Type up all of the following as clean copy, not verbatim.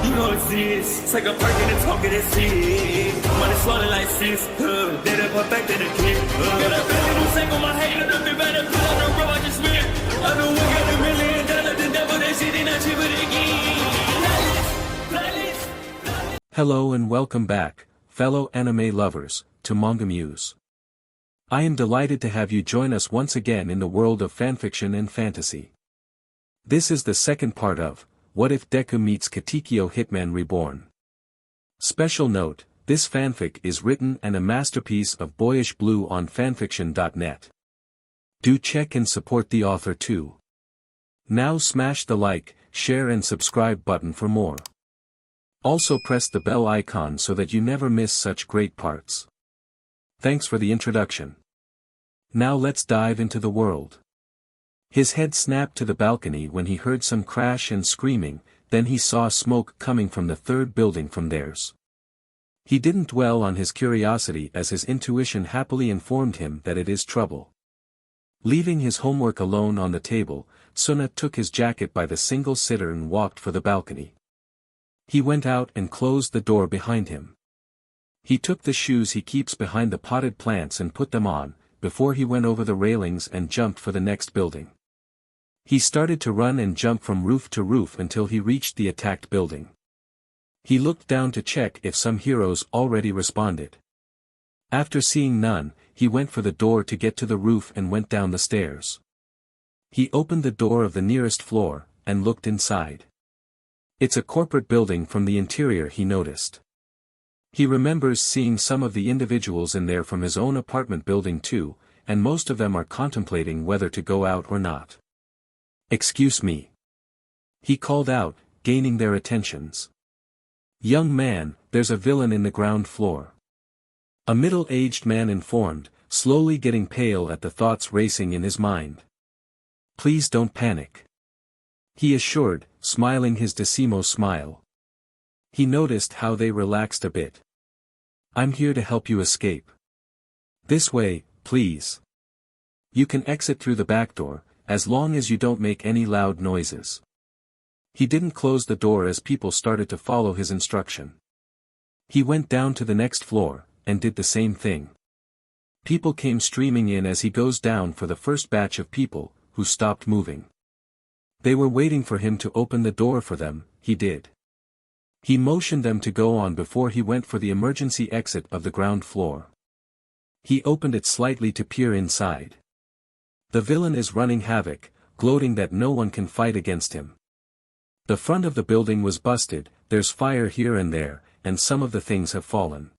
You know it's this. Take a perk and a talk of that shit. Money swallowing like sis. Did it perfect in the kid. Got a billion who sang on my head. Look up better put on the road I just spent. I know we got $1 million. The devil that shit ain't not cheaper again. Hello and welcome back, fellow anime lovers, to MangaMuse. I am delighted to have you join us once again in the world of fanfiction and fantasy. This is the second part of What If Deku Meets Katekyo Hitman Reborn. Special note, this fanfic is written and a masterpiece of BoyishBlue on FANFICTIONnet. Do check and support the author too. Now smash the like, share and subscribe button for more. Also press the bell icon so that you never miss such great parts. Thanks for the introduction. Now let's dive into the world. His head snapped to the balcony when he heard some crash and screaming, then he saw smoke coming from the third building from theirs. He didn't dwell on his curiosity as his intuition happily informed him that it is trouble. Leaving his homework alone on the table, Tsuna took his jacket by the single sitter and walked for the balcony. He went out and closed the door behind him. He took the shoes he keeps behind the potted plants and put them on, before he went over the railings and jumped for the next building. He started to run and jump from roof to roof until he reached the attacked building. He looked down to check if some heroes already responded. After seeing none, he went for the door to get to the roof and went down the stairs. He opened the door of the nearest floor, and looked inside. It's a corporate building from the interior, he noticed. He remembers seeing some of the individuals in there from his own apartment building too, and most of them are contemplating whether to go out or not. "Excuse me," he called out, gaining their attentions. "Young man, there's a villain in the ground floor." A middle-aged man informed, slowly getting pale at the thoughts racing in his mind. "Please don't panic," he assured, smiling his Decimo smile. He noticed how they relaxed a bit. "I'm here to help you escape. This way, please. You can exit through the back door, as long as you don't make any loud noises." He didn't close the door as people started to follow his instruction. He went down to the next floor, and did the same thing. People came streaming in as he goes down for the first batch of people, who stopped moving. They were waiting for him to open the door for them, he did. He motioned them to go on before he went for the emergency exit of the ground floor. He opened it slightly to peer inside. The villain is running havoc, gloating that no one can fight against him. The front of the building was busted, there's fire here and there, and some of the things have fallen.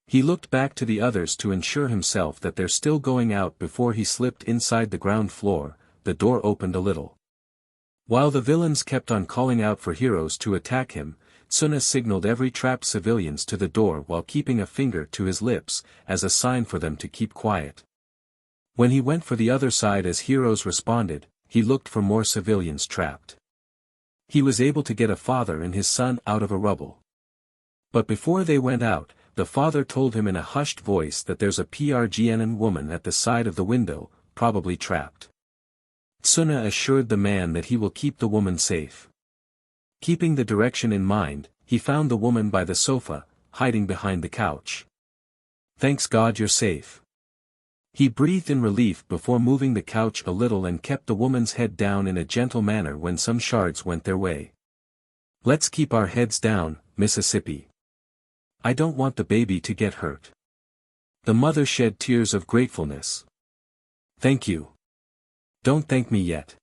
He looked back to the others to ensure himself that they're still going out before he slipped inside the ground floor. The door opened a little. While the villains kept on calling out for heroes to attack him, Tsuna signaled every trapped civilians to the door while keeping a finger to his lips, as a sign for them to keep quiet. When he went for the other side as heroes responded, he looked for more civilians trapped. He was able to get a father and his son out of a rubble. But before they went out, the father told him in a hushed voice that there's a PRGNN woman at the side of the window, probably trapped. Tsuna assured the man that he will keep the woman safe. Keeping the direction in mind, he found the woman by the sofa, hiding behind the couch. "Thanks God you're safe." He breathed in relief before moving the couch a little and kept the woman's head down in a gentle manner when some shards went their way. "Let's keep our heads down, Mississippi. I don't want the baby to get hurt." The mother shed tears of gratefulness. "Thank you. Don't thank me yet,"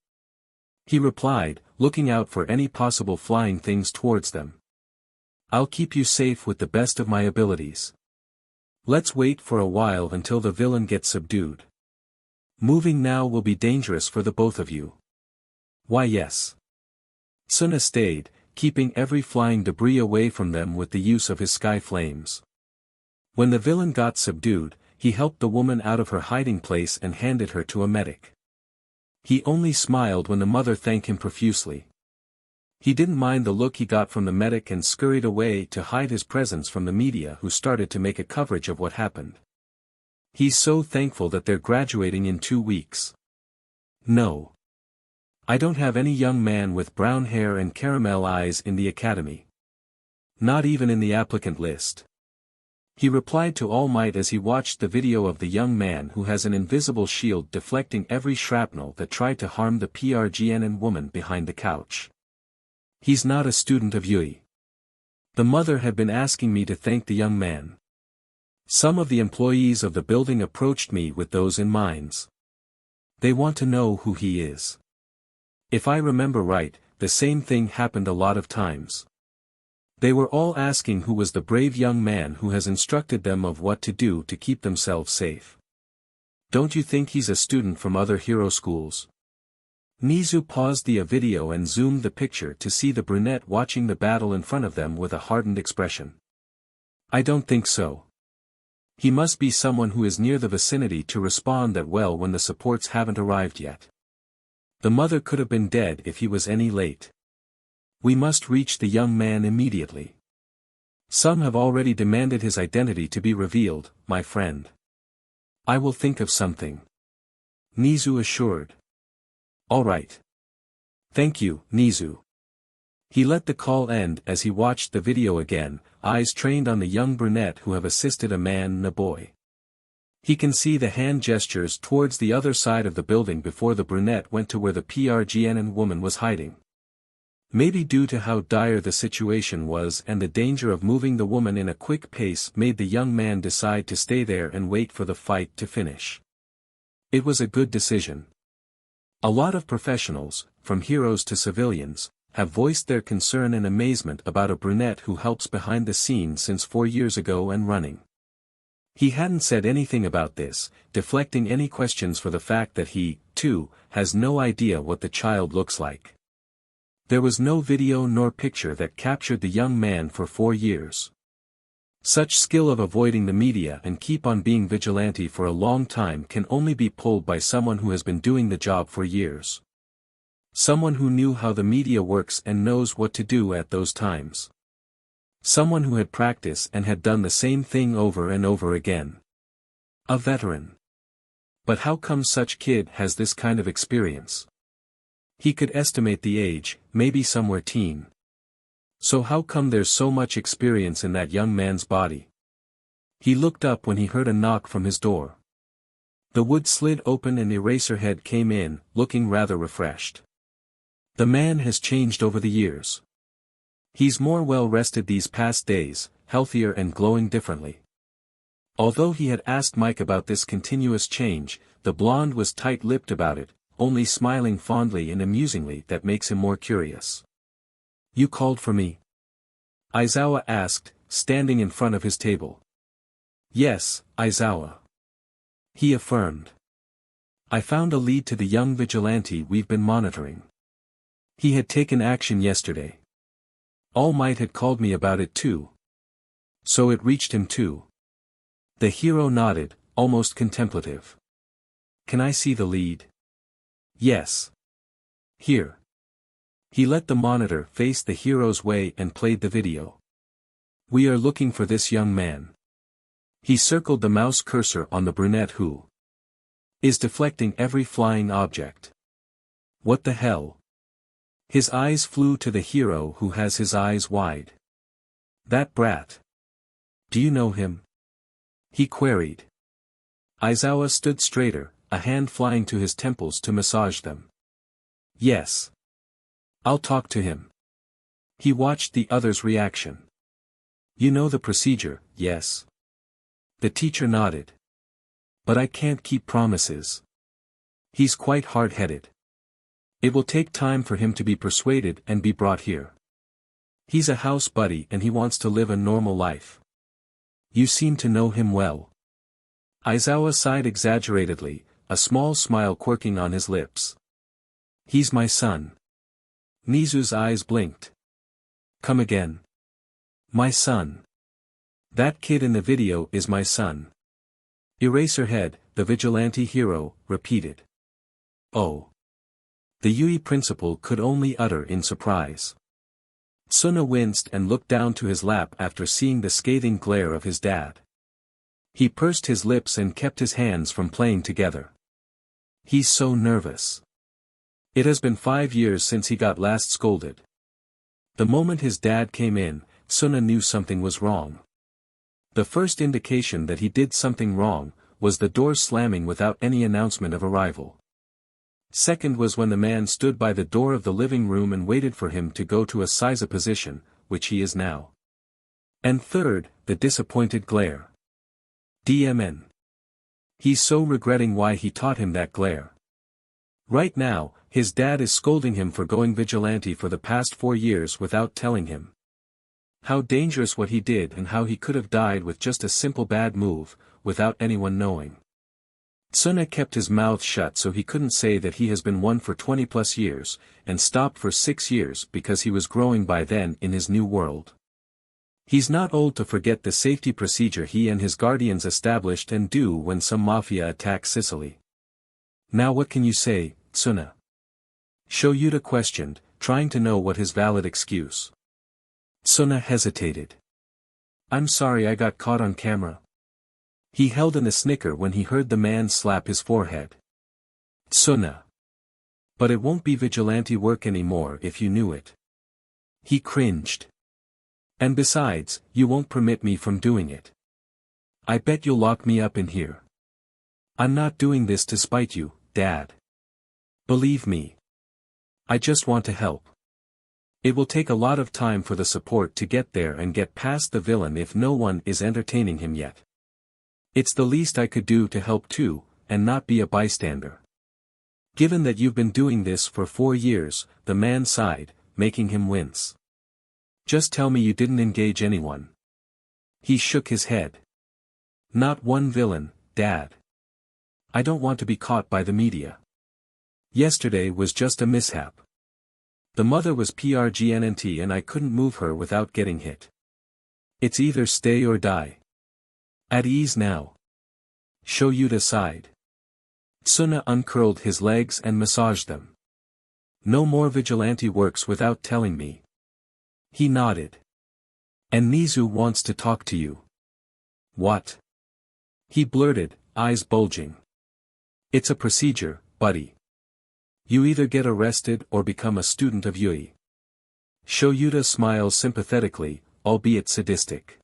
he replied, looking out for any possible flying things towards them. "I'll keep you safe with the best of my abilities. Let's wait for a while until the villain gets subdued. Moving now will be dangerous for the both of you." "Why yes." Tsuna stayed, keeping every flying debris away from them with the use of his sky flames. When the villain got subdued, he helped the woman out of her hiding place and handed her to a medic. He only smiled when the mother thanked him profusely. He didn't mind the look he got from the medic and scurried away to hide his presence from the media who started to make a coverage of what happened. He's so thankful that they're graduating in 2 weeks. "No. I don't have any young man with brown hair and caramel eyes in the academy. Not even in the applicant list. He replied to All Might as he watched the video of the young man who has an invisible shield deflecting every shrapnel that tried to harm the PRGNN woman behind the couch. He's not a student of VERYYYY. The mother had been asking me to thank the young man. Some of the employees of the building approached me with those in minds. They want to know who he is. If I remember right, the same thing happened a lot of times. They were all asking who was the brave young man who has instructed them of what to do to keep themselves safe. Don't you think he's a student from other hero schools? Nizu paused the video and zoomed the picture to see the brunette watching the battle in front of them with a hardened expression. I don't think so. He must be someone who is near the vicinity to respond that well when the supports haven't arrived yet. The mother could have been dead if he was any late. We must reach the young man immediately. Some have already demanded his identity to be revealed, my friend. I will think of something. Nizu assured. All right. Thank you, Nizu. He let the call end as he watched the video again, eyes trained on the young brunette who have assisted a man and a boy. He can see the hand gestures towards the other side of the building before the brunette went to where the PRGNN woman was hiding. Maybe due to how dire the situation was and the danger of moving the woman in a quick pace made the young man decide to stay there and wait for the fight to finish. It was a good decision. A lot of professionals, from heroes to civilians, have voiced their concern and amazement about a brunette who helps behind the scenes since 4 years ago and running. He hadn't said anything about this, deflecting any questions for the fact that he, too, has no idea what the child looks like. There was no video nor picture that captured the young man for 4 years. Such skill of avoiding the media and keep on being vigilante for a long time can only be pulled by someone who has been doing the job for years. Someone who knew how the media works and knows what to do at those times. Someone who had practiced and had done the same thing over and over again. A veteran. But how come such kid has this kind of experience? He could estimate the age, maybe somewhere teen. So how come there's so much experience in that young man's body? He looked up when he heard a knock from his door. The wood slid open and Eraserhead came in, looking rather refreshed. The man has changed over the years. He's more well rested these past days, healthier and glowing differently. Although he had asked Mike about this continuous change, the blonde was tight-lipped about it, only smiling fondly and amusingly that makes him more curious. You called for me? Aizawa asked, standing in front of his table. Yes, Aizawa. He affirmed. I found a lead to the young vigilante we've been monitoring. He had taken action yesterday. All Might had called me about it too. So it reached him too. The hero nodded, almost contemplative. Can I see the lead? Yes. Here. He let the monitor face the hero's way and played the video. We are looking for this young man. He circled the mouse cursor on the brunette who is deflecting every flying object. What the hell? His eyes flew to the hero who has his eyes wide. That brat. Do you know him? He queried. Aizawa stood straighter, a hand flying to his temples to massage them. Yes. I'll talk to him. He watched the other's reaction. You know the procedure, yes? The teacher nodded. But I can't keep promises. He's quite hard-headed. It will take time for him to be persuaded and be brought here. He's a house buddy and he wants to live a normal life. You seem to know him well. Aizawa sighed exaggeratedly, a small smile quirking on his lips. He's my son. Nizu's eyes blinked. Come again. My son. That kid in the video is my son. Eraserhead, the vigilante hero, repeated. Oh. The Yui principal could only utter in surprise. Tsuna winced and looked down to his lap after seeing the scathing glare of his dad. He pursed his lips and kept his hands from playing together. He's so nervous. It has been 5 years since he got last scolded. The moment his dad came in, Tsuna knew something was wrong. The first indication that he did something wrong was the doors slamming without any announcement of arrival. Second was when the man stood by the door of the living room and waited for him to go to a Seiza position, which he is now. And third, the disappointed glare. DMN. He's so regretting why he taught him that glare. Right now, his dad is scolding him for going vigilante for the past 4 years without telling him how dangerous what he did and how he could have died with just a simple bad move, without anyone knowing. Tsuna kept his mouth shut so he couldn't say that he has been one for 20 plus years, and stopped for 6 years because he was growing by then in his new world. He's not old to forget the safety procedure he and his guardians established and do when some mafia attacks Sicily. Now what can you say, Tsuna? Shoyuta questioned, trying to know what his valid excuse. Tsuna hesitated. I'm sorry I got caught on camera. He held in a snicker when he heard the man slap his forehead. Tsuna. But it won't be vigilante work anymore if you knew it. He cringed. And besides, you won't permit me from doing it. I bet you'll lock me up in here. I'm not doing this to spite you, Dad. Believe me. I just want to help. It will take a lot of time for the support to get there and get past the villain if no one is entertaining him yet. It's the least I could do to help too, and not be a bystander. Given that you've been doing this for 4 years, the man sighed, making him wince. Just tell me you didn't engage anyone. He shook his head. Not one villain, Dad. I don't want to be caught by the media. Yesterday was just a mishap. The mother was pregnant and I couldn't move her without getting hit. It's either stay or die. At ease now. Shoyuta sighed. Tsuna uncurled his legs and massaged them. No more vigilante works without telling me. He nodded. And Nizu wants to talk to you. What? He blurted, eyes bulging. It's a procedure, buddy. You either get arrested or become a student of Yui. Shoyuta smiles sympathetically, albeit sadistic.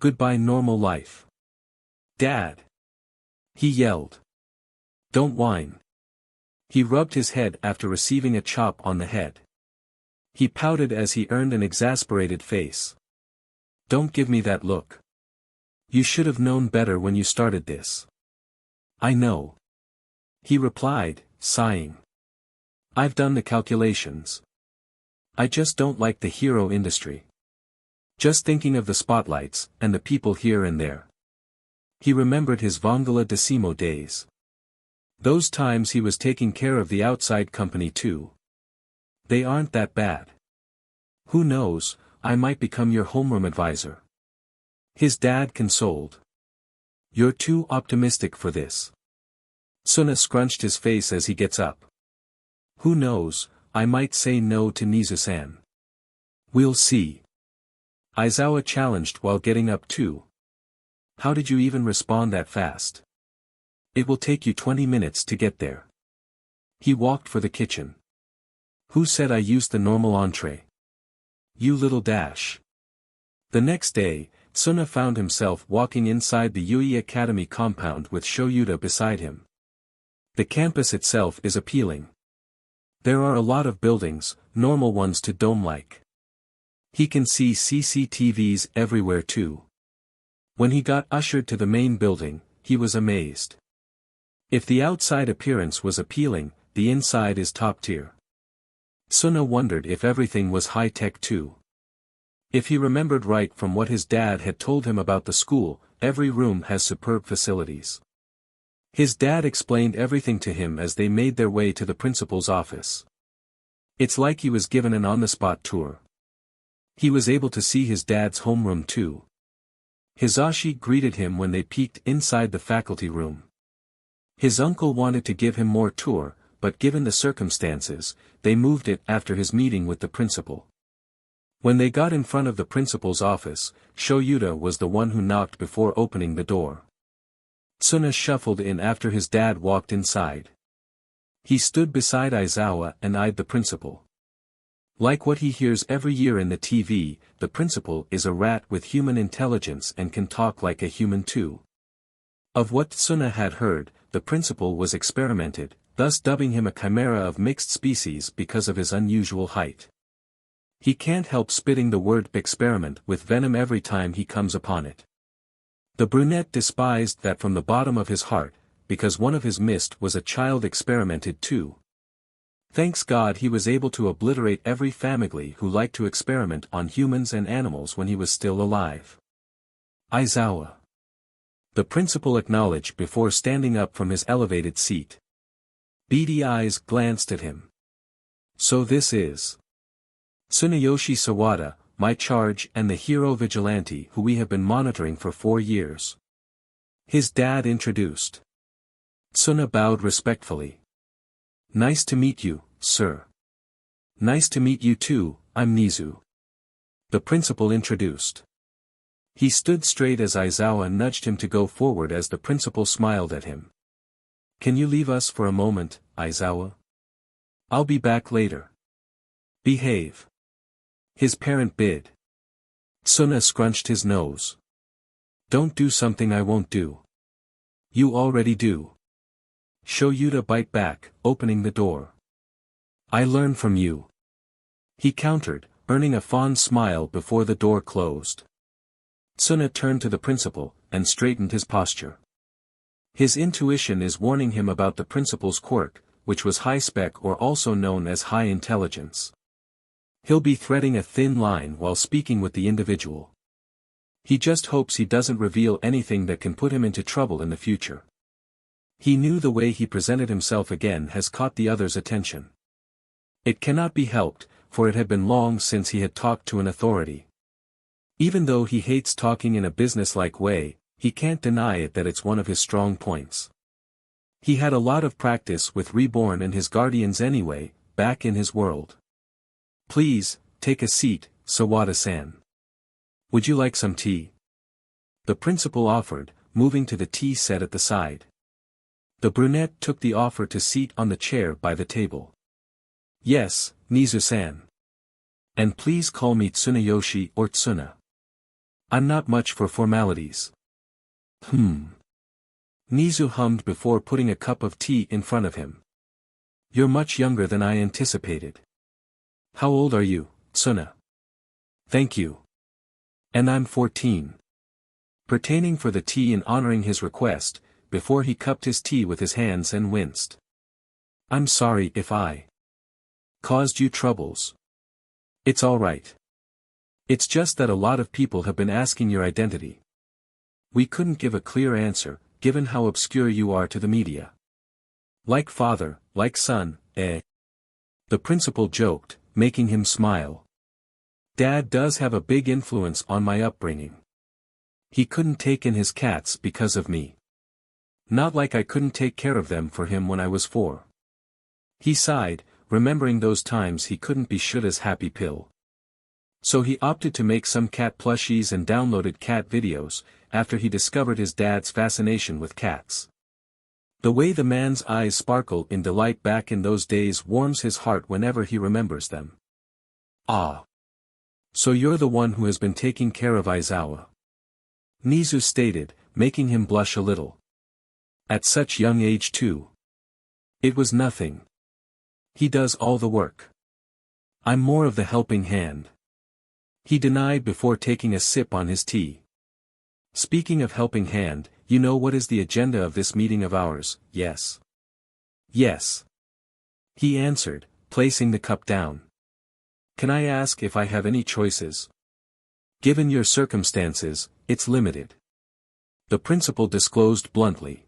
Goodbye normal life. Dad! He yelled. Don't whine. He rubbed his head after receiving a chop on the head. He pouted as he earned an exasperated face. Don't give me that look. You should have known better when you started this. I know. He replied, sighing. I've done the calculations. I just don't like the hero industry. Just thinking of the spotlights, and the people here and there. He remembered his Vongola Decimo days. Those times he was taking care of the outside company too. They aren't that bad. Who knows, I might become your homeroom advisor. His dad consoled. You're too optimistic for this. Tsuna scrunched his face as he gets up. Who knows, I might say no to Nizu-san. We'll see. Aizawa challenged while getting up too. How did you even respond that fast? It will take you 20 minutes to get there. He walked for the kitchen. Who said I used the normal entree? You little dash. The next day, Tsuna found himself walking inside the Yui Academy compound with Shoyuta beside him. The campus itself is appealing. There are a lot of buildings, normal ones to dome-like. He can see CCTVs everywhere too. When he got ushered to the main building, he was amazed. If the outside appearance was appealing, the inside is top tier. Tsuna wondered if everything was high-tech too. If he remembered right from what his dad had told him about the school, every room has superb facilities. His dad explained everything to him as they made their way to the principal's office. It's like he was given an on-the-spot tour. He was able to see his dad's homeroom too. Hisashi greeted him when they peeked inside the faculty room. His uncle wanted to give him more tour, but given the circumstances, they moved it after his meeting with the principal. When they got in front of the principal's office, Shoyuta was the one who knocked before opening the door. Tsuna shuffled in after his dad walked inside. He stood beside Aizawa and eyed the principal. Like what he hears every year in the TV, the principal is a rat with human intelligence and can talk like a human too. Of what Tsuna had heard, the principal was experimented, thus dubbing him a chimera of mixed species because of his unusual height. He can't help spitting the word experiment with venom every time he comes upon it. The brunette despised that from the bottom of his heart, because one of his mist was a child experimented too. Thanks God he was able to obliterate every family who liked to experiment on humans and animals when he was still alive. Aizawa. The principal acknowledged before standing up from his elevated seat. Beady eyes glanced at him. So this is Tsunayoshi Sawada, my charge and the hero vigilante who we have been monitoring for 4 years. His dad introduced. Tsuna bowed respectfully. Nice to meet you, sir. Nice to meet you too, I'm Nizu. The principal introduced. He stood straight as Aizawa nudged him to go forward as the principal smiled at him. Can you leave us for a moment, Aizawa? I'll be back later. Behave. His parent bid. Tsuna scrunched his nose. Don't do something I won't do. You already do. Show you to bite back, opening the door. I learn from you. He countered, earning a fond smile before the door closed. Tsuna turned to the principal, and straightened his posture. His intuition is warning him about the principal's quirk, which was high spec or also known as high intelligence. He'll be threading a thin line while speaking with the individual. He just hopes he doesn't reveal anything that can put him into trouble in the future. He knew the way he presented himself again has caught the others' attention. It cannot be helped, for it had been long since he had talked to an authority. Even though he hates talking in a businesslike way, he can't deny it that it's one of his strong points. He had a lot of practice with Reborn and his guardians anyway, back in his world. Please, take a seat, Sawada-san. Would you like some tea? The principal offered, moving to the tea set at the side. The brunette took the offer to seat on the chair by the table. Yes, Nizu-san. And please call me Tsunayoshi or Tsuna. I'm not much for formalities. Nizu hummed before putting a cup of tea in front of him. You're much younger than I anticipated. How old are you, Tsuna? Thank you. And I'm 14. Pertaining for the tea and honoring his request, before he cupped his tea with his hands and winced. I'm sorry if I caused you troubles. It's all right. It's just that a lot of people have been asking your identity. We couldn't give a clear answer, given how obscure you are to the media. Like father, like son, eh? The principal joked, making him smile. Dad does have a big influence on my upbringing. He couldn't take in his cats because of me. Not like I couldn't take care of them for him when I was 4. He sighed, remembering those times he couldn't be Shuta's happy pill. So he opted to make some cat plushies and downloaded cat videos, after he discovered his dad's fascination with cats. The way the man's eyes sparkle in delight back in those days warms his heart whenever he remembers them. Ah. So you're the one who has been taking care of Aizawa. Nizu stated, making him blush a little. At such young age too. It was nothing. He does all the work. I'm more of the helping hand. He denied before taking a sip on his tea. Speaking of helping hand, you know what is the agenda of this meeting of ours, yes? Yes. He answered, placing the cup down. Can I ask if I have any choices? Given your circumstances, it's limited. The principal disclosed bluntly.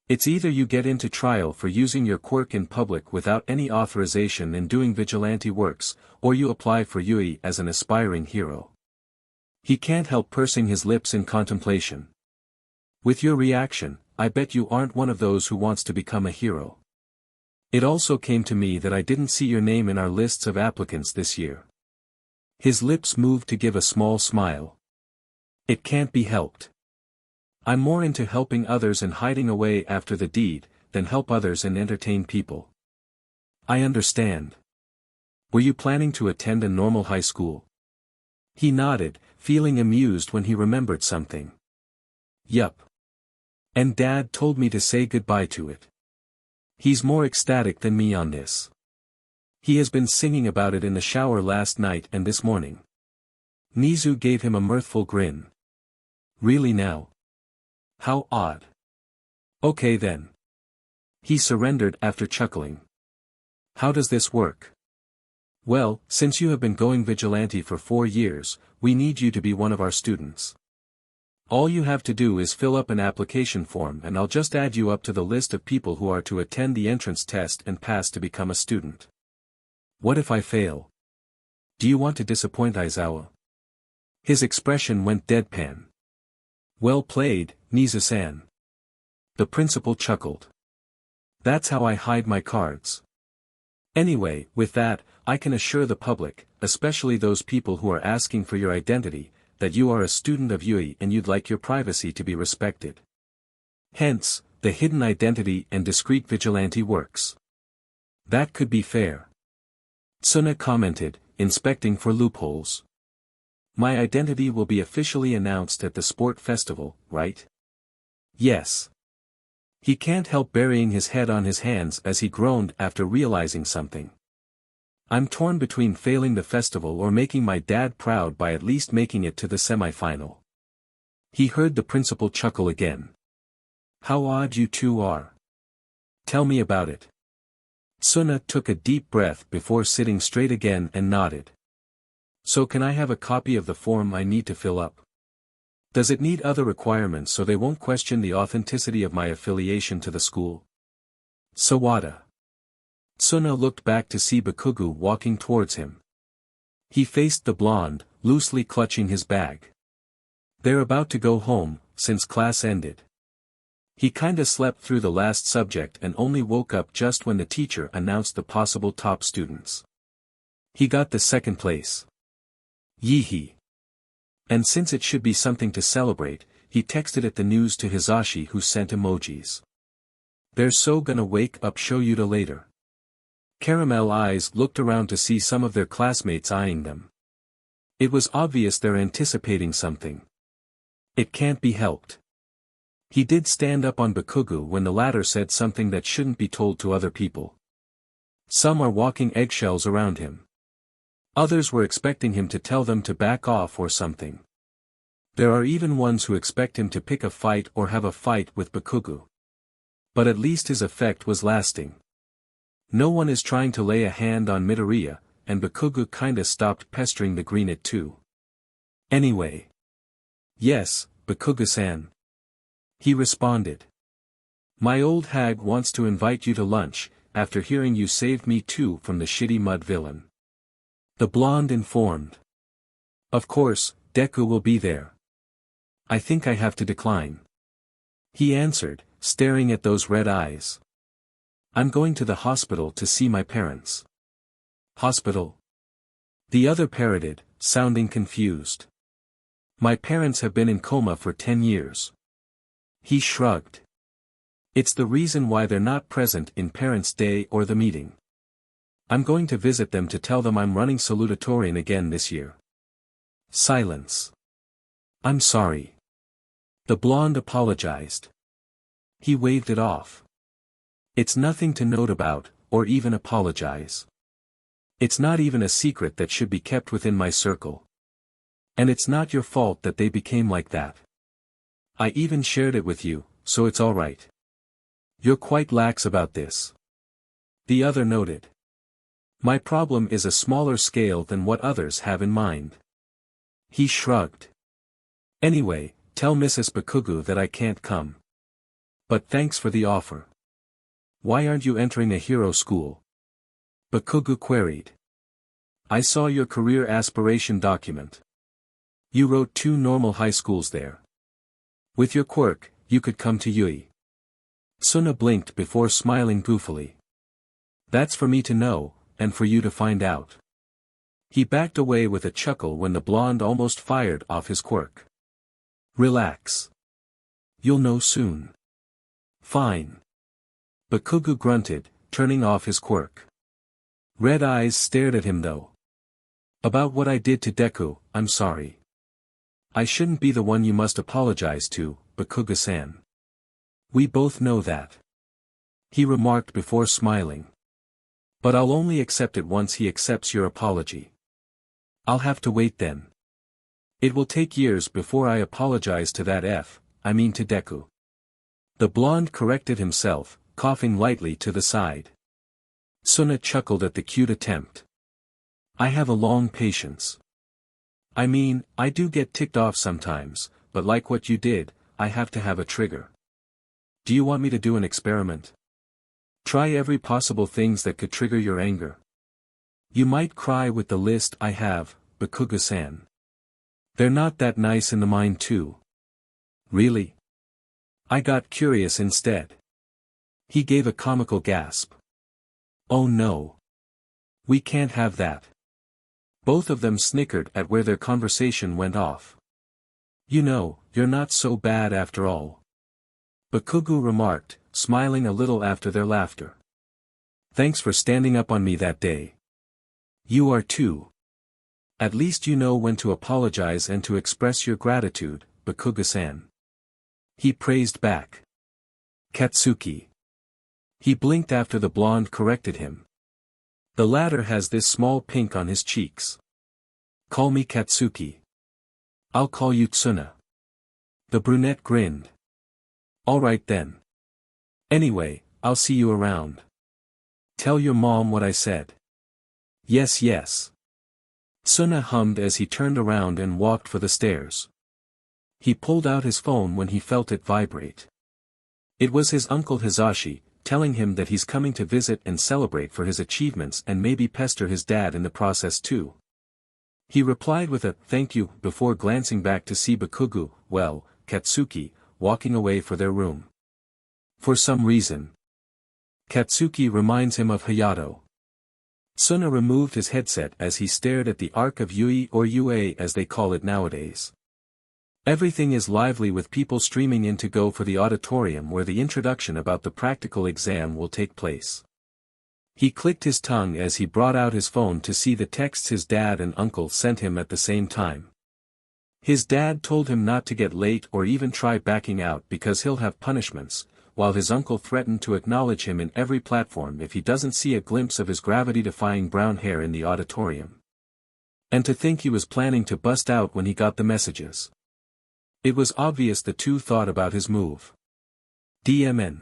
It's either you get into trial for using your quirk in public without any authorization and doing vigilante works, or you apply for VERYYYY as an aspiring hero. He can't help pursing his lips in contemplation. With your reaction, I bet you aren't one of those who wants to become a hero. It also came to me that I didn't see your name in our lists of applicants this year. His lips moved to give a small smile. It can't be helped. I'm more into helping others and hiding away after the deed, than help others and entertain people. I understand. Were you planning to attend a normal high school? He nodded, feeling amused when he remembered something. Yup. And Dad told me to say goodbye to it. He's more ecstatic than me on this. He has been singing about it in the shower last night and this morning. Nizu gave him a mirthful grin. Really now? How odd. Okay then. He surrendered after chuckling. How does this work? Well, since you have been going vigilante for 4 years, we need you to be one of our students. All you have to do is fill up an application form and I'll just add you up to the list of people who are to attend the entrance test and pass to become a student. What if I fail? Do you want to disappoint Aizawa? His expression went deadpan. Well played, Nizu-san. The principal chuckled. That's how I hide my cards. Anyway, with that, I can assure the public, especially those people who are asking for your identity, that you are a student of VERYYYY and you'd like your privacy to be respected. Hence, the hidden identity and discreet vigilante works. That could be fair. Tsuna commented, inspecting for loopholes. My identity will be officially announced at the sport festival, right? Yes. He can't help burying his head on his hands as he groaned after realizing something. I'm torn between failing the festival or making my dad proud by at least making it to the semi-final. He heard the principal chuckle again. How odd you two are. Tell me about it. Tsuna took a deep breath before sitting straight again and nodded. So can I have a copy of the form I need to fill up? Does it need other requirements so they won't question the authenticity of my affiliation to the school? Sawada. Tsuna looked back to see Bakugou walking towards him. He faced the blonde, loosely clutching his bag. They're about to go home, since class ended. He kinda slept through the last subject and only woke up just when the teacher announced the possible top students. He got the second place. Yee-hee. And since it should be something to celebrate, he texted it the news to Hisashi who sent emojis. They're so gonna wake up show you later. Caramel eyes looked around to see some of their classmates eyeing them. It was obvious they're anticipating something. It can't be helped. He did stand up on Bakugou when the latter said something that shouldn't be told to other people. Some are walking eggshells around him. Others were expecting him to tell them to back off or something. There are even ones who expect him to pick a fight or have a fight with Bakugou. But at least his effect was lasting. No one is trying to lay a hand on Midoriya, and Bakugou kinda stopped pestering the greenet too. Anyway. Yes, Bakugou-san. He responded. My old hag wants to invite you to lunch, after hearing you saved me too from the shitty mud villain. The blonde informed. Of course, Deku will be there. I think I have to decline. He answered, staring at those red eyes. I'm going to the hospital to see my parents. Hospital? The other parroted, sounding confused. My parents have been in coma for 10 years. He shrugged. It's the reason why they're not present in Parents' Day or the meeting. I'm going to visit them to tell them I'm running salutatorian again this year. Silence. I'm sorry. The blonde apologized. He waved it off. It's nothing to note about, or even apologize. It's not even a secret that should be kept within my circle. And it's not your fault that they became like that. I even shared it with you, so it's alright. You're quite lax about this. The other noted. My problem is a smaller scale than what others have in mind. He shrugged. Anyway, tell Mrs. Bakugou that I can't come. But thanks for the offer. Why aren't you entering a hero school? Bakugou queried. I saw your career aspiration document. You wrote 2 normal high schools there. With your quirk, you could come to VERYYYY. Tsuna blinked before smiling goofily. That's for me to know, and for you to find out. He backed away with a chuckle when the blonde almost fired off his quirk. Relax. You'll know soon. Fine. Bakugou grunted, turning off his quirk. Red eyes stared at him though. About what I did to Deku, I'm sorry. I shouldn't be the one you must apologize to, Bakugou-san. We both know that. He remarked before smiling. But I'll only accept it once he accepts your apology. I'll have to wait then. It will take years before I apologize to that I mean to Deku. The blonde corrected himself, coughing lightly to the side. Tsuna chuckled at the cute attempt. I have a long patience. I mean, I do get ticked off sometimes, but like what you did, I have to have a trigger. Do you want me to do an experiment? Try every possible things that could trigger your anger. You might cry with the list I have, Bakugou-san. They're not that nice in the mind too. Really? I got curious instead. He gave a comical gasp. Oh no. We can't have that. Both of them snickered at where their conversation went off. You know, you're not so bad after all. Bakugou remarked, smiling a little after their laughter. Thanks for standing up on me that day. You are too. At least you know when to apologize and to express your gratitude, Bakugou-san. He praised back. Katsuki. He blinked after the blonde corrected him. The latter has this small pink on his cheeks. Call me Katsuki. I'll call you Tsuna. The brunette grinned. Alright then. Anyway, I'll see you around. Tell your mom what I said. Yes yes. Tsuna hummed as he turned around and walked for the stairs. He pulled out his phone when he felt it vibrate. It was his uncle Hizashi, telling him that he's coming to visit and celebrate for his achievements and maybe pester his dad in the process too. He replied with a thank you before glancing back to see Bakugou, Katsuki, walking away for their room. For some reason. Katsuki reminds him of Hayato. Tsuna removed his headset as he stared at the arc of Yui or UA as they call it nowadays. Everything is lively with people streaming in to go for the auditorium where the introduction about the practical exam will take place. He clicked his tongue as he brought out his phone to see the texts his dad and uncle sent him at the same time. His dad told him not to get late or even try backing out because he'll have punishments, while his uncle threatened to acknowledge him in every platform if he doesn't see a glimpse of his gravity-defying brown hair in the auditorium. And to think he was planning to bust out when he got the messages. It was obvious the two thought about his move. DMN.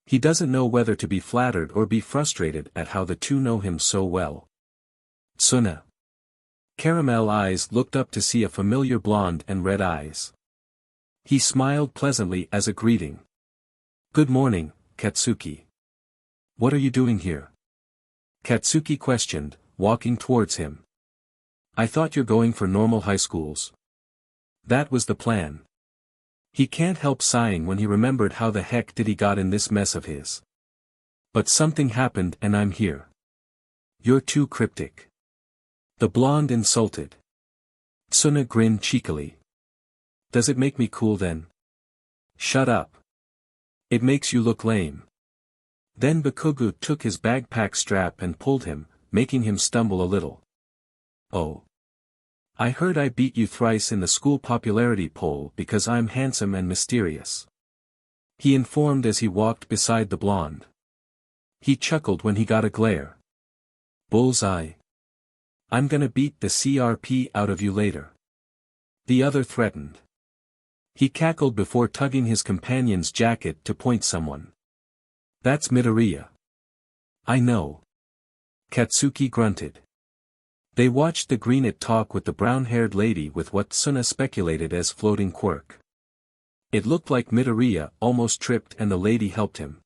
He doesn't know whether to be flattered or be frustrated at how the two know him so well. Tsuna. Caramel eyes looked up to see a familiar blonde and red eyes. He smiled pleasantly as a greeting. Good morning, Katsuki. What are you doing here? Katsuki questioned, walking towards him. I thought you're going for normal high schools. That was the plan. He can't help sighing when he remembered how the heck did he got in this mess of his. But something happened and I'm here. You're too cryptic. The blonde insulted. Tsuna grinned cheekily. Does it make me cool then? Shut up. It makes you look lame. Then Bakugou took his backpack strap and pulled him, making him stumble a little. Oh. I heard I beat you thrice in the school popularity poll because I'm handsome and mysterious. He informed as he walked beside the blonde. He chuckled when he got a glare. Bullseye. I'm gonna beat the CRP out of you later. The other threatened. He cackled before tugging his companion's jacket to point someone. That's Midoriya. I know. Katsuki grunted. They watched the greenette talk with the brown-haired lady with what Tsuna speculated as floating quirk. It looked like Midoriya almost tripped and the lady helped him.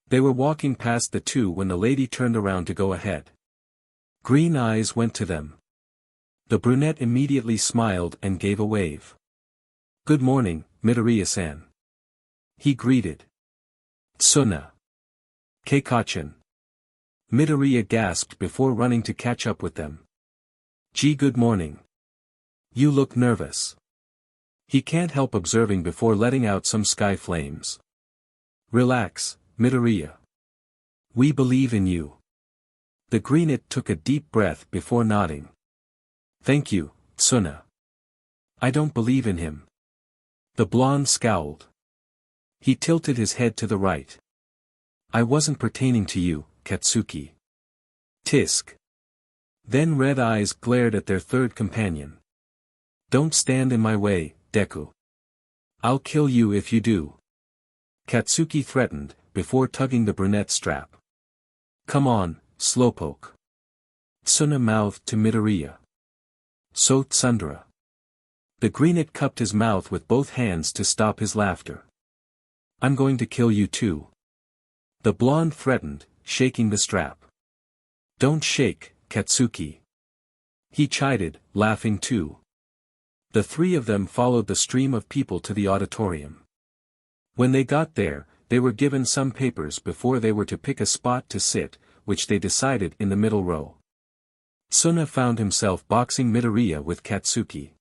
They were walking past the two when the lady turned around to go ahead. Green eyes went to them. The brunette immediately smiled and gave a wave. Good morning, Midoriya-san. He greeted. Tsuna. Keikachin. Midoriya gasped before running to catch up with them. Gee, good morning. You look nervous. He can't help observing before letting out some sky flames. Relax, Midoriya. We believe in you. The greenet took a deep breath before nodding. Thank you, Tsuna. I don't believe in him. The blonde scowled. He tilted his head to the right. I wasn't pertaining to you, Katsuki. Tisk. Then red eyes glared at their third companion. Don't stand in my way, Deku. I'll kill you if you do. Katsuki threatened, before tugging the brunette's strap. Come on, slowpoke. Tsuna mouthed to Midoriya. So Tsundere. The greenet cupped his mouth with both hands to stop his laughter. I'm going to kill you too. The blonde threatened, shaking the strap. Don't shake, Katsuki. He chided, laughing too. The three of them followed the stream of people to the auditorium. When they got there, they were given some papers before they were to pick a spot to sit, which they decided in the middle row. Tsuna found himself boxing Midoriya with Katsuki.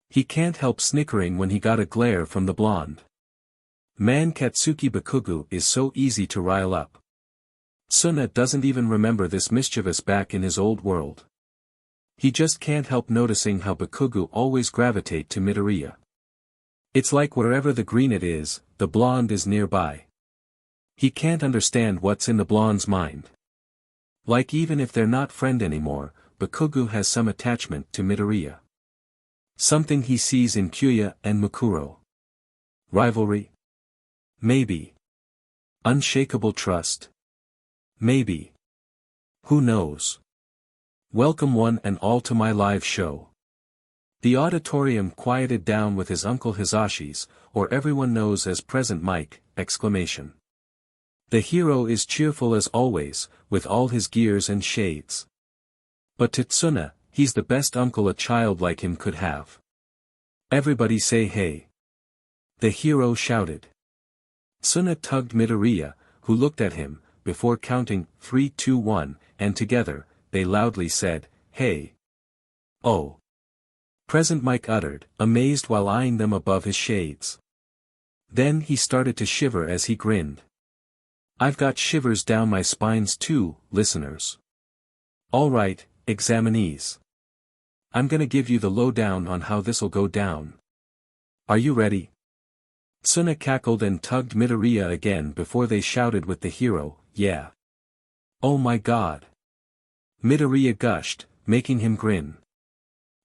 He can't help snickering when he got a glare from the blonde. Man, Katsuki bakugou is so easy to rile up. Tsuna doesn't even remember this mischievous back in his old world. He just can't help noticing how bakugou always gravitate to Midoriya. It's like wherever the greenet is, the blonde is nearby. He can't understand what's in the blonde's mind. Like even if they're not friend anymore, bakugou has some attachment to Midoriya. Something he sees in Kyuya and Mukuro. Rivalry? Maybe. Unshakable trust? Maybe. Who knows? Welcome one and all to my live show. The auditorium quieted down with his uncle Hisashi's, or everyone knows as Present Mic, exclamation. The hero is cheerful as always, with all his gears and shades. But to Tsuna, he's the best uncle a child like him could have. Everybody say hey. The hero shouted. Tsuna tugged Midoriya, who looked at him, before counting 3, 2, 1, and together, they loudly said, hey. Oh. Present Mic uttered, amazed while eyeing them above his shades. Then he started to shiver as he grinned. I've got shivers down my spines too, listeners. Alright, examinees. I'm gonna give you the lowdown on how this'll go down. Are you ready? Tsuna cackled and tugged Midoriya again before they shouted with the hero, yeah. Oh my god. Midoriya gushed, making him grin.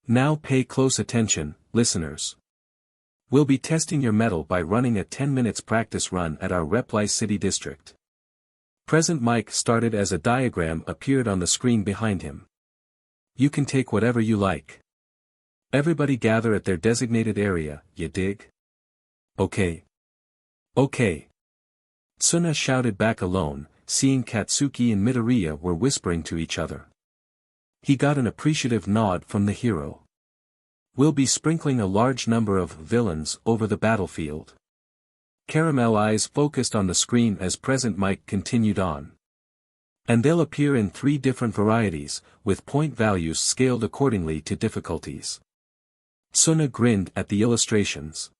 Now pay close attention, listeners. We'll be testing your mettle by running a 10 minutes practice run at our Reply City district. Present Mic started as a diagram appeared on the screen behind him. You can take whatever you like. Everybody gather at their designated area, you dig? Okay. Okay. Tsuna shouted back alone, seeing Katsuki and Midoriya were whispering to each other. He got an appreciative nod from the hero. We'll be sprinkling a large number of villains over the battlefield. Caramel eyes focused on the screen as Present Mic continued on. And they'll appear in 3 different varieties, with point values scaled accordingly to difficulties. Tsuna grinned at the illustrations.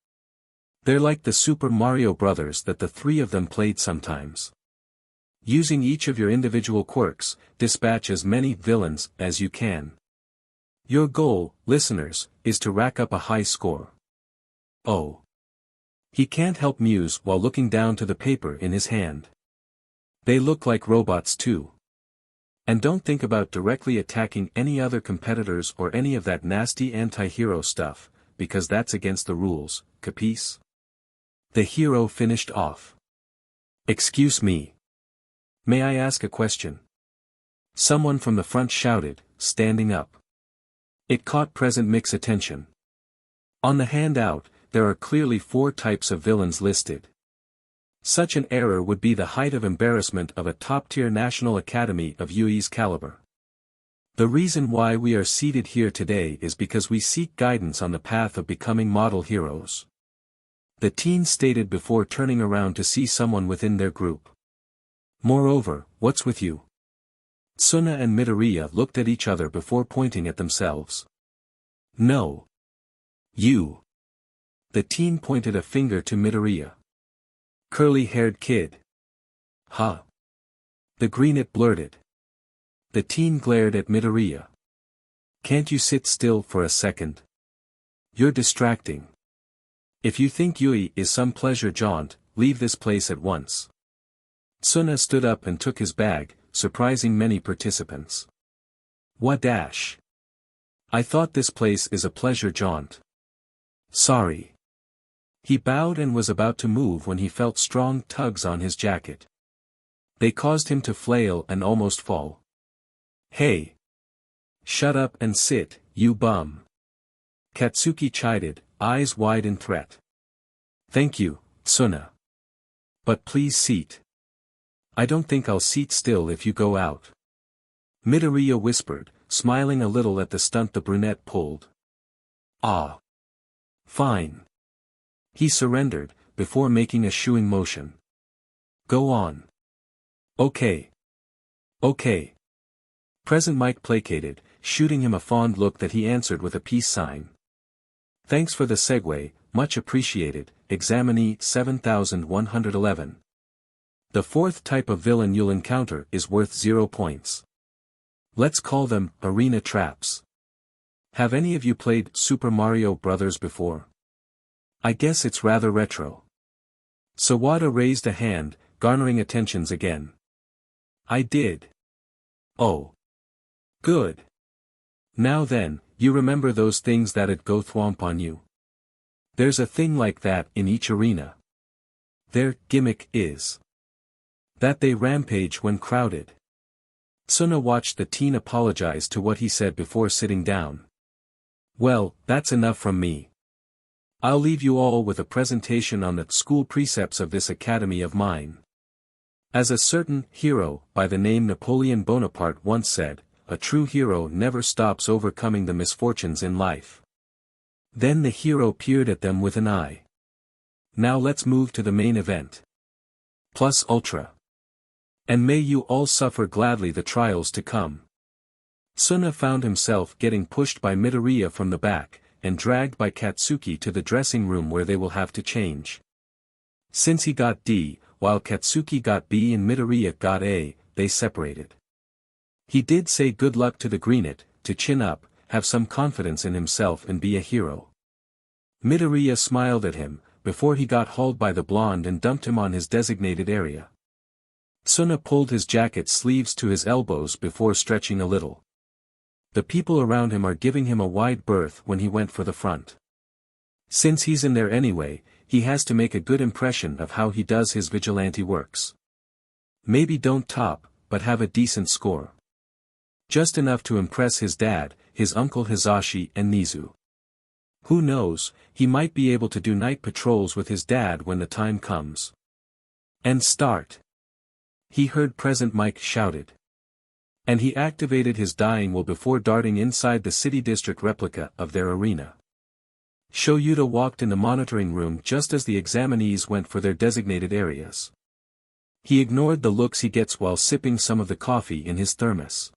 They're like the Super Mario Brothers that the 3 of them played sometimes. Using each of your individual quirks, dispatch as many villains as you can. Your goal, listeners, is to rack up a high score. Oh. He can't help muse while looking down to the paper in his hand. They look like robots too. And don't think about directly attacking any other competitors or any of that nasty anti-hero stuff, because that's against the rules, capice? The hero finished off. Excuse me. May I ask a question? Someone from the front shouted, standing up. It caught Present Mic's attention. On the handout, there are clearly 4 types of villains listed. Such an error would be the height of embarrassment of a top-tier National Academy of UE's caliber. The reason why we are seated here today is because we seek guidance on the path of becoming model heroes. The teen stated before turning around to see someone within their group. Moreover, what's with you? Tsuna and Midoriya looked at each other before pointing at themselves. No. You. The teen pointed a finger to Midoriya. Curly-haired kid. Huh. The greenet blurted. The teen glared at Midoriya. Can't you sit still for a second? You're distracting. If you think Yui is some pleasure jaunt, leave this place at once. Tsuna stood up and took his bag, surprising many participants. What dash? I thought this place is a pleasure jaunt. Sorry. He bowed and was about to move when he felt strong tugs on his jacket. They caused him to flail and almost fall. Hey! Shut up and sit, you bum! Katsuki chided, eyes wide in threat. Thank you, Tsuna. But please seat. I don't think I'll sit still if you go out. Midoriya whispered, smiling a little at the stunt the brunette pulled. Ah. Fine. He surrendered, before making a shooing motion. Go on. Okay. Okay. Present Mike placated, shooting him a fond look that he answered with a peace sign. Thanks for the segue, much appreciated, examinee 7111. The fourth type of villain you'll encounter is worth 0 points. Let's call them arena traps. Have any of you played Super Mario Bros. Before? I guess it's rather retro. Sawada raised a hand, garnering attentions again. I did. Oh. Good. Now then, you remember those things that'd go thwomp on you? There's a thing like that in each arena. Their gimmick is that they rampage when crowded. Tsuna watched the teen apologize to what he said before sitting down. Well, that's enough from me. I'll leave you all with a presentation on the school precepts of this academy of mine. As a certain hero by the name Napoleon Bonaparte once said, a true hero never stops overcoming the misfortunes in life. Then the hero peered at them with an eye. Now let's move to the main event. Plus Ultra. And may you all suffer gladly the trials to come. Tsuna found himself getting pushed by Midoriya from the back, and dragged by Katsuki to the dressing room where they will have to change. Since he got D, while Katsuki got B and Midoriya got A, they separated. He did say good luck to the greenet, to chin up, have some confidence in himself and be a hero. Midoriya smiled at him, before he got hauled by the blonde and dumped him on his designated area. Tsuna pulled his jacket sleeves to his elbows before stretching a little. The people around him are giving him a wide berth when he went for the front. Since he's in there anyway, he has to make a good impression of how he does his vigilante works. Maybe don't top, but have a decent score. Just enough to impress his dad, his uncle Hisashi and Nizu. Who knows, he might be able to do night patrols with his dad when the time comes. And start. He heard Present Mike shouted. And he activated his dying will before darting inside the city district replica of their arena. Shoyuta walked in the monitoring room just as the examinees went for their designated areas. He ignored the looks he gets while sipping some of the coffee in his thermos.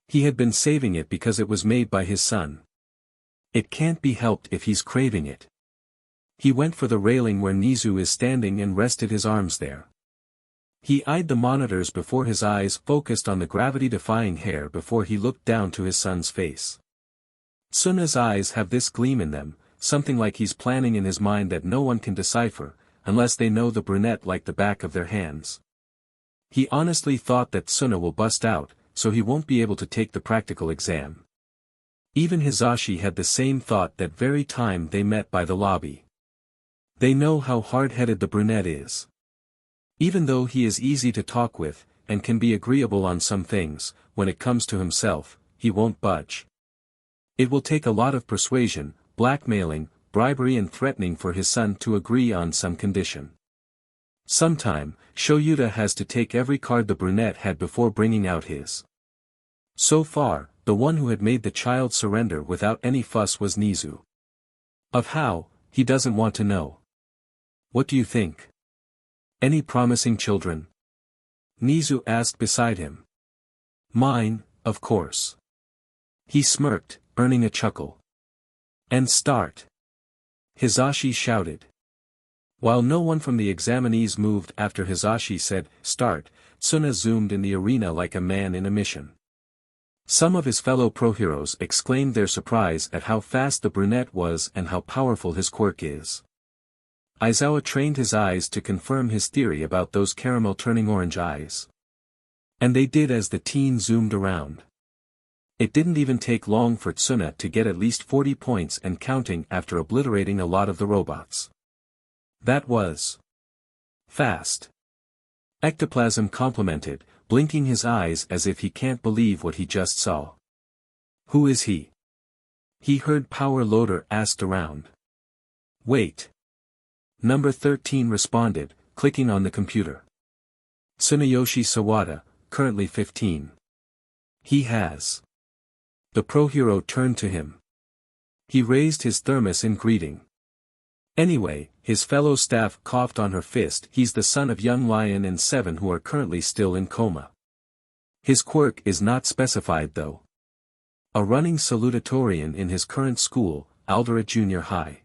He had been saving it because it was made by his son. It can't be helped if he's craving it. He went for the railing where Nizu is standing and rested his arms there. He eyed the monitors before his eyes focused on the gravity-defying hair before he looked down to his son's face. Tsuna's eyes have this gleam in them, something like he's planning in his mind that no one can decipher, unless they know the brunette like the back of their hands. He honestly thought that Tsuna will bust out, so he won't be able to take the practical exam. Even Hisashi had the same thought that very time they met by the lobby. They know how hard-headed the brunette is. Even though he is easy to talk with, and can be agreeable on some things, when it comes to himself, he won't budge. It will take a lot of persuasion, blackmailing, bribery and threatening for his son to agree on some condition. Sometime, Shoyuta has to take every card the brunette had before bringing out his. So far, the one who had made the child surrender without any fuss was Nizu. Of how, he doesn't want to know. What do you think? Any promising children? Nizu asked beside him. Mine, of course. He smirked, earning a chuckle. And start. Hisashi shouted. While no one from the examinees moved after Hisashi said, start, Tsuna zoomed in the arena like a man in a mission. Some of his fellow pro-heroes exclaimed their surprise at how fast the brunette was and how powerful his quirk is. Aizawa trained his eyes to confirm his theory about those caramel turning orange eyes. And they did as the teen zoomed around. It didn't even take long for Tsuna to get at least 40 points and counting after obliterating a lot of the robots. That was fast. Ectoplasm complimented, blinking his eyes as if he can't believe what he just saw. Who is he? He heard Power Loader asked around. Wait. Number 13 responded, clicking on the computer. Tsunayoshi Sawada, currently 15. He has. The pro-hero turned to him. He raised his thermos in greeting. Anyway, his fellow staff coughed on her fist. He's the son of young Lion and 7 who are currently still in coma. His quirk is not specified though. A running salutatorian in his current school, Aldera Junior High.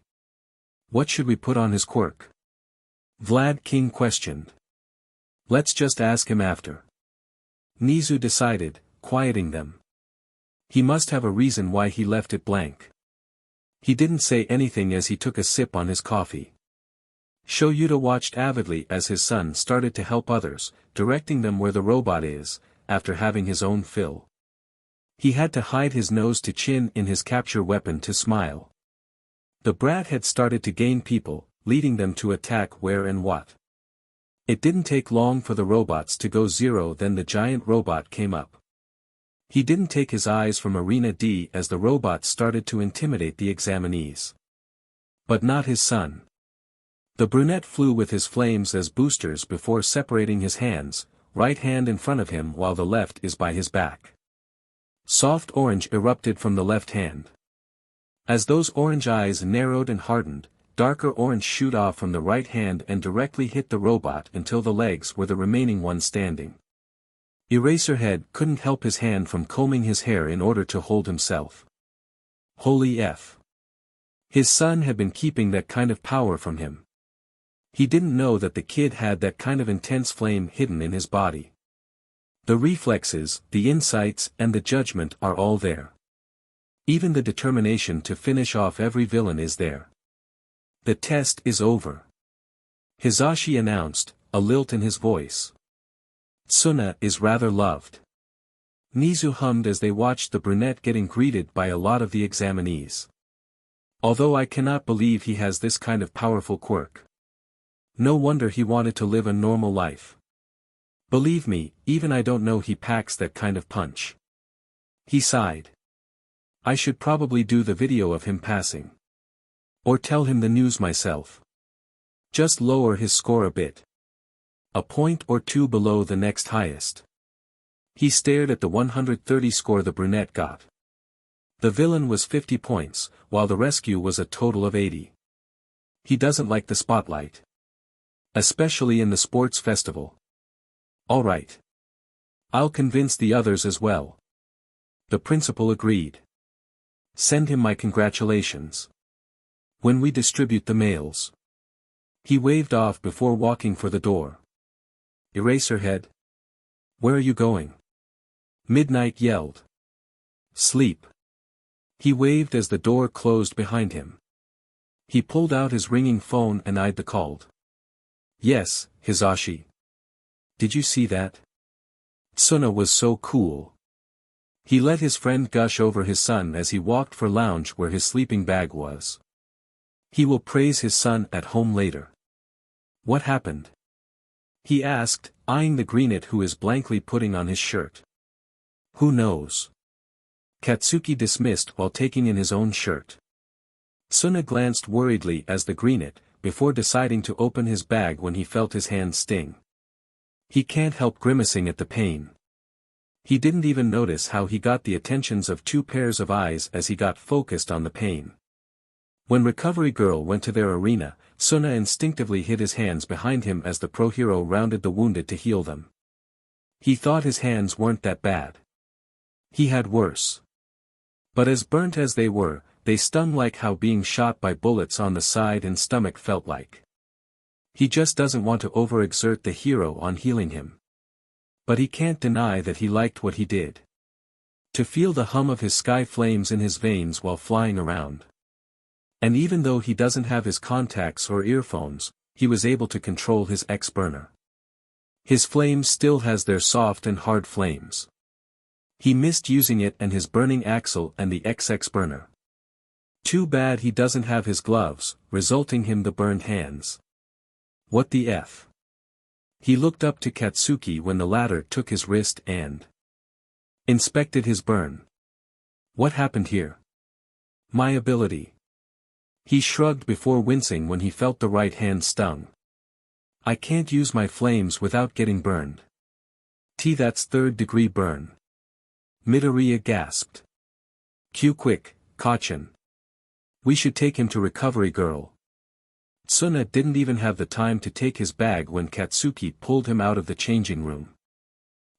What should we put on his quirk? Vlad King questioned. Let's just ask him after. Nizu decided, quieting them. He must have a reason why he left it blank. He didn't say anything as he took a sip on his coffee. Shoyuta watched avidly as his son started to help others, directing them where the robot is, after having his own fill. He had to hide his nose to chin in his capture weapon to smile. The brat had started to gain people, leading them to attack where and what. It didn't take long for the robots to go zero, then the giant robot came up. He didn't take his eyes from Arena D as the robots started to intimidate the examinees. But not his son. The brunette flew with his flames as boosters before separating his hands, right hand in front of him while the left is by his back. Soft orange erupted from the left hand. As those orange eyes narrowed and hardened, darker orange shoot off from the right hand and directly hit the robot until the legs were the remaining ones standing. Eraserhead couldn't help his hand from combing his hair in order to hold himself. Holy F. His son had been keeping that kind of power from him. He didn't know that the kid had that kind of intense flame hidden in his body. The reflexes, the insights, and the judgment are all there. Even the determination to finish off every villain is there. The test is over. Hisashi announced, a lilt in his voice. Tsuna is rather loved. Nizu hummed as they watched the brunette getting greeted by a lot of the examinees. Although I cannot believe he has this kind of powerful quirk. No wonder he wanted to live a normal life. Believe me, even I don't know he packs that kind of punch. He sighed. I should probably do the video of him passing. Or tell him the news myself. Just lower his score a bit. A point or two below the next highest. He stared at the 130 score the brunette got. The villain was 50 points, while the rescue was a total of 80. He doesn't like the spotlight. Especially in the sports festival. Alright. I'll convince the others as well. The principal agreed. Send him my congratulations. When we distribute the mails. He waved off before walking for the door. Eraserhead. Where are you going? Midnight yelled. Sleep. He waved as the door closed behind him. He pulled out his ringing phone and eyed the called. Yes, Hisashi. Did you see that? Tsuna was so cool. He let his friend gush over his son as he walked for lounge where his sleeping bag was. He will praise his son at home later. What happened? He asked, eyeing the greenet who is blankly putting on his shirt. Who knows? Katsuki dismissed while taking in his own shirt. Tsuna glanced worriedly as the greenet, before deciding to open his bag when he felt his hand sting. He can't help grimacing at the pain. He didn't even notice how he got the attentions of 2 pairs of eyes as he got focused on the pain. When Recovery Girl went to their arena, Tsuna instinctively hid his hands behind him as the pro-hero rounded the wounded to heal them. He thought his hands weren't that bad. He had worse. But as burnt as they were, they stung like how being shot by bullets on the side and stomach felt like. He just doesn't want to overexert the hero on healing him. But he can't deny that he liked what he did. To feel the hum of his sky flames in his veins while flying around. And even though he doesn't have his contacts or earphones, he was able to control his X-burner. His flames still has their soft and hard flames. He missed using it and his burning axle and the XX burner. Too bad he doesn't have his gloves, resulting him the burned hands. What the F? He looked up to Katsuki when the latter took his wrist and inspected his burn. What happened here? My ability. He shrugged before wincing when he felt the right hand stung. I can't use my flames without getting burned. That's third-degree burn. Midoriya gasped. Quick, Kachin. We should take him to Recovery Girl. Tsuna didn't even have the time to take his bag when Katsuki pulled him out of the changing room.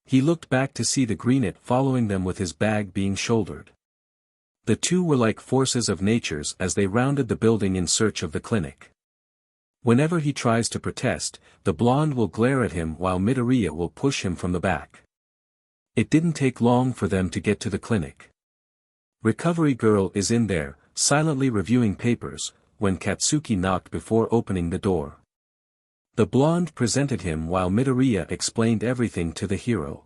He looked back to see the greenet following them with his bag being shouldered. The two were like forces of natures as they rounded the building in search of the clinic. Whenever he tries to protest, the blonde will glare at him while Midoriya will push him from the back. It didn't take long for them to get to the clinic. Recovery Girl is in there, silently reviewing papers, when Katsuki knocked before opening the door. The blonde presented him while Midoriya explained everything to the hero.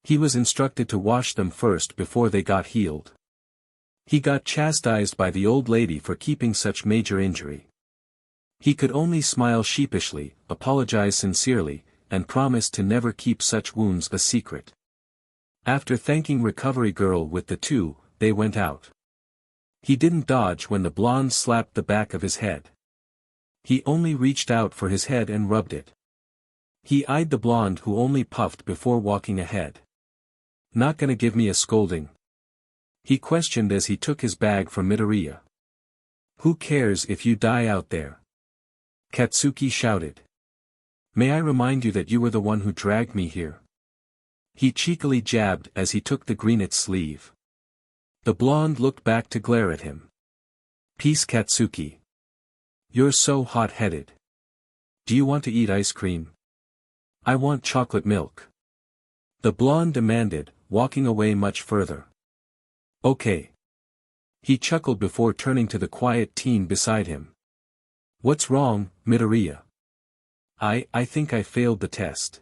He was instructed to wash them first before they got healed. He got chastised by the old lady for keeping such major injury. He could only smile sheepishly, apologize sincerely, and promise to never keep such wounds a secret. After thanking Recovery Girl with the two, they went out. He didn't dodge when the blonde slapped the back of his head. He only reached out for his head and rubbed it. He eyed the blonde who only puffed before walking ahead. Not gonna give me a scolding? He questioned as he took his bag from Midoriya. Who cares if you die out there? Katsuki shouted. May I remind you that you were the one who dragged me here? He cheekily jabbed as he took the greenet's sleeve. The blonde looked back to glare at him. Peace Katsuki. You're so hot-headed. Do you want to eat ice cream? I want chocolate milk. The blonde demanded, walking away much further. Okay. He chuckled before turning to the quiet teen beside him. What's wrong, Midoriya? I think I failed the test.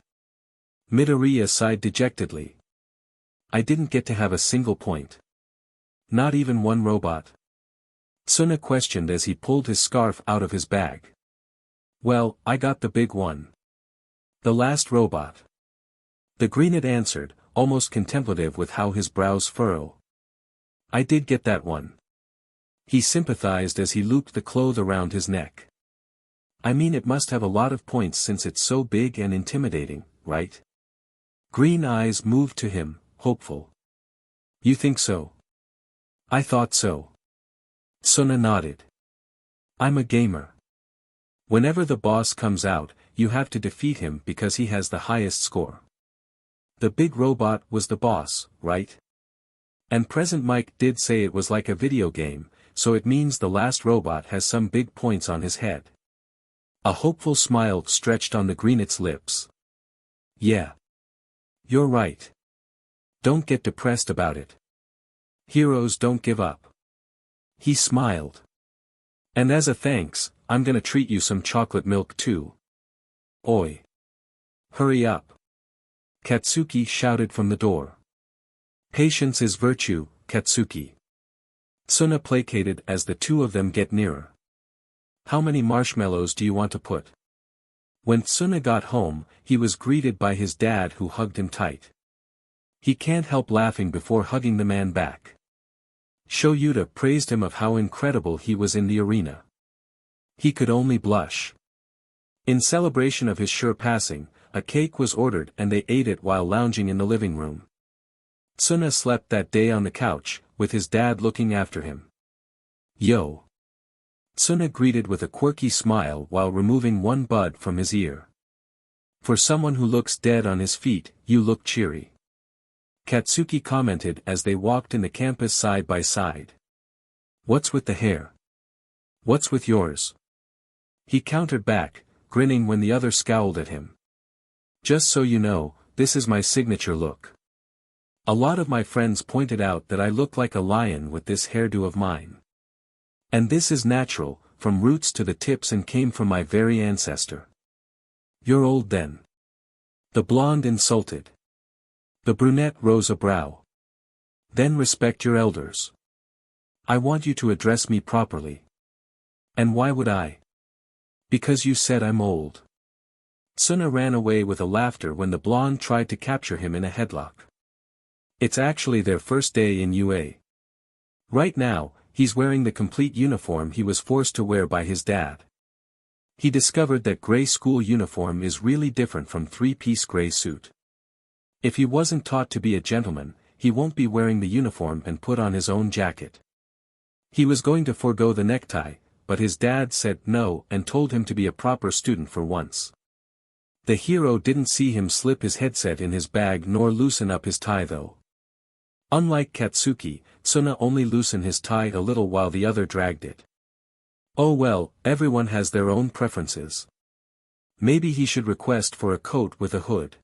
Midoriya sighed dejectedly. I didn't get to have a single point. Not even one robot. Tsuna questioned as he pulled his scarf out of his bag. Well, I got the big one. The last robot. The greenet answered, almost contemplative with how his brows furrow. I did get that one. He sympathized as he looped the cloth around his neck. I mean it must have a lot of points since it's so big and intimidating, right? Green eyes moved to him, hopeful. You think so? I thought so. Tsuna nodded. I'm a gamer. Whenever the boss comes out, you have to defeat him because he has the highest score. The big robot was the boss, right? And Present Mike did say it was like a video game, so it means the last robot has some big points on his head. A hopeful smile stretched on the greenet's lips. Yeah. You're right. Don't get depressed about it. Heroes don't give up. He smiled. And as a thanks, I'm gonna treat you some chocolate milk too. Oi. Hurry up. Katsuki shouted from the door. Patience is virtue, Katsuki. Tsuna placated as the two of them get nearer. How many marshmallows do you want to put? When Tsuna got home, he was greeted by his dad who hugged him tight. He can't help laughing before hugging the man back. Shoyuta praised him of how incredible he was in the arena. He could only blush. In celebration of his sure passing, a cake was ordered and they ate it while lounging in the living room. Tsuna slept that day on the couch, with his dad looking after him. Yo. Tsuna greeted with a quirky smile while removing one bud from his ear. For someone who looks dead on his feet, you look cheery. Katsuki commented as they walked in the campus side by side. What's with the hair? What's with yours? He countered back, grinning when the other scowled at him. Just so you know, this is my signature look. A lot of my friends pointed out that I look like a lion with this hairdo of mine. And this is natural, from roots to the tips, and came from my very ancestor. You're old then. The blonde insulted. The brunette rose a brow. Then respect your elders. I want you to address me properly. And why would I? Because you said I'm old. Tsuna ran away with a laughter when the blonde tried to capture him in a headlock. It's actually their first day in UA. Right now, he's wearing the complete uniform he was forced to wear by his dad. He discovered that gray school uniform is really different from three-piece gray suit. If he wasn't taught to be a gentleman, he won't be wearing the uniform and put on his own jacket. He was going to forego the necktie, but his dad said no and told him to be a proper student for once. The hero didn't see him slip his headset in his bag nor loosen up his tie though. Unlike Katsuki, Tsuna only loosened his tie a little while the other dragged it. Oh well, everyone has their own preferences. Maybe he should request for a coat with a hood.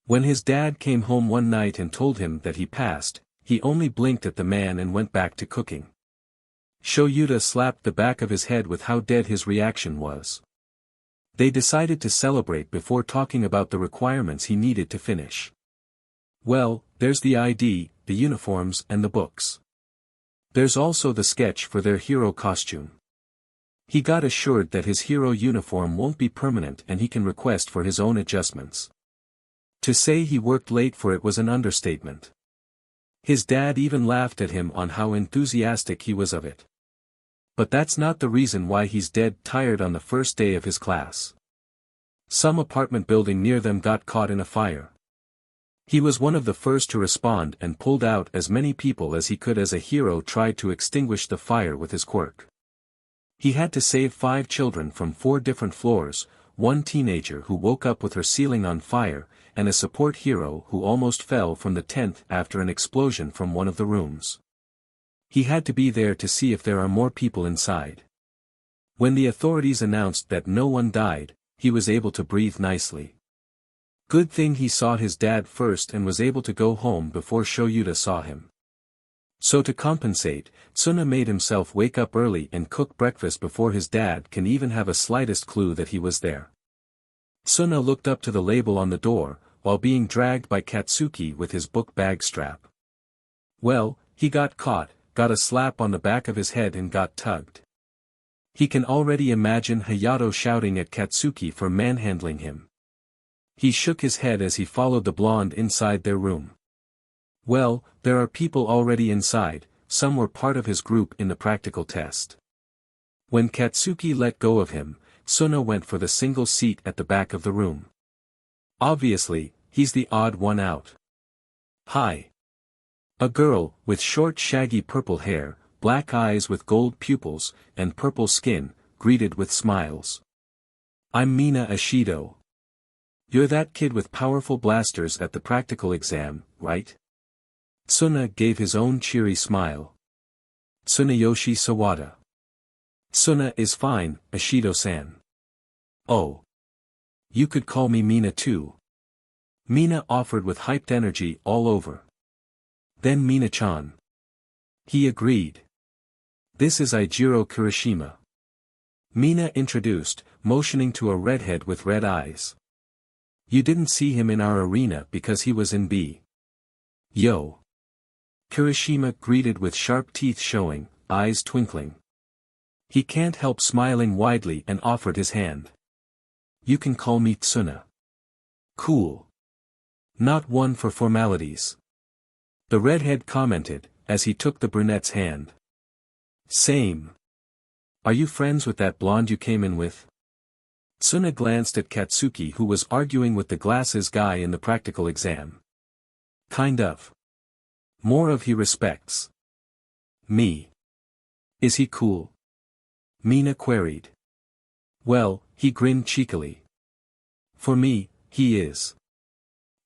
When his dad came home one night and told him that he passed, he only blinked at the man and went back to cooking. Shoyuta slapped the back of his head with how dead his reaction was. They decided to celebrate before talking about the requirements he needed to finish. Well, there's the ID, the uniforms and the books. There's also the sketch for their hero costume. He got assured that his hero uniform won't be permanent and he can request for his own adjustments. To say he worked late for it was an understatement. His dad even laughed at him on how enthusiastic he was of it. But that's not the reason why he's dead tired on the first day of his class. Some apartment building near them got caught in a fire. He was one of the first to respond and pulled out as many people as he could as a hero tried to extinguish the fire with his quirk. He had to save 5 children from 4 different floors, 1 teenager who woke up with her ceiling on fire, and a support hero who almost fell from the 10th after an explosion from one of the rooms. He had to be there to see if there are more people inside. When the authorities announced that no one died, he was able to breathe nicely. Good thing he saw his dad first and was able to go home before Shoyuta saw him. So to compensate, Tsuna made himself wake up early and cook breakfast before his dad can even have a slightest clue that he was there. Tsuna looked up to the label on the door, while being dragged by Katsuki with his book bag strap. Well, he got caught, got a slap on the back of his head and got tugged. He can already imagine Hayato shouting at Katsuki for manhandling him. He shook his head as he followed the blonde inside their room. Well, there are people already inside, some were part of his group in the practical test. When Katsuki let go of him, Tsuna went for the single seat at the back of the room. Obviously, he's the odd one out. Hi. A girl, with short shaggy purple hair, black eyes with gold pupils, and purple skin, greeted with smiles. I'm Mina Ashido. You're that kid with powerful blasters at the practical exam, right? Tsuna gave his own cheery smile. Tsunayoshi Sawada. Tsuna is fine, Ashido-san. Oh. You could call me Mina too. Mina offered with hyped energy all over. Then Mina-chan. He agreed. This is Eijiro Kirishima. Mina introduced, motioning to a redhead with red eyes. You didn't see him in our arena because he was in B. Yo. Kirishima greeted with sharp teeth showing, eyes twinkling. He can't help smiling widely and offered his hand. You can call me Tsuna. Cool. Not one for formalities. The redhead commented, as he took the brunette's hand. Same. Are you friends with that blonde you came in with? Tsuna glanced at Katsuki who was arguing with the glasses guy in the practical exam. Kind of. More of he respects. Me. Is he cool? Mina queried. Well, he grinned cheekily. For me, he is.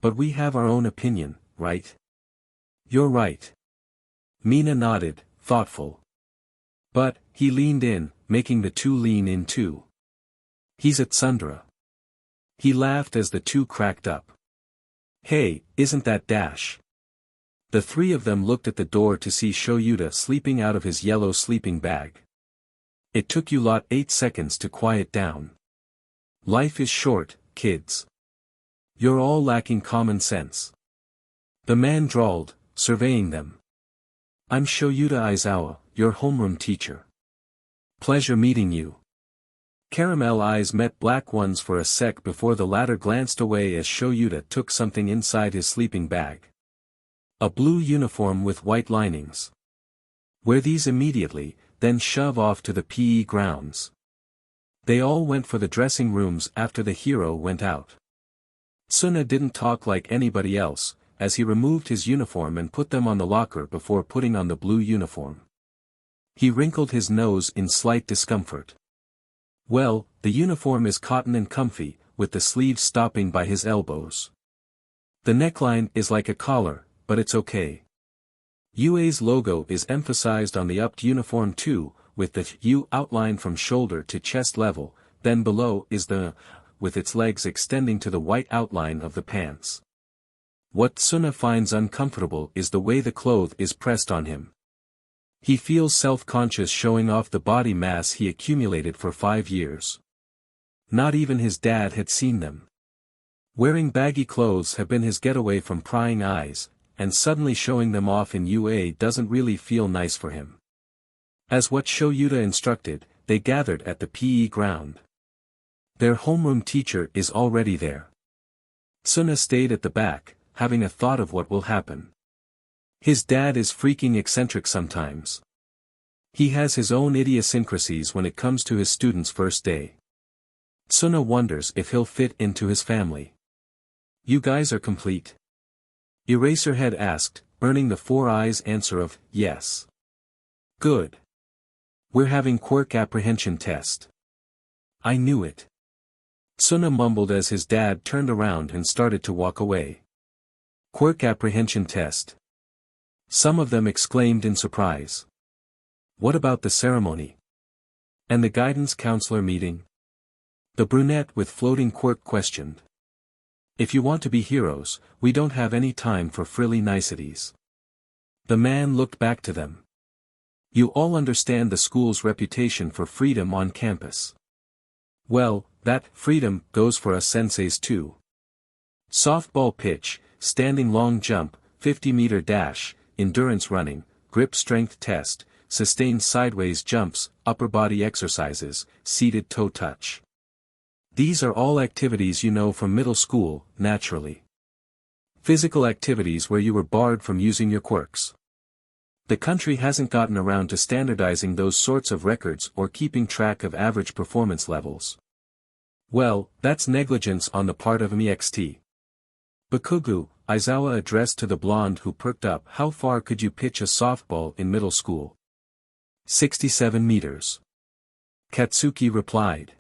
But we have our own opinion, right? You're right. Mina nodded, thoughtful. But, he leaned in, making the two lean in too. He's at Tsundra. He laughed as the two cracked up. Hey, isn't that Dash? The three of them looked at the door to see Shoyuta sleeping out of his yellow sleeping bag. It took you lot 8 seconds to quiet down. Life is short, kids. You're all lacking common sense. The man drawled, surveying them. I'm Shoyuta Aizawa, your homeroom teacher. Pleasure meeting you. Caramel eyes met black ones for a sec before the latter glanced away as Shoyuta took something inside his sleeping bag. A blue uniform with white linings. Wear these immediately, then shove off to the PE grounds. They all went for the dressing rooms after the hero went out. Tsuna didn't talk like anybody else, as he removed his uniform and put them on the locker before putting on the blue uniform. He wrinkled his nose in slight discomfort. Well, the uniform is cotton and comfy, with the sleeves stopping by his elbows. The neckline is like a collar, but it's okay. UA's logo is emphasized on the upped uniform too, with the U outline from shoulder to chest level, then below is the with its legs extending to the white outline of the pants. What Tsuna finds uncomfortable is the way the cloth is pressed on him. He feels self-conscious showing off the body mass he accumulated for 5 years. Not even his dad had seen them. Wearing baggy clothes have been his getaway from prying eyes, and suddenly showing them off in UA doesn't really feel nice for him. As what Shoyuta instructed, they gathered at the PE ground. Their homeroom teacher is already there. Tsuna stayed at the back, having a thought of what will happen. His dad is freaking eccentric sometimes. He has his own idiosyncrasies when it comes to his students' first day. Tsuna wonders if he'll fit into his family. You guys are complete? Eraserhead asked, earning the 4 eyes answer of, yes. Good. We're having Quirk apprehension test. I knew it. Tsuna mumbled as his dad turned around and started to walk away. Quirk apprehension test. Some of them exclaimed in surprise. What about the ceremony? And the guidance counselor meeting? The brunette with floating quirk questioned. If you want to be heroes, we don't have any time for frilly niceties. The man looked back to them. You all understand the school's reputation for freedom on campus. Well, that freedom goes for us senseis too. Softball pitch, standing long jump, 50-meter dash, endurance running, grip strength test, sustained sideways jumps, upper body exercises, seated toe touch. These are all activities you know from middle school, naturally. Physical activities where you were barred from using your quirks. The country hasn't gotten around to standardizing those sorts of records or keeping track of average performance levels. Well, that's negligence on the part of MEXT. Bakugou, Aizawa addressed to the blonde who perked up. How far could you pitch a softball in middle school? 67 meters. Katsuki replied.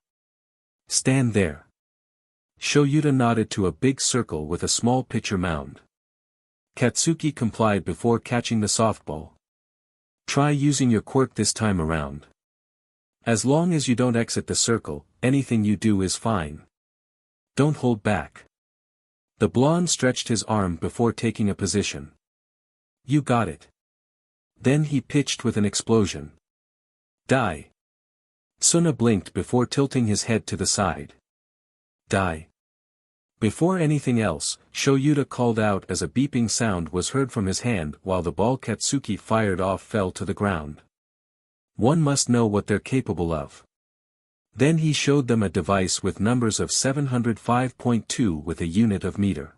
Stand there. Shoyuta nodded to a big circle with a small pitcher mound. Katsuki complied before catching the softball. Try using your quirk this time around. As long as you don't exit the circle, anything you do is fine. Don't hold back. The blonde stretched his arm before taking a position. You got it. Then he pitched with an explosion. Die. Tsuna blinked before tilting his head to the side. Die. Before anything else, Shoyuta called out as a beeping sound was heard from his hand while the ball Katsuki fired off fell to the ground. One must know what they're capable of. Then he showed them a device with numbers of 705.2 with a unit of meter.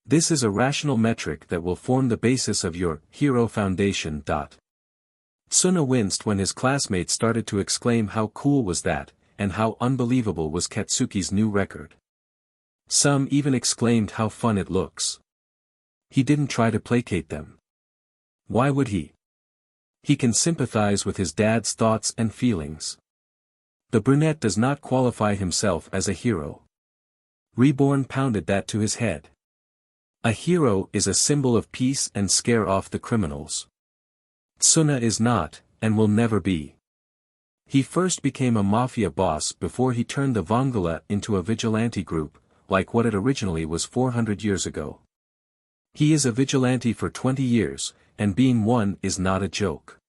This is a rational metric that will form the basis of your hero foundation. Tsuna winced when his classmates started to exclaim how cool was that, and how unbelievable was Katsuki's new record. Some even exclaimed how fun it looks. He didn't try to placate them. Why would he? He can sympathize with his dad's thoughts and feelings. The brunette does not qualify himself as a hero. Reborn pounded that to his head. A hero is a symbol of peace and scare off the criminals. Tsuna is not, and will never be. He first became a mafia boss before he turned the Vongula into a vigilante group, like what it originally was 400 years ago. He is a vigilante for 20 years, and being one is not a joke.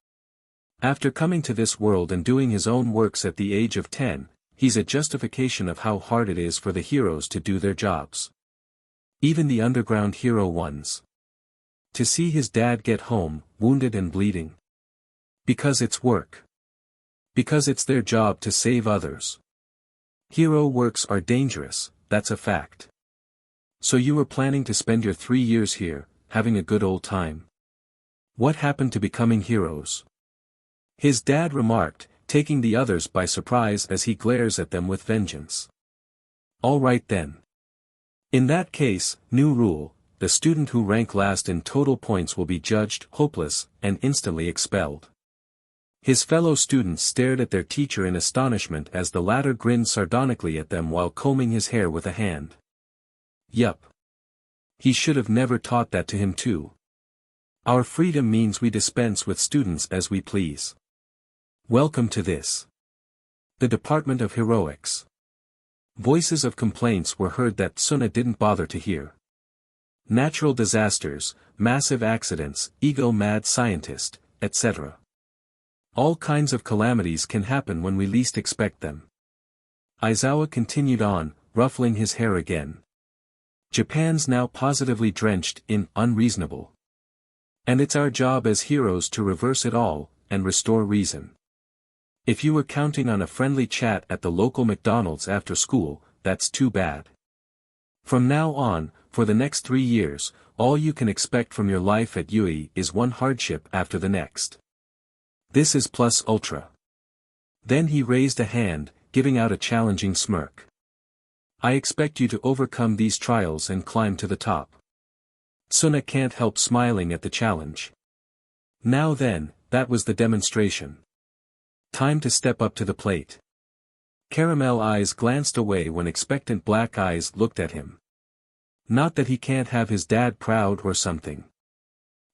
After coming to this world and doing his own works at the age of 10, he's a justification of how hard it is for the heroes to do their jobs. Even the underground hero ones. To see his dad get home, wounded and bleeding. Because it's work. Because it's their job to save others. Hero works are dangerous, that's a fact. So you were planning to spend your 3 years here, having a good old time. What happened to becoming heroes? His dad remarked, taking the others by surprise as he glares at them with vengeance. All right then. In that case, new rule, the student who rank last in total points will be judged hopeless and instantly expelled. His fellow students stared at their teacher in astonishment as the latter grinned sardonically at them while combing his hair with a hand. Yup. He should have never taught that to him too. Our freedom means we dispense with students as we please. Welcome to this. The Department of Heroics. Voices of complaints were heard that Tsuna didn't bother to hear. Natural disasters, massive accidents, ego-mad scientist, etc. All kinds of calamities can happen when we least expect them. Aizawa continued on, ruffling his hair again. Japan's now positively drenched in unreasonable. And it's our job as heroes to reverse it all, and restore reason. If you were counting on a friendly chat at the local McDonald's after school, that's too bad. From now on, for the next 3 years, all you can expect from your life at UE is one hardship after the next. This is plus ultra. Then he raised a hand, giving out a challenging smirk. I expect you to overcome these trials and climb to the top. Tsuna can't help smiling at the challenge. Now then, that was the demonstration. Time to step up to the plate. Caramel eyes glanced away when expectant black eyes looked at him. Not that he can't have his dad proud or something.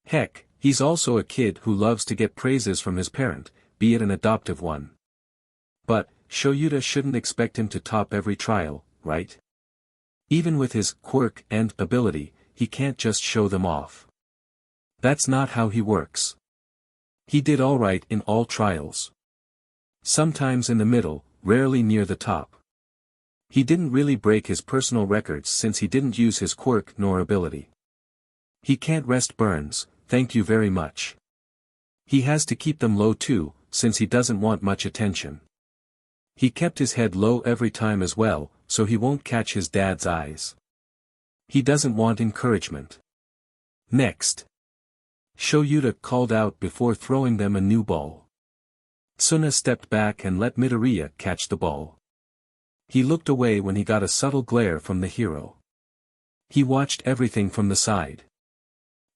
Heck, he's also a kid who loves to get praises from his parent, be it an adoptive one. But, Shoyuta shouldn't expect him to top every trial, right? Even with his quirk and ability, he can't just show them off. That's not how he works. He did alright in all trials. Sometimes in the middle, rarely near the top. He didn't really break his personal records since he didn't use his quirk nor ability. He can't rest burns, thank you very much. He has to keep them low too, since he doesn't want much attention. He kept his head low every time as well, so he won't catch his dad's eyes. He doesn't want encouragement. Next. Shoyuta called out before throwing them a new ball. Tsuna stepped back and let Midoriya catch the ball. He looked away when he got a subtle glare from the hero. He watched everything from the side.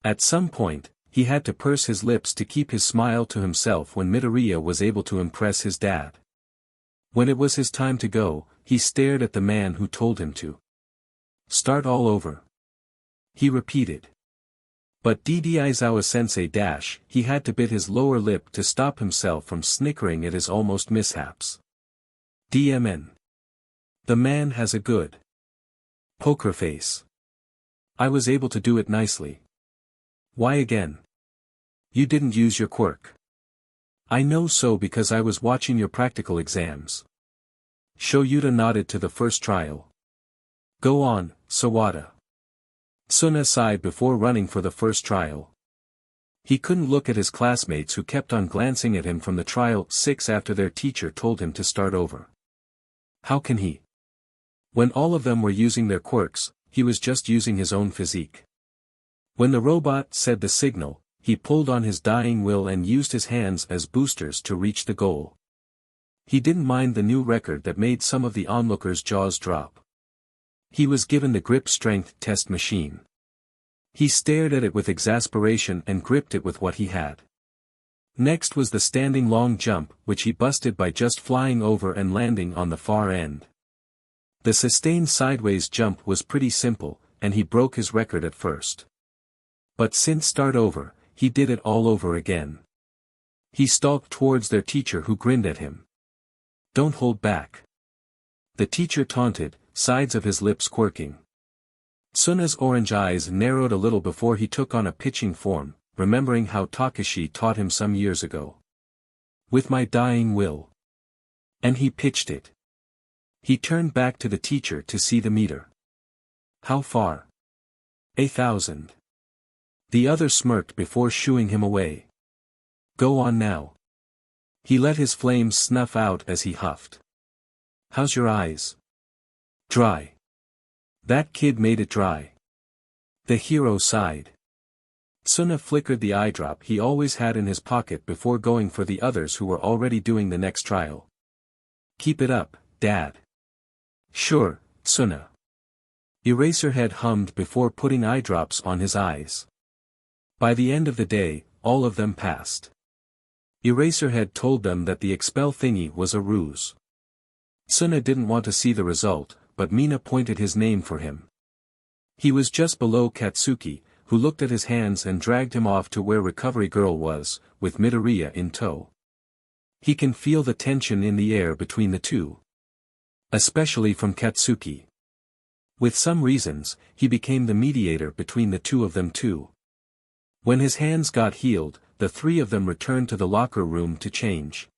At some point, he had to purse his lips to keep his smile to himself when Midoriya was able to impress his dad. When it was his time to go, he stared at the man who told him to start all over. He repeated. But Aizawa-sensei he had to bit his lower lip to stop himself from snickering at his almost mishaps. DMN. The man has a good poker face. I was able to do it nicely. Why again? You didn't use your quirk. I know so because I was watching your practical exams. Shoyuta nodded to the first trial. Go on, Sawada. Tsuna sighed before running for the first trial. He couldn't look at his classmates who kept on glancing at him from the trial 6 after their teacher told him to start over. How can he? When all of them were using their quirks, he was just using his own physique. When the robot said the signal, he pulled on his dying will and used his hands as boosters to reach the goal. He didn't mind the new record that made some of the onlookers' jaws drop. He was given the grip strength test machine. He stared at it with exasperation and gripped it with what he had. Next was the standing long jump, which he busted by just flying over and landing on the far end. The sustained sideways jump was pretty simple, and he broke his record at first. But since start over, he did it all over again. He stalked towards their teacher who grinned at him. Don't hold back. The teacher taunted, sides of his lips quirking. Tsuna's orange eyes narrowed a little before he took on a pitching form, remembering how Takashi taught him some years ago. With my dying will. And he pitched it. He turned back to the teacher to see the meter. How far? 1,000. The other smirked before shooing him away. Go on now. He let his flames snuff out as he huffed. How's your eyes? Dry. That kid made it dry. The hero sighed. Tsuna flickered the eye drop he always had in his pocket before going for the others who were already doing the next trial. Keep it up, Dad. Sure, Tsuna. Eraserhead hummed before putting eye drops on his eyes. By the end of the day, all of them passed. Eraserhead told them that the expel thingy was a ruse. Tsuna didn't want to see the result, but Mina pointed his name for him. He was just below Katsuki, who looked at his hands and dragged him off to where Recovery Girl was, with Midoriya in tow. He can feel the tension in the air between the two. Especially from Katsuki. With some reasons, he became the mediator between the two of them too. When his hands got healed, the three of them returned to the locker room to change.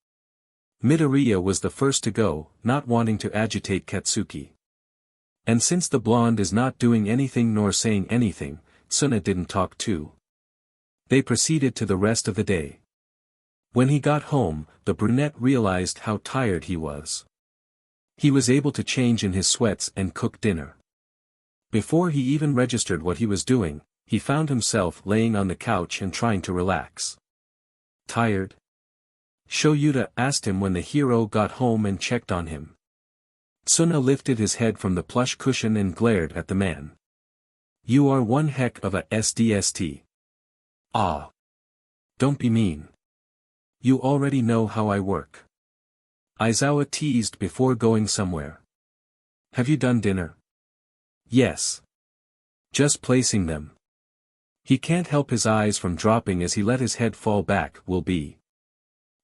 Midoriya was the first to go, not wanting to agitate Katsuki. And since the blonde is not doing anything nor saying anything, Tsuna didn't talk too. They proceeded to the rest of the day. When he got home, the brunette realized how tired he was. He was able to change in his sweats and cook dinner. Before he even registered what he was doing, he found himself laying on the couch and trying to relax. Tired? Shoyuta asked him when the hero got home and checked on him. Tsuna lifted his head from the plush cushion and glared at the man. You are one heck of a SDST. Ah. Don't be mean. You already know how I work. Aizawa teased before going somewhere. Have you done dinner? Yes. Just placing them. He can't help his eyes from dropping as he let his head fall back. Will be.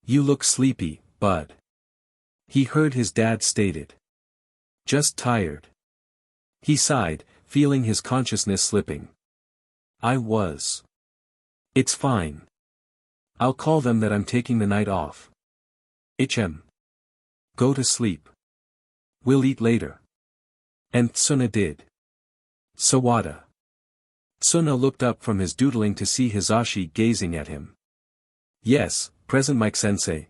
You look sleepy, bud. He heard his dad stated. Just tired. He sighed, feeling his consciousness slipping. I was. It's fine. I'll call them that I'm taking the night off. Go to sleep. We'll eat later. And Tsuna did. Sawada. Tsuna looked up from his doodling to see Hizashi gazing at him. Yes, present Mike-sensei.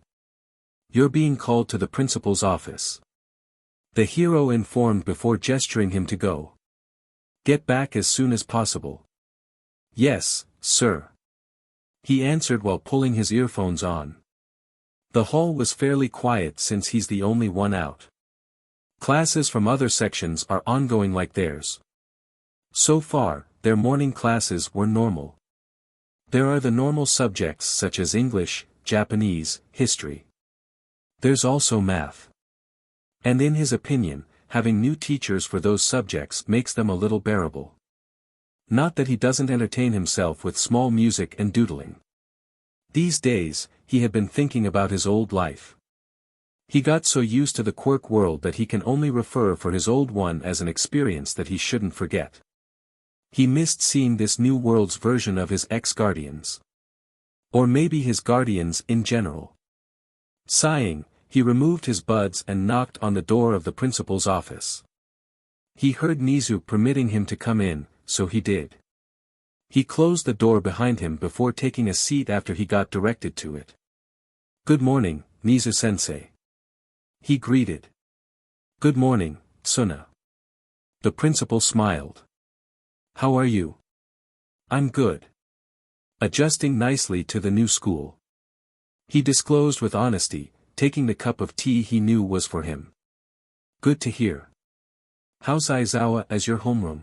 You're being called to the principal's office. The hero informed before gesturing him to go. Get back as soon as possible. Yes, sir. He answered while pulling his earphones on. The hall was fairly quiet since he's the only one out. Classes from other sections are ongoing like theirs. So far, their morning classes were normal. There are the normal subjects such as English, Japanese, history. There's also math. And in his opinion, having new teachers for those subjects makes them a little bearable. Not that he doesn't entertain himself with small music and doodling. These days, he had been thinking about his old life. He got so used to the Quirk world that he can only refer for his old one as an experience that he shouldn't forget. He missed seeing this new world's version of his ex-guardians. Or maybe his guardians in general. Sighing, he removed his buds and knocked on the door of the principal's office. He heard Nizu permitting him to come in, so he did. He closed the door behind him before taking a seat after he got directed to it. Good morning, Nizu-sensei. He greeted. Good morning, Tsuna. The principal smiled. How are you? I'm good. Adjusting nicely to the new school. He disclosed with honesty, taking the cup of tea he knew was for him. Good to hear. How's Aizawa as your homeroom?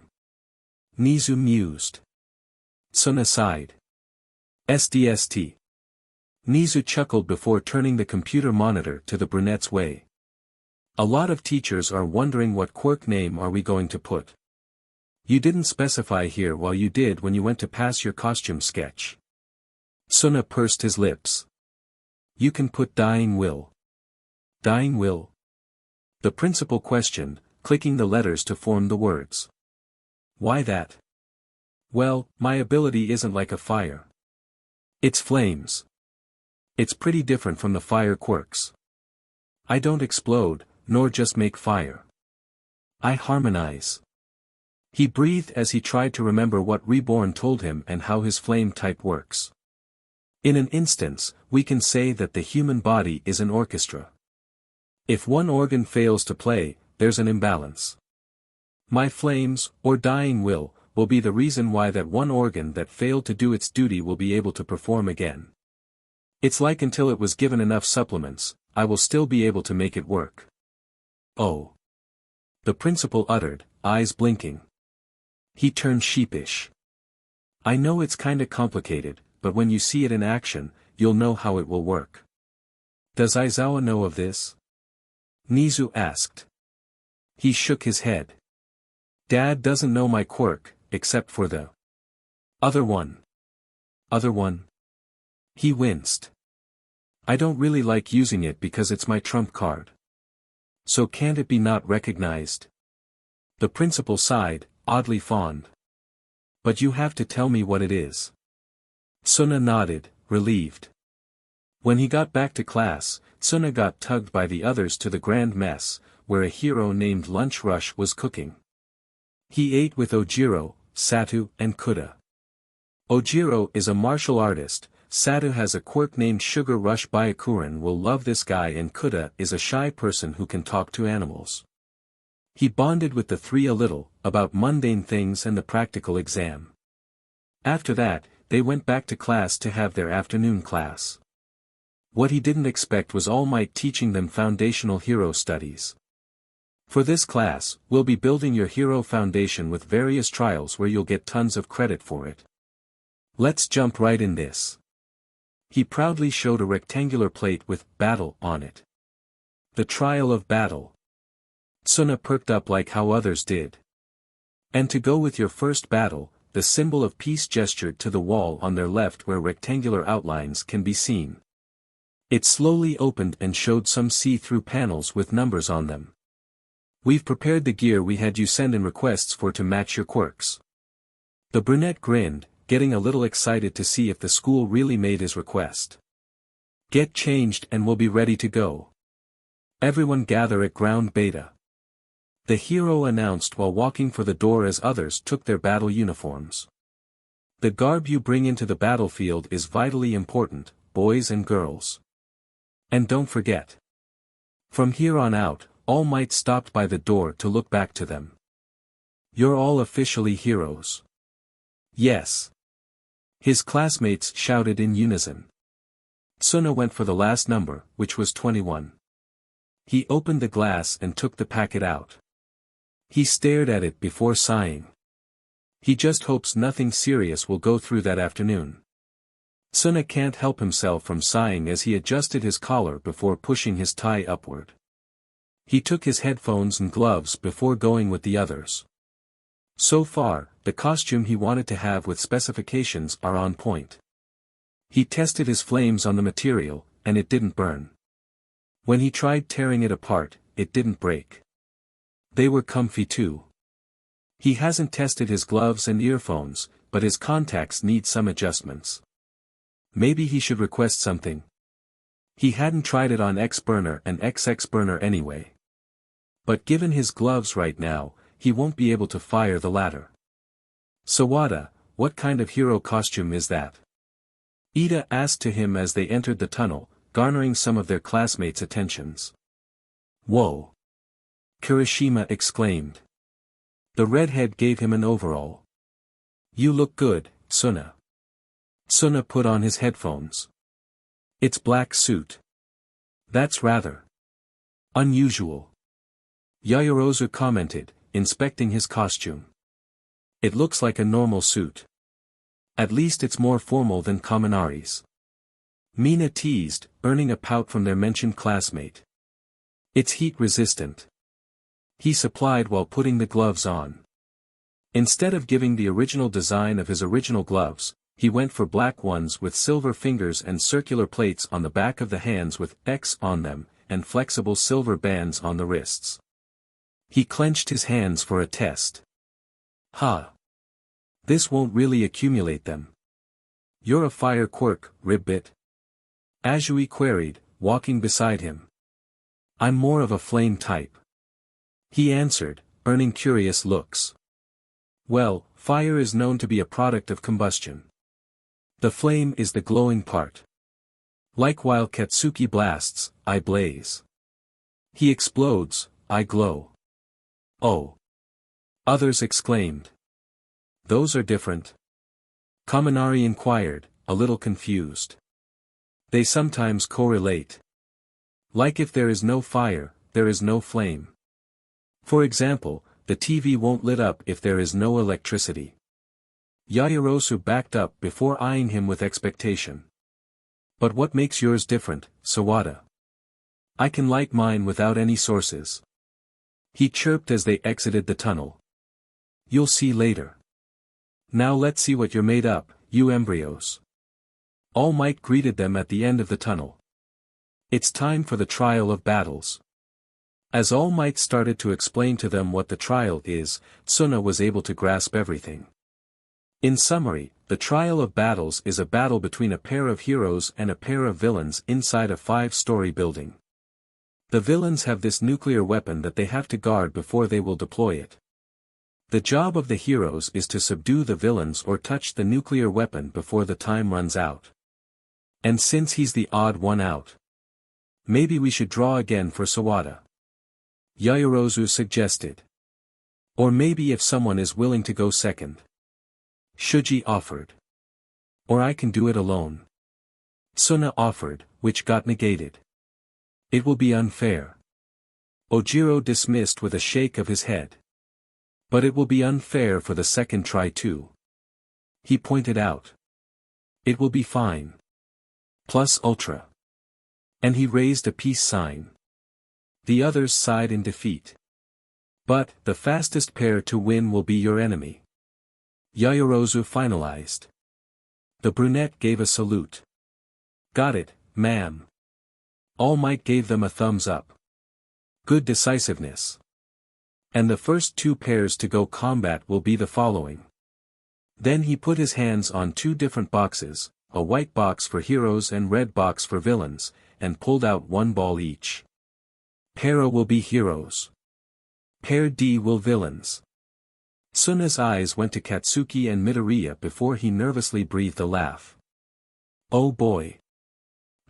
Nizu mused. Tsuna sighed. SDST. Nizu chuckled before turning the computer monitor to the brunette's way. A lot of teachers are wondering what quirk name are we going to put. You didn't specify here while you did when you went to pass your costume sketch. Tsuna pursed his lips. You can put Dying Will. Dying Will? The principal questioned, clicking the letters to form the words. Why that? Well, my ability isn't like a fire. It's flames. It's pretty different from the fire quirks. I don't explode, nor just make fire. I harmonize. He breathed as he tried to remember what Reborn told him and how his flame type works. In an instance, we can say that the human body is an orchestra. If one organ fails to play, there's an imbalance. My flames, or dying will be the reason why that one organ that failed to do its duty will be able to perform again. It's like until it was given enough supplements, I will still be able to make it work. Oh. The principal uttered, eyes blinking. He turned sheepish. I know it's kinda complicated, but when you see it in action, you'll know how it will work. Does Aizawa know of this? Nizu asked. He shook his head. Dad doesn't know my quirk, except for the other one. Other one? He winced. I don't really like using it because it's my trump card. So can't it be not recognized? The principal sighed, oddly fond. But you have to tell me what it is. Tsuna nodded, relieved. When he got back to class, Tsuna got tugged by the others to the grand mess, where a hero named Lunch Rush was cooking. He ate with Ojiro, Satu, and Kuda. Ojiro is a martial artist, Satu has a quirk named Sugar Rush. Byakuran will love this guy, and Kuda is a shy person who can talk to animals. He bonded with the three a little, about mundane things and the practical exam. After that, they went back to class to have their afternoon class. What he didn't expect was All Might teaching them foundational hero studies. For this class, we'll be building your hero foundation with various trials where you'll get tons of credit for it. Let's jump right in this. He proudly showed a rectangular plate with "Battle" on it. The trial of battle. Tsuna perked up like how others did. And to go with your first battle, the symbol of peace gestured to the wall on their left where rectangular outlines can be seen. It slowly opened and showed some see-through panels with numbers on them. We've prepared the gear we had you send in requests for to match your quirks. The brunette grinned, getting a little excited to see if the school really made his request. Get changed and we'll be ready to go. Everyone gather at ground beta. The hero announced while walking for the door as others took their battle uniforms. The garb you bring into the battlefield is vitally important, boys and girls. And don't forget. From here on out, All Might stopped by the door to look back to them. You're all officially heroes. Yes. His classmates shouted in unison. Tsuna went for the last number, which was 21. He opened the glass and took the packet out. He stared at it before sighing. He just hopes nothing serious will go through that afternoon. Tsuna can't help himself from sighing as he adjusted his collar before pushing his tie upward. He took his headphones and gloves before going with the others. So far, the costume he wanted to have with specifications are on point. He tested his flames on the material, and it didn't burn. When he tried tearing it apart, it didn't break. They were comfy too. He hasn't tested his gloves and earphones, but his contacts need some adjustments. Maybe he should request something. He hadn't tried it on X-Burner and XX-Burner anyway. But given his gloves right now, he won't be able to fire the latter. Sawada, what kind of hero costume is that? Ida asked to him as they entered the tunnel, garnering some of their classmates' attentions. Whoa! Kirishima exclaimed. The redhead gave him an overall. You look good, Tsuna. Tsuna put on his headphones. It's black suit. That's rather unusual. Yayarozu commented, inspecting his costume. It looks like a normal suit. At least it's more formal than Kaminari's. Mina teased, earning a pout from their mentioned classmate. It's heat-resistant. He supplied while putting the gloves on. Instead of giving the original design of his original gloves, he went for black ones with silver fingers and circular plates on the back of the hands with X on them, and flexible silver bands on the wrists. He clenched his hands for a test. Ha! This won't really accumulate them. You're a fire quirk, Ribbit? Azui queried, walking beside him. I'm more of a flame type. He answered, earning curious looks. Well, fire is known to be a product of combustion. The flame is the glowing part. Like while Katsuki blasts, I blaze. He explodes, I glow. Oh! Others exclaimed. Those are different. Kaminari inquired, a little confused. They sometimes correlate. Like if there is no fire, there is no flame. For example, the TV won't lit up if there is no electricity. Yaoyorozu backed up before eyeing him with expectation. But what makes yours different, Sawada? I can light mine without any sources. He chirped as they exited the tunnel. You'll see later. Now let's see what you're made up, you embryos. All Might greeted them at the end of the tunnel. It's time for the trial of battles. As All Might started to explain to them what the trial is, Tsuna was able to grasp everything. In summary, the trial of battles is a battle between a pair of heroes and a pair of villains inside a 5-story building. The villains have this nuclear weapon that they have to guard before they will deploy it. The job of the heroes is to subdue the villains or touch the nuclear weapon before the time runs out. And since he's the odd one out, maybe we should draw again for Sawada. Yaoyorozu suggested. Or maybe if someone is willing to go second. Shuji offered. Or I can do it alone. Tsuna offered, which got negated. It will be unfair. Ojiro dismissed with a shake of his head. But it will be unfair for the second try too. He pointed out. It will be fine. Plus ultra. And he raised a peace sign. The others sighed in defeat. But, the fastest pair to win will be your enemy. Yaoyorozu finalized. The brunette gave a salute. Got it, ma'am. All Might gave them a thumbs up. Good decisiveness. And the first 2 pairs to go combat will be the following. Then he put his hands on 2 different boxes, a white box for heroes and red box for villains, and pulled out 1 ball each. Pair A will be heroes. Pair D will villains. Tsuna's eyes went to Katsuki and Midoriya before he nervously breathed a laugh. Oh boy.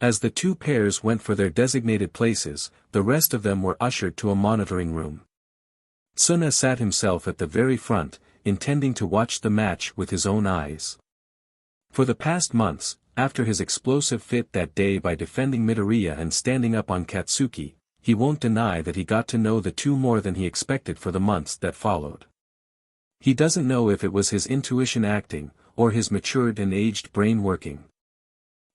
As the 2 pairs went for their designated places, the rest of them were ushered to a monitoring room. Tsuna sat himself at the very front, intending to watch the match with his own eyes. For the past months, after his explosive fit that day by defending Midoriya and standing up on Katsuki, he won't deny that he got to know the 2 more than he expected for the months that followed. He doesn't know if it was his intuition acting, or his matured and aged brain working.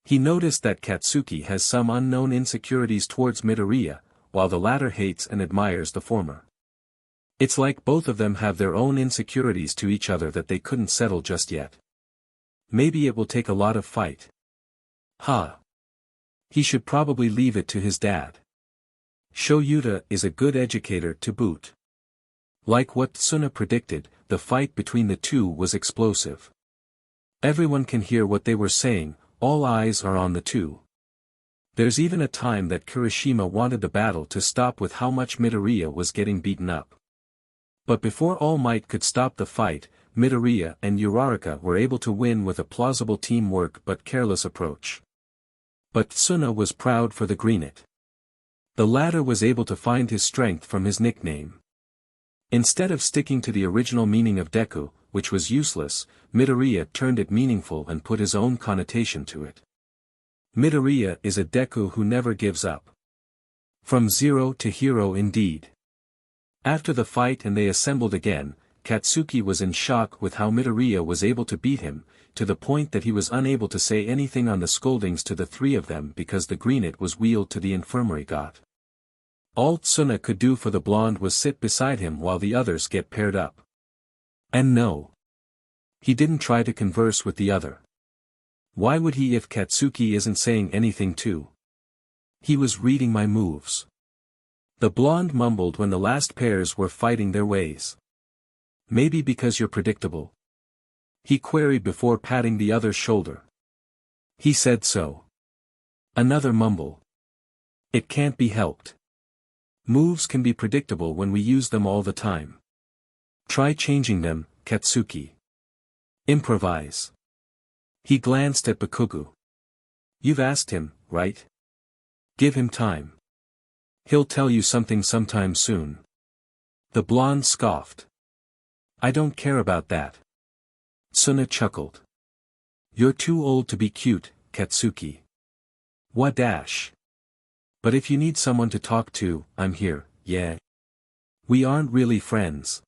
He noticed that Katsuki has some unknown insecurities towards Midoriya, while the latter hates and admires the former. It's like both of them have their own insecurities to each other that they couldn't settle just yet. Maybe it will take a lot of fight. He should probably leave it to his dad. Shoyuta is a good educator to boot. Like what Tsuna predicted, the fight between the 2 was explosive. Everyone can hear what they were saying, all eyes are on the 2. There's even a time that Kirishima wanted the battle to stop with how much Midoriya was getting beaten up. But before All Might could stop the fight, Midoriya and Uraraka were able to win with a plausible teamwork but careless approach. But Tsuna was proud for the Greenet. The latter was able to find his strength from his nickname. Instead of sticking to the original meaning of Deku, which was useless, Midoriya turned it meaningful and put his own connotation to it. Midoriya is a Deku who never gives up. From zero to hero indeed. After the fight and they assembled again, Katsuki was in shock with how Midoriya was able to beat him, to the point that he was unable to say anything on the scoldings to the 3 of them because the Greenet was wheeled to the infirmary got. All Tsuna could do for the blonde was sit beside him while the others get paired up. And no. He didn't try to converse with the other. Why would he if Katsuki isn't saying anything too? He was reading my moves. The blonde mumbled when the last pairs were fighting their ways. Maybe because you're predictable? He queried before patting the other's shoulder. He said so. Another mumble. It can't be helped. Moves can be predictable when we use them all the time. Try changing them, Katsuki. Improvise. He glanced at Bakugou. You've asked him, right? Give him time. He'll tell you something sometime soon. The blonde scoffed. I don't care about that. Tsuna chuckled. You're too old to be cute, Katsuki. What dash? But if you need someone to talk to, I'm here, yeah. We aren't really friends.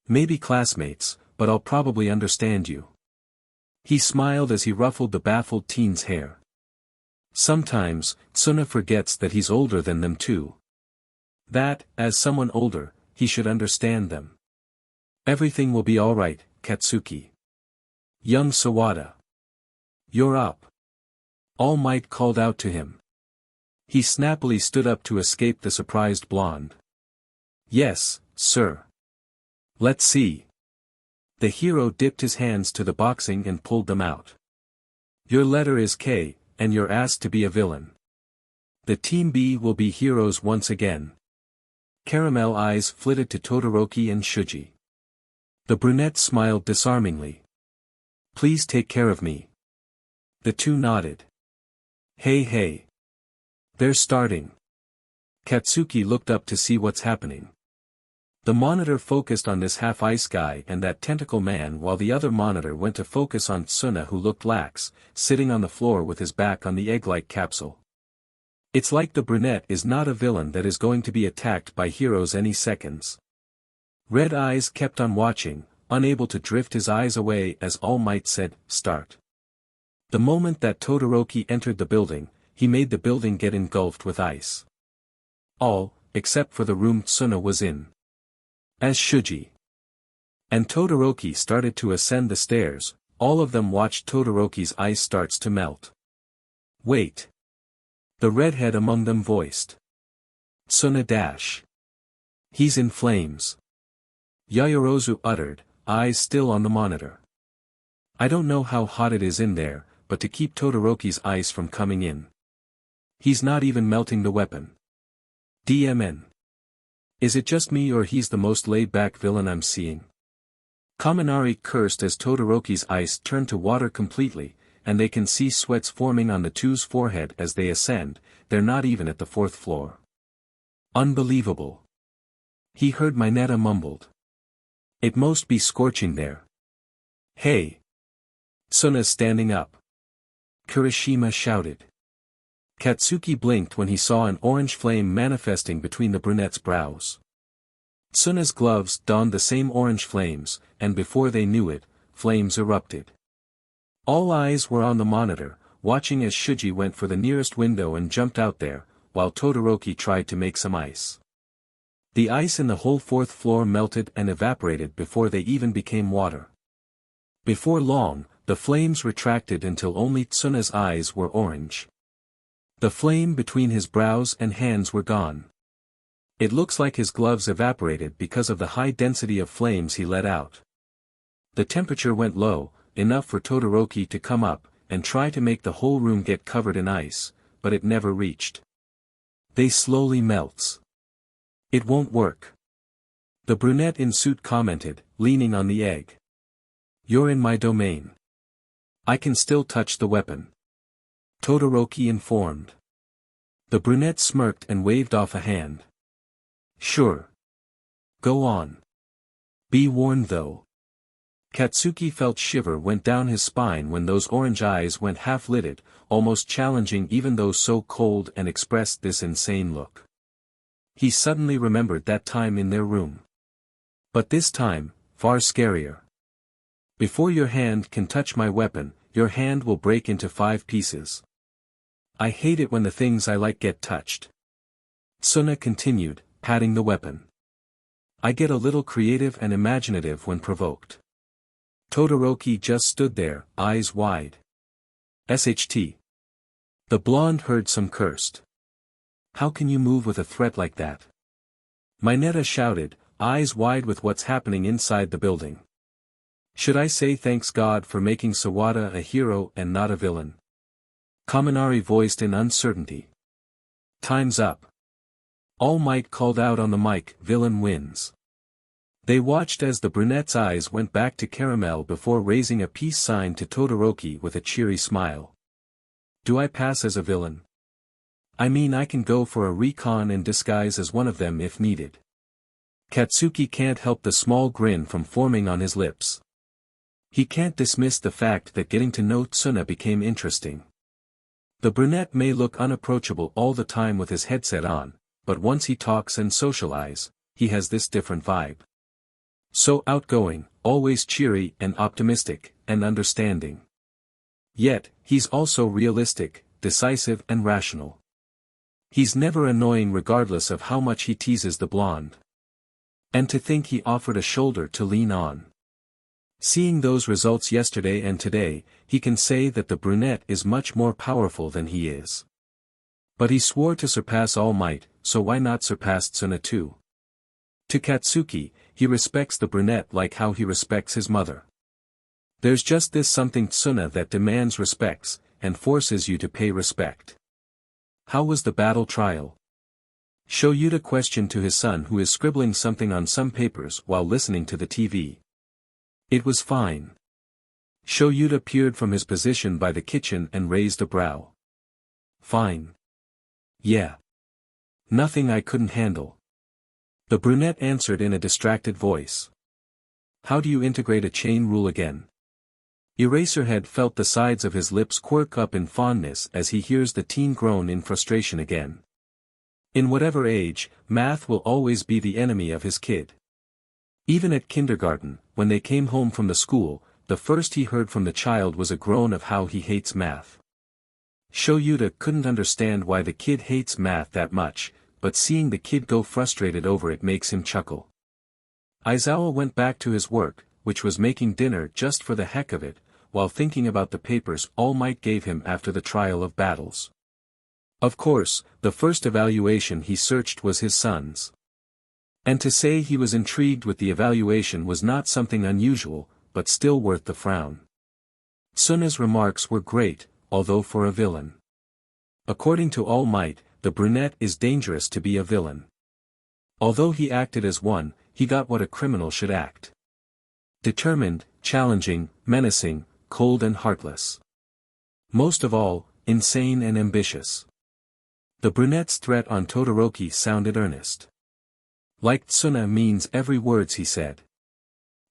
Maybe classmates, but I'll probably understand you. He smiled as he ruffled the baffled teen's hair. Sometimes, Tsuna forgets that he's older than them too. That, as someone older, he should understand them. Everything will be alright, Katsuki. Young Sawada. You're up. All Might called out to him. He snappily stood up to escape the surprised blonde. Yes, sir. Let's see. The hero dipped his hands to the boxing and pulled them out. Your letter is K, and you're asked to be a villain. The Team B will be heroes once again. Caramel eyes flitted to Todoroki and Shuji. The brunette smiled disarmingly. Please take care of me. The two nodded. Hey. They're starting. Katsuki looked up to see what's happening. The monitor focused on this half-ice guy and that tentacle man while the other monitor went to focus on Tsuna who looked lax, sitting on the floor with his back on the egg-like capsule. It's like the brunette is not a villain that is going to be attacked by heroes any seconds. Red Eyes kept on watching, unable to drift his eyes away as All Might said, start. The moment that Todoroki entered the building, he made the building get engulfed with ice. All, except for the room Tsuna was in. As Shuji and Todoroki started to ascend the stairs, all of them watched Todoroki's ice starts to melt. Wait. The redhead among them voiced. Tsuna dash. He's in flames. Yayorozu uttered, eyes still on the monitor. I don't know how hot it is in there, but to keep Todoroki's ice from coming in. He's not even melting the weapon. DMN. Is it just me or he's the most laid-back villain I'm seeing? Kaminari cursed as Todoroki's ice turned to water completely, and they can see sweats forming on the two's forehead as they ascend, they're not even at the 4th floor. Unbelievable. He heard Mineta mumbled. It most be scorching there. Hey. Tsuna's standing up. Kirishima shouted. Katsuki blinked when he saw an orange flame manifesting between the brunette's brows. Tsuna's gloves donned the same orange flames, and before they knew it, flames erupted. All eyes were on the monitor, watching as Shuji went for the nearest window and jumped out there, while Todoroki tried to make some ice. The ice in the whole 4th floor melted and evaporated before they even became water. Before long, the flames retracted until only Tsuna's eyes were orange. The flame between his brows and hands were gone. It looks like his gloves evaporated because of the high density of flames he let out. The temperature went low, enough for Todoroki to come up, and try to make the whole room get covered in ice, but it never reached. They slowly melts. It won't work. The brunette in suit commented, leaning on the egg. You're in my domain. I can still touch the weapon. Todoroki informed. The brunette smirked and waved off a hand. Sure. Go on. Be warned though. Katsuki felt shiver went down his spine when those orange eyes went half-lidded, almost challenging even though so cold and expressed this insane look. He suddenly remembered that time in their room. But this time, far scarier. Before your hand can touch my weapon, your hand will break into 5 pieces. I hate it when the things I like get touched. Tsuna continued, patting the weapon. I get a little creative and imaginative when provoked. Todoroki just stood there, eyes wide. SHT. The blonde heard some cursed. How can you move with a threat like that? Mineta shouted, eyes wide with what's happening inside the building. Should I say thanks God for making Sawada a hero and not a villain? Kaminari voiced in uncertainty. Time's up. All Might called out on the mic, villain wins. They watched as the brunette's eyes went back to Caramel before raising a peace sign to Todoroki with a cheery smile. Do I pass as a villain? I mean, I can go for a recon and disguise as one of them if needed. Katsuki can't help the small grin from forming on his lips. He can't dismiss the fact that getting to know Tsuna became interesting. The brunette may look unapproachable all the time with his headset on, but once he talks and socialize, he has this different vibe. So outgoing, always cheery and optimistic, and understanding. Yet, he's also realistic, decisive and rational. He's never annoying regardless of how much he teases the blonde. And to think he offered a shoulder to lean on. Seeing those results yesterday and today, he can say that the brunette is much more powerful than he is. But he swore to surpass All Might, so why not surpass Tsuna too? To Katsuki, he respects the brunette like how he respects his mother. There's just this something Tsuna that demands respects, and forces you to pay respect. How was the battle trial? Shoyuta questioned to his son, who is scribbling something on some papers while listening to the TV. It was fine. Shoyuta peered from his position by the kitchen and raised a brow. Fine. Yeah. Nothing I couldn't handle. The brunette answered in a distracted voice. How do you integrate a chain rule again? Eraserhead felt the sides of his lips quirk up in fondness as he hears the teen groan in frustration again. In whatever age, math will always be the enemy of his kid. Even at kindergarten, when they came home from the school, the first he heard from the child was a groan of how he hates math. Shoyuta couldn't understand why the kid hates math that much, but seeing the kid go frustrated over it makes him chuckle. Aizawa went back to his work, which was making dinner just for the heck of it, while thinking about the papers All Might gave him after the trial of battles. Of course, the first evaluation he searched was his son's. And to say he was intrigued with the evaluation was not something unusual, but still worth the frown. Tsuna's remarks were great, although for a villain. According to All Might, the brunette is dangerous to be a villain. Although he acted as one, he got what a criminal should act. Determined, challenging, menacing, cold and heartless. Most of all, insane and ambitious. The brunette's threat on Todoroki sounded earnest. Like Tsuna means every words he said.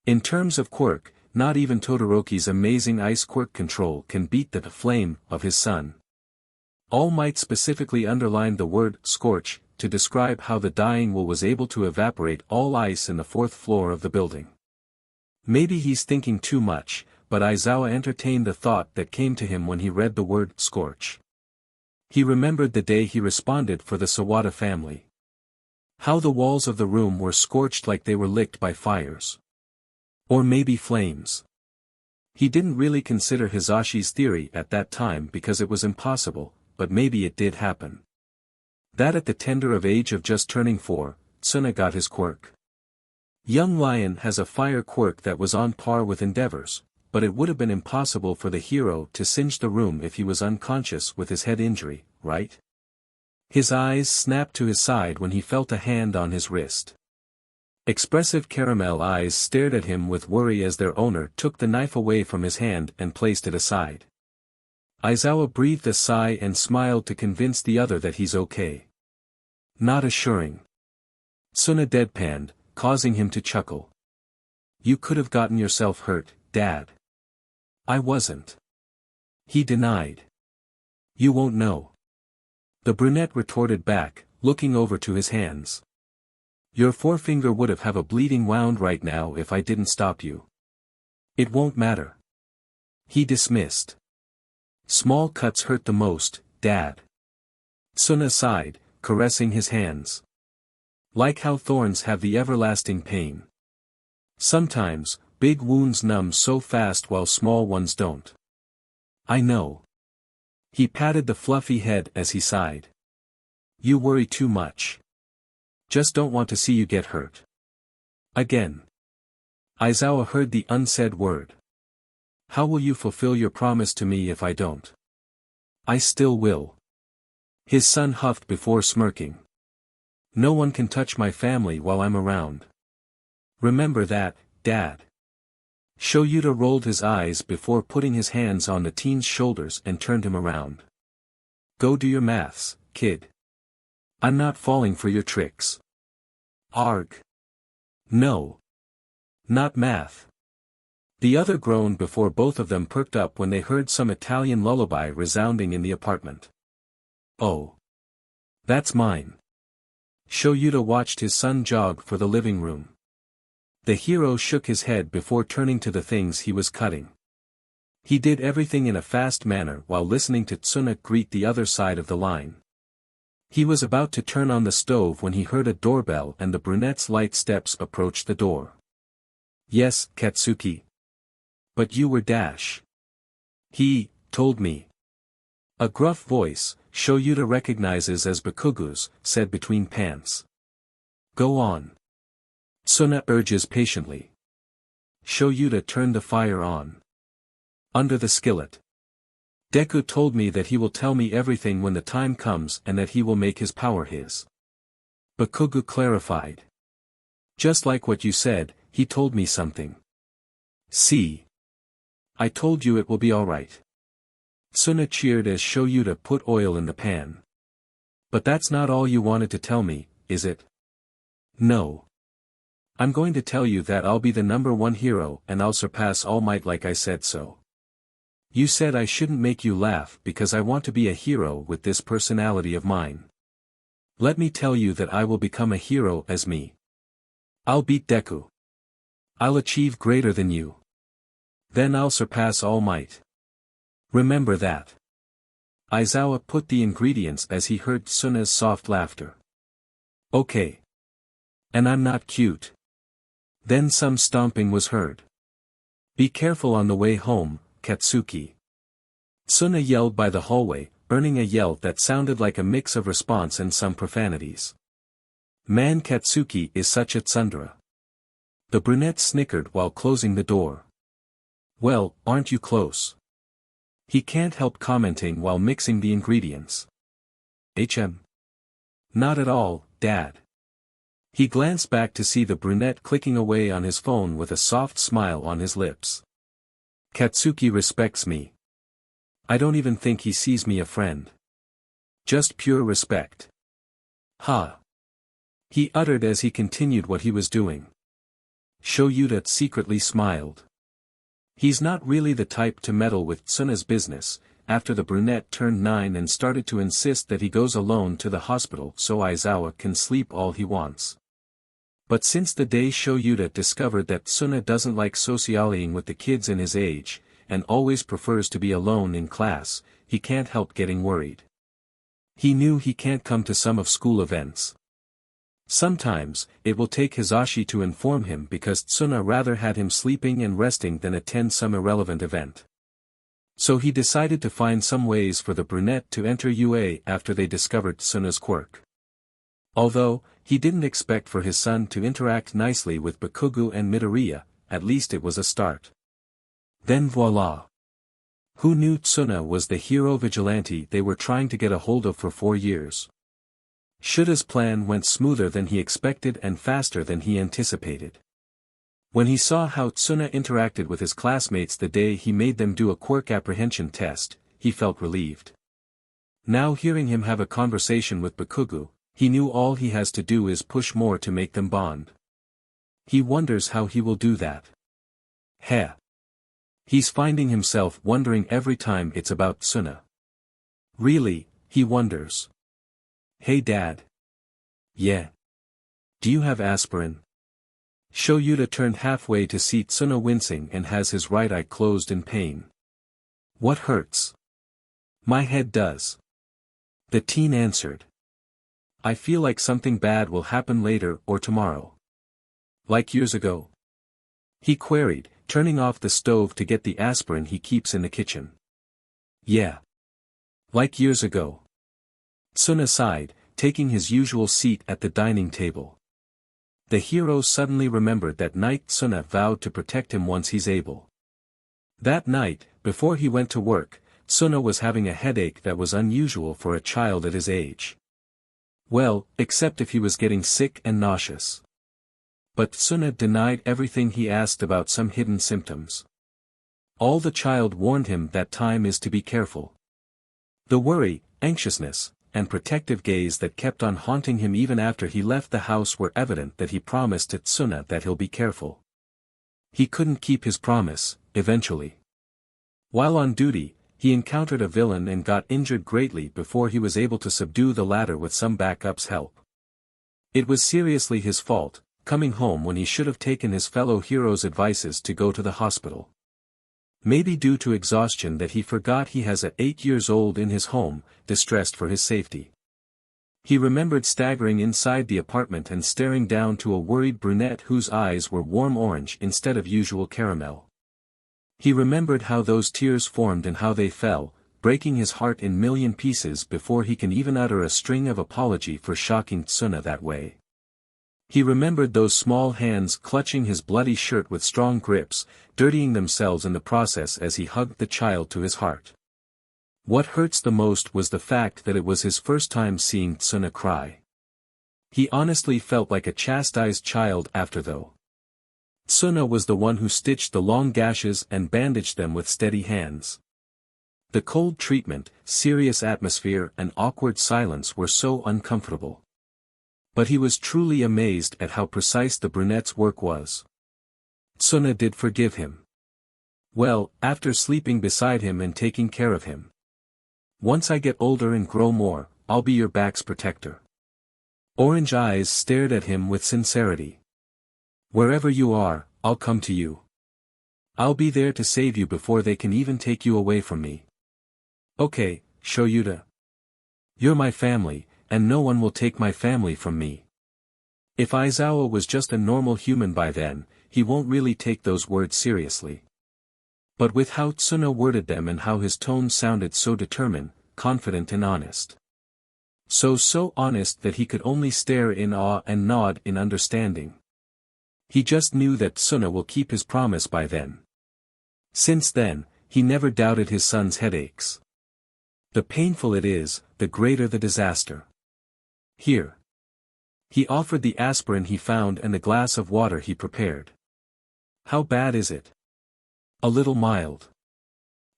In terms of quirk, not even Todoroki's amazing ice quirk control can beat the flame of his son. All Might specifically underlined the word scorch to describe how the dying wool was able to evaporate all ice in the fourth floor of the building. Maybe he's thinking too much, but Aizawa entertained the thought that came to him when he read the word scorch. He remembered the day he responded for the Sawada family. How the walls of the room were scorched like they were licked by fires. Or maybe flames. He didn't really consider Hisashi's theory at that time because it was impossible, but maybe it did happen. That at the tender of age of just turning 4, Tsuna got his quirk. Young Lion has a fire quirk that was on par with Endeavor's, but it would have been impossible for the hero to singe the room if he was unconscious with his head injury, right? His eyes snapped to his side when he felt a hand on his wrist. Expressive caramel eyes stared at him with worry as their owner took the knife away from his hand and placed it aside. Aizawa breathed a sigh and smiled to convince the other that he's okay. Not assuring. Tsuna deadpanned, causing him to chuckle. You could have gotten yourself hurt, Dad. I wasn't. He denied. You won't know. The brunette retorted back, looking over to his hands. Your forefinger would have a bleeding wound right now if I didn't stop you. It won't matter. He dismissed. Small cuts hurt the most, Dad. Tsuna sighed, caressing his hands. Like how thorns have the everlasting pain. Sometimes, big wounds numb so fast while small ones don't. I know. He patted the fluffy head as he sighed. You worry too much. Just don't want to see you get hurt. Again. Aizawa heard the unsaid word. How will you fulfill your promise to me if I don't? I still will. His son huffed before smirking. No one can touch my family while I'm around. Remember that, Dad. Shoyuta rolled his eyes before putting his hands on the teen's shoulders and turned him around. Go do your maths, kid. I'm not falling for your tricks. Arg. No. Not math. The other groaned before both of them perked up when they heard some Italian lullaby resounding in the apartment. Oh. That's mine. Shoyuta watched his son jog for the living room. The hero shook his head before turning to the things he was cutting. He did everything in a fast manner while listening to Tsuna greet the other side of the line. He was about to turn on the stove when he heard a doorbell and the brunette's light steps approached the door. Yes, Katsuki. But you were Dash. He told me. A gruff voice, Shoyuta recognizes as Bakugou's, said between pants. Go on. Tsuna urges patiently. Shoyuta turned the fire on. Under the skillet. Deku told me that he will tell me everything when the time comes and that he will make his power his. Bakugou clarified. Just like what you said, he told me something. See. I told you it will be alright. Tsuna cheered as Shoyuta put oil in the pan. But that's not all you wanted to tell me, is it? No. I'm going to tell you that I'll be the #1 hero and I'll surpass All Might like I said so. You said I shouldn't make you laugh because I want to be a hero with this personality of mine. Let me tell you that I will become a hero as me. I'll beat Deku. I'll achieve greater than you. Then I'll surpass All Might. Remember that. Aizawa put the ingredients as he heard Tsuna's soft laughter. Okay. And I'm not cute. Then some stomping was heard. Be careful on the way home, Katsuki. Tsuna yelled by the hallway, earning a yell that sounded like a mix of response and some profanities. Man, Katsuki is such a tsundere. The brunette snickered while closing the door. Well, aren't you close? He can't help commenting while mixing the ingredients. Not at all, Dad. He glanced back to see the brunette clicking away on his phone with a soft smile on his lips. Katsuki respects me. I don't even think he sees me a friend. Just pure respect. Ha! He uttered as he continued what he was doing. Shoyuta secretly smiled. He's not really the type to meddle with Tsuna's business. After the brunette turned 9 and started to insist that he goes alone to the hospital so Aizawa can sleep all he wants. But since the day Shoyuta discovered that Tsuna doesn't like socialing with the kids in his age, and always prefers to be alone in class, he can't help getting worried. He knew he can't come to some of school events. Sometimes, it will take Hisashi to inform him because Tsuna rather had him sleeping and resting than attend some irrelevant event. So he decided to find some ways for the brunette to enter UA after they discovered Tsuna's quirk. Although, he didn't expect for his son to interact nicely with Bakugou and Midoriya, at least it was a start. Then voila! Who knew Tsuna was the hero vigilante they were trying to get a hold of for 4 years? Shuta's plan went smoother than he expected and faster than he anticipated. When he saw how Tsuna interacted with his classmates the day he made them do a quirk apprehension test, he felt relieved. Now hearing him have a conversation with Bakugou, he knew all he has to do is push more to make them bond. He wonders how he will do that. Heh. He's finding himself wondering every time it's about Tsuna. Really, he wonders. Hey Dad. Yeah. Do you have aspirin? Shoyuta turned halfway to see Tsuna wincing and has his right eye closed in pain. What hurts? My head does. The teen answered. I feel like something bad will happen later or tomorrow. Like years ago? He queried, turning off the stove to get the aspirin he keeps in the kitchen. Yeah. Like years ago. Tsuna sighed, taking his usual seat at the dining table. The hero suddenly remembered that night Tsuna vowed to protect him once he's able. That night, before he went to work, Tsuna was having a headache that was unusual for a child at his age. Well, except if he was getting sick and nauseous. But Tsuna denied everything he asked about some hidden symptoms. All the child warned him that time is to be careful. The worry, anxiousness, and protective gaze that kept on haunting him even after he left the house were evident that he promised to Tsuna that he'll be careful. He couldn't keep his promise, eventually. While on duty, he encountered a villain and got injured greatly before he was able to subdue the latter with some backup's help. It was seriously his fault, coming home when he should have taken his fellow hero's advices to go to the hospital. Maybe due to exhaustion that he forgot he has a 8 years old in his home, distressed for his safety. He remembered staggering inside the apartment and staring down to a worried brunette whose eyes were warm orange instead of usual caramel. He remembered how those tears formed and how they fell, breaking his heart in million pieces before he can even utter a string of apology for shocking Tsuna that way. He remembered those small hands clutching his bloody shirt with strong grips, dirtying themselves in the process as he hugged the child to his heart. What hurts the most was the fact that it was his first time seeing Tsuna cry. He honestly felt like a chastised child after though. Tsuna was the one who stitched the long gashes and bandaged them with steady hands. The cold treatment, serious atmosphere and awkward silence were so uncomfortable. But he was truly amazed at how precise the brunette's work was. Tsuna did forgive him. Well, after sleeping beside him and taking care of him. Once I get older and grow more, I'll be your back's protector. Orange eyes stared at him with sincerity. Wherever you are, I'll come to you. I'll be there to save you before they can even take you away from me. Okay, Shoyuta. You're my family, and no one will take my family from me. If Aizawa was just a normal human by then, he won't really take those words seriously. But with how Tsuna worded them and how his tone sounded so determined, confident and honest. So honest that he could only stare in awe and nod in understanding. He just knew that Tsuna will keep his promise by then. Since then, he never doubted his son's headaches. The painful it is, the greater the disaster. Here. He offered the aspirin he found and the glass of water he prepared. How bad is it? A little mild.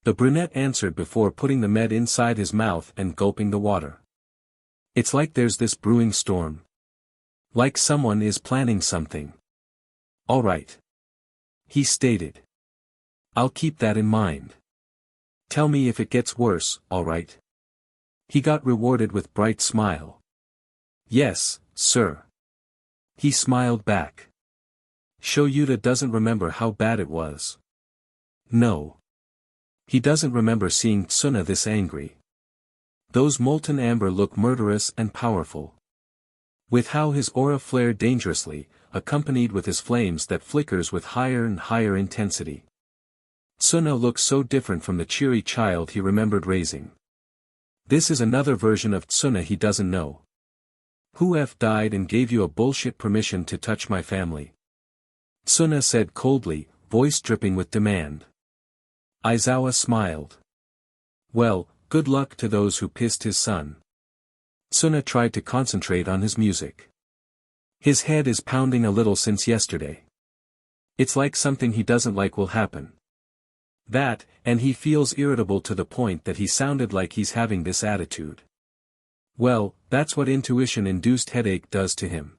The brunette answered before putting the med inside his mouth and gulping the water. It's like there's this brewing storm. Like someone is planning something. All right. He stated. I'll keep that in mind. Tell me if it gets worse, all right? He got rewarded with bright smile. Yes, sir. He smiled back. Shoyuta doesn't remember how bad it was. No. He doesn't remember seeing Tsuna this angry. Those molten amber look murderous and powerful. With how his aura flared dangerously, accompanied with his flames that flickers with higher and higher intensity. Tsuna looks so different from the cheery child he remembered raising. This is another version of Tsuna he doesn't know. Who died and gave you a bullshit permission to touch my family? Tsuna said coldly, voice dripping with demand. Aizawa smiled. Well, good luck to those who pissed his son. Tsuna tried to concentrate on his music. His head is pounding a little since yesterday. It's like something he doesn't like will happen. That, and he feels irritable to the point that he sounded like he's having this attitude. Well, that's what intuition-induced headache does to him.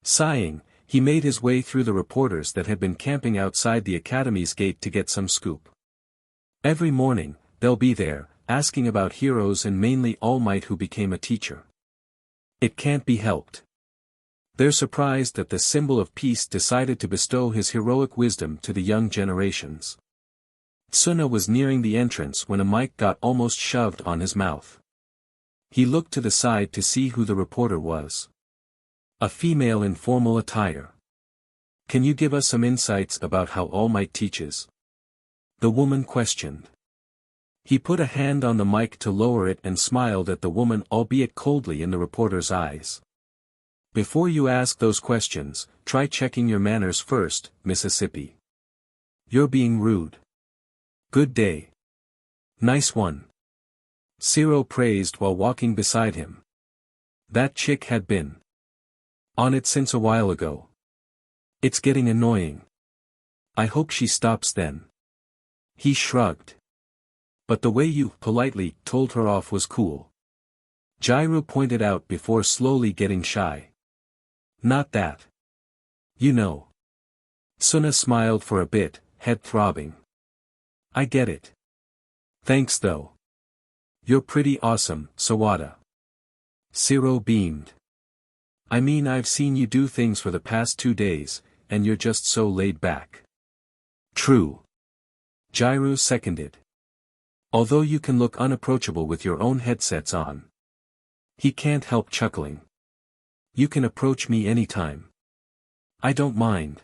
Sighing, he made his way through the reporters that had been camping outside the academy's gate to get some scoop. Every morning, they'll be there, asking about heroes and mainly All Might who became a teacher. It can't be helped. They're surprised that the symbol of peace decided to bestow his heroic wisdom to the young generations. Tsuna was nearing the entrance when a mic got almost shoved on his mouth. He looked to the side to see who the reporter was. A female in formal attire. Can you give us some insights about how All Might teaches? The woman questioned. He put a hand on the mic to lower it and smiled at the woman, albeit coldly, in the reporter's eyes. Before you ask those questions, try checking your manners first, Mississippi. You're being rude. Good day. Nice one. Zero praised while walking beside him. That chick had been on it since a while ago. It's getting annoying. I hope she stops then. He shrugged. But the way you politely told her off was cool. Jairu pointed out before slowly getting shy. Not that. You know. Tsuna smiled for a bit, head throbbing. I get it. Thanks though. You're pretty awesome, Sawada. Zero beamed. I mean, I've seen you do things for the past 2 days, and you're just so laid back. True. Jairu seconded. Although you can look unapproachable with your own headsets on. He can't help chuckling. You can approach me anytime. I don't mind.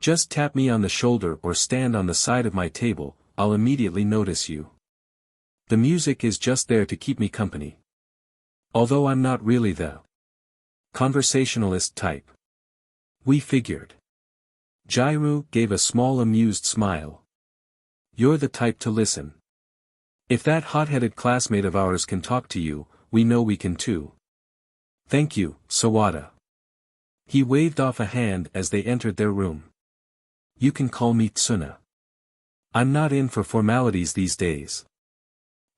Just tap me on the shoulder or stand on the side of my table, I'll immediately notice you. The music is just there to keep me company. Although I'm not really the conversationalist type. We figured. Jairu gave a small amused smile. You're the type to listen. If that hot-headed classmate of ours can talk to you, we know we can too. Thank you, Sawada. He waved off a hand as they entered their room. You can call me Tsuna. I'm not in for formalities these days.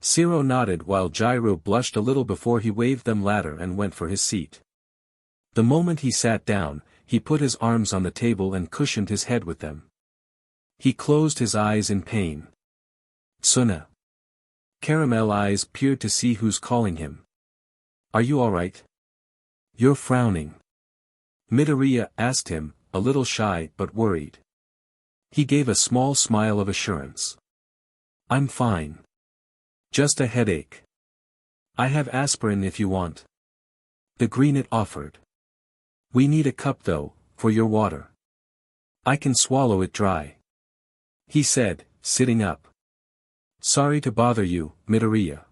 Zero nodded while Jairu blushed a little before he waved them ladder and went for his seat. The moment he sat down, he put his arms on the table and cushioned his head with them. He closed his eyes in pain. Tsuna. Caramel eyes peered to see who's calling him. Are you alright? You're frowning. Midoriya asked him, a little shy but worried. He gave a small smile of assurance. I'm fine. Just a headache. I have aspirin if you want. The greenet offered. We need a cup though, for your water. I can swallow it dry. He said, sitting up. Sorry to bother you, Midoriya.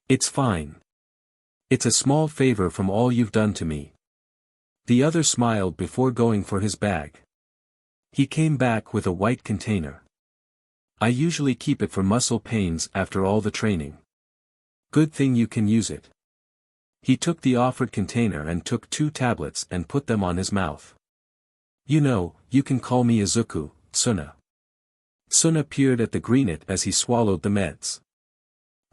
It's fine. It's a small favor from all you've done to me. The other smiled before going for his bag. He came back with a white container. I usually keep it for muscle pains after all the training. Good thing you can use it. He took the offered container and took 2 tablets and put them on his mouth. You know, you can call me Izuku, Tsuna. Tsuna peered at the greenet as he swallowed the meds.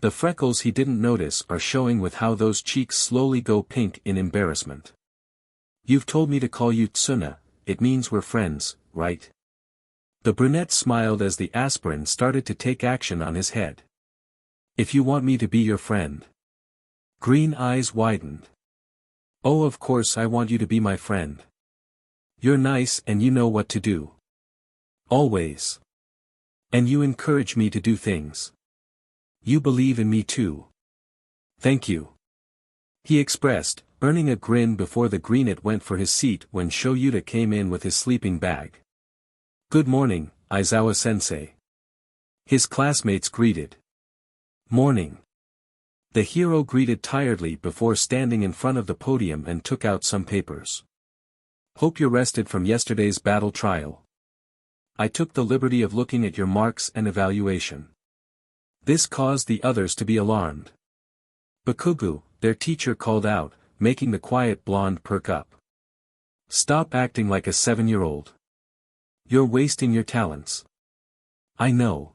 The freckles he didn't notice are showing with how those cheeks slowly go pink in embarrassment. You've told me to call you Tsuna, it means we're friends, right? The brunette smiled as the aspirin started to take action on his head. If you want me to be your friend. Green eyes widened. Oh, of course I want you to be my friend. You're nice and you know what to do. Always. And you encourage me to do things. You believe in me too. Thank you. He expressed, earning a grin before the greenet went for his seat when Shoyuta came in with his sleeping bag. Good morning, Aizawa-sensei. His classmates greeted. Morning. The hero greeted tiredly before standing in front of the podium and took out some papers. Hope you're rested from yesterday's battle trial. I took the liberty of looking at your marks and evaluation. This caused the others to be alarmed. Bakugou, their teacher called out, making the quiet blonde perk up. Stop acting like a 7-year-old. You're wasting your talents. I know.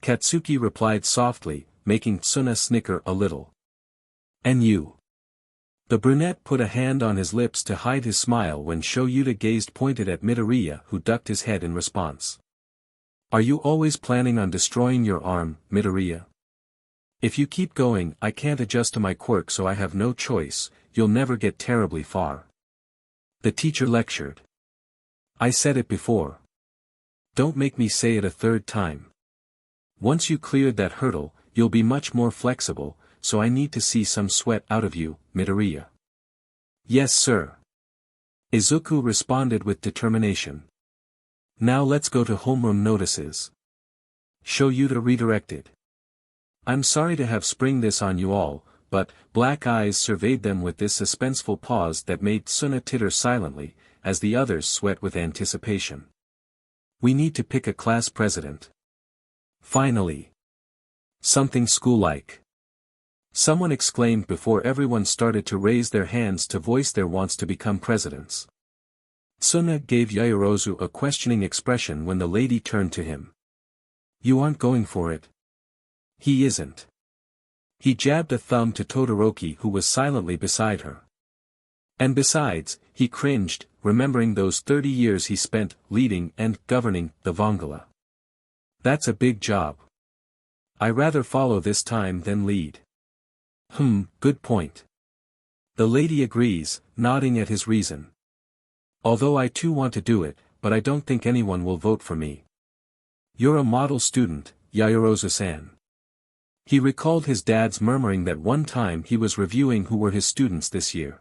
Katsuki replied softly, making Tsuna snicker a little. And you? The brunette put a hand on his lips to hide his smile when Shoyuta gazed pointed at Midoriya, who ducked his head in response. Are you always planning on destroying your arm, Midoriya? If you keep going, I can't adjust to my quirk, so I have no choice, you'll never get terribly far. The teacher lectured. I said it before. Don't make me say it a 3rd time. Once you cleared that hurdle, you'll be much more flexible, so I need to see some sweat out of you, Midoriya. Yes sir. Izuku responded with determination. Now let's go to homeroom notices. Shoyuta redirected. I'm sorry to have sprung this on you all, but black eyes surveyed them with this suspenseful pause that made Tsuna titter silently, as the others sweat with anticipation. We need to pick a class president. Finally. Something school-like. Someone exclaimed before everyone started to raise their hands to voice their wants to become presidents. Tsuna gave Yaoyorozu a questioning expression when the lady turned to him. You aren't going for it? He isn't. He jabbed a thumb to Todoroki, who was silently beside her. And besides, he cringed, remembering those 30 years he spent leading and governing the Vongala. That's a big job. I rather follow this time than lead. Good point. The lady agrees, nodding at his reason. Although I too want to do it, but I don't think anyone will vote for me. You're a model student, Yaoyorozu-san. He recalled his dad's murmuring that one time he was reviewing who were his students this year.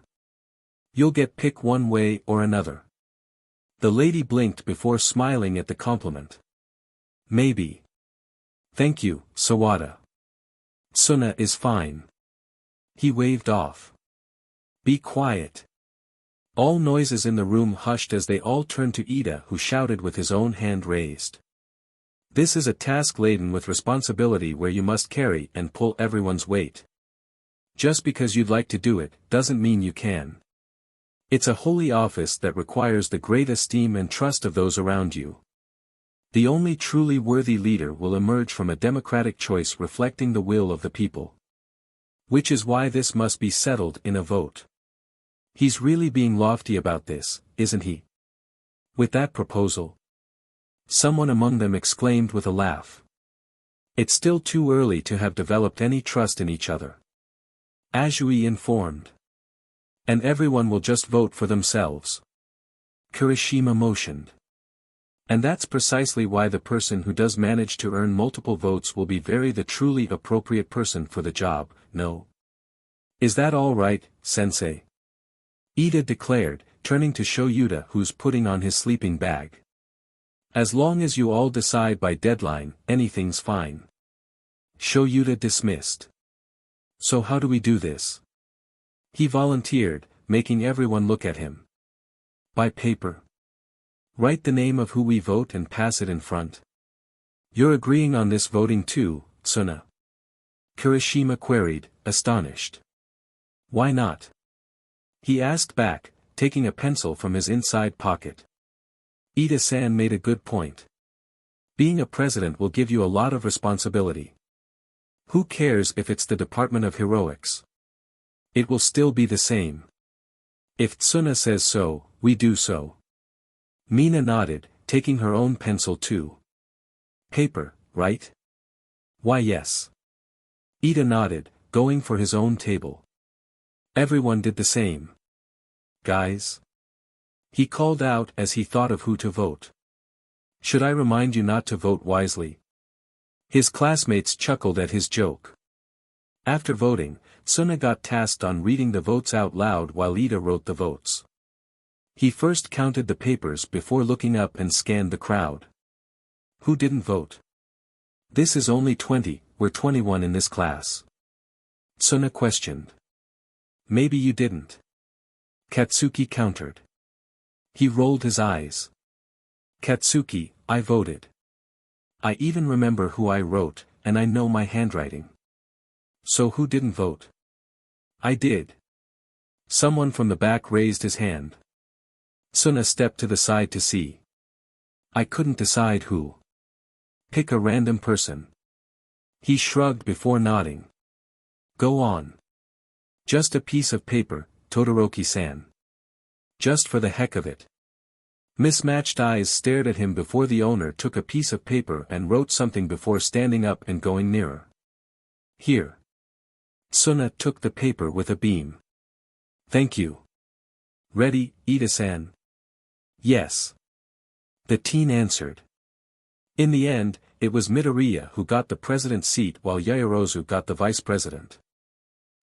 You'll get picked one way or another. The lady blinked before smiling at the compliment. Maybe. Thank you, Sawada. Tsuna is fine. He waved off. Be quiet. All noises in the room hushed as they all turned to Ida, who shouted with his own hand raised. This is a task laden with responsibility where you must carry and pull everyone's weight. Just because you'd like to do it, doesn't mean you can. It's a holy office that requires the great esteem and trust of those around you. The only truly worthy leader will emerge from a democratic choice reflecting the will of the people. Which is why this must be settled in a vote. He's really being lofty about this, isn't he? With that proposal? Someone among them exclaimed with a laugh. It's still too early to have developed any trust in each other. Azui informed. And everyone will just vote for themselves. Kirishima motioned. And that's precisely why the person who does manage to earn multiple votes will be the truly appropriate person for the job, no? Is that all right, sensei? Ida declared, turning to Shoyuta, who's putting on his sleeping bag. As long as you all decide by deadline, anything's fine. Shoyuta dismissed. So how do we do this? He volunteered, making everyone look at him. By paper. Write the name of who we vote and pass it in front. You're agreeing on this voting too, Tsuna? Kirishima queried, astonished. Why not? He asked back, taking a pencil from his inside pocket. Ida-san made a good point. Being a president will give you a lot of responsibility. Who cares if it's the Department of Heroics? It will still be the same. If Tsuna says so, we do so. Mina nodded, taking her own pencil too. Paper, right? Why yes. Ida nodded, going for his own table. Everyone did the same. Guys? He called out as he thought of who to vote. Should I remind you not to vote wisely? His classmates chuckled at his joke. After voting, Tsuna got tasked on reading the votes out loud while Ida wrote the votes. He first counted the papers before looking up and scanned the crowd. Who didn't vote? This is only 20, we're 21 in this class. Tsuna questioned. Maybe you didn't. Katsuki countered. He rolled his eyes. Katsuki, I voted. I even remember who I wrote, and I know my handwriting. So who didn't vote? I did. Someone from the back raised his hand. Tsuna stepped to the side to see. I couldn't decide who. Pick a random person. He shrugged before nodding. Go on. Just a piece of paper, Todoroki-san. Just for the heck of it. Mismatched eyes stared at him before the owner took a piece of paper and wrote something before standing up and going nearer. Here. Tsuna took the paper with a beam. Thank you. Ready, Ida-san? Yes. The teen answered. In the end, it was Midoriya who got the president's seat while Yaoyorozu got the vice president.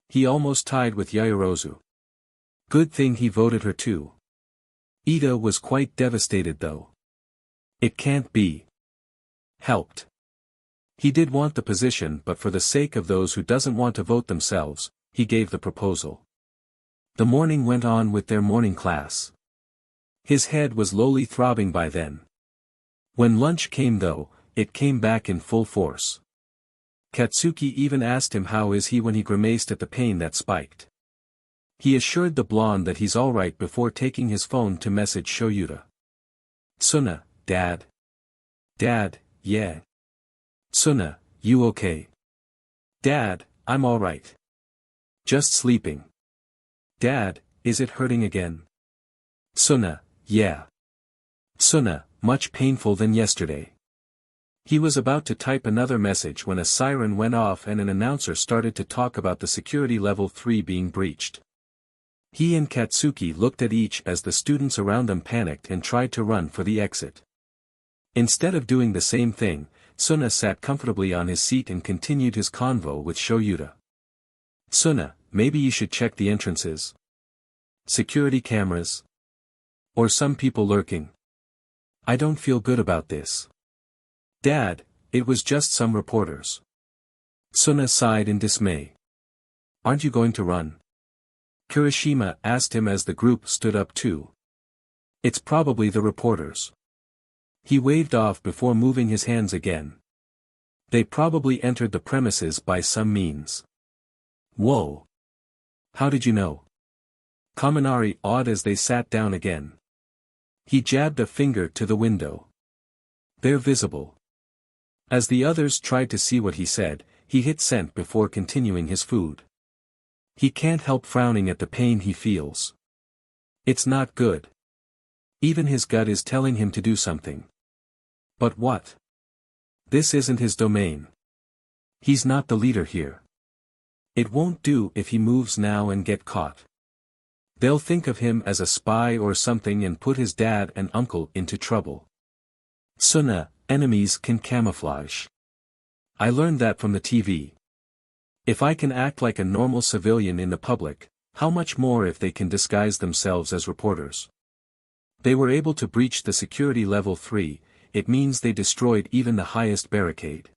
He almost tied with Yaoyorozu. Good thing he voted her too. Ida was quite devastated though. It can't be. Helped. He did want the position, but for the sake of those who doesn't want to vote themselves, he gave the proposal. The morning went on with their morning class. His head was lowly throbbing by then. When lunch came though, it came back in full force. Katsuki even asked him how is he when he grimaced at the pain that spiked. He assured the blonde that he's alright before taking his phone to message Shoyuta. Tsuna, Dad. Dad, yeah. Tsuna, you okay? Dad, I'm alright. Just sleeping. Dad, is it hurting again? Tsuna, yeah. Tsuna, much painful than yesterday. He was about to type another message when a siren went off and an announcer started to talk about the security level 3 being breached. He and Katsuki looked at each as the students around them panicked and tried to run for the exit. Instead of doing the same thing, Tsuna sat comfortably on his seat and continued his convo with Shoyuta. Tsuna, maybe you should check the entrances. Security cameras. Or some people lurking. I don't feel good about this. Dad, it was just some reporters. Tsuna sighed in dismay. Aren't you going to run? Kirishima asked him as the group stood up too. It's probably the reporters. He waved off before moving his hands again. They probably entered the premises by some means. Whoa. How did you know? Kaminari awed as they sat down again. He jabbed a finger to the window. They're visible. As the others tried to see what he said, he hit send before continuing his food. He can't help frowning at the pain he feels. It's not good. Even his gut is telling him to do something. But what? This isn't his domain. He's not the leader here. It won't do if he moves now and get caught. They'll think of him as a spy or something and put his dad and uncle into trouble. Tsuna, enemies can camouflage. I learned that from the TV. If I can act like a normal civilian in the public, how much more if they can disguise themselves as reporters? They were able to breach the security level 3, it means they destroyed even the highest barricade.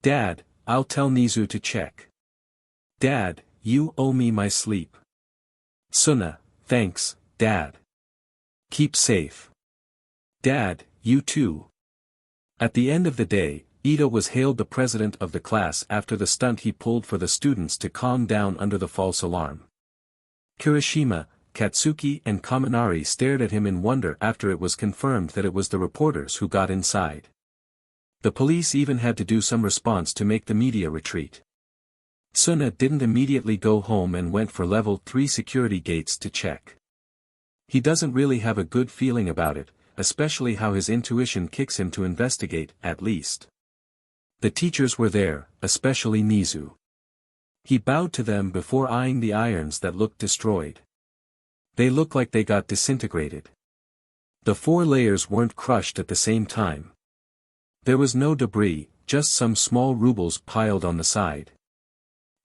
Dad, I'll tell Nizu to check. Dad, you owe me my sleep. Tsuna, thanks, Dad. Keep safe. Dad, you too. At the end of the day, Ito was hailed the president of the class after the stunt he pulled for the students to calm down under the false alarm. Kirishima, Katsuki and Kaminari stared at him in wonder after it was confirmed that it was the reporters who got inside. The police even had to do some response to make the media retreat. Tsuna didn't immediately go home and went for level 3 security gates to check. He doesn't really have a good feeling about it, especially how his intuition kicks him to investigate, at least. The teachers were there, especially Nizu. He bowed to them before eyeing the irons that looked destroyed. They looked like they got disintegrated. The 4 layers weren't crushed at the same time. There was no debris, just some small rubles piled on the side.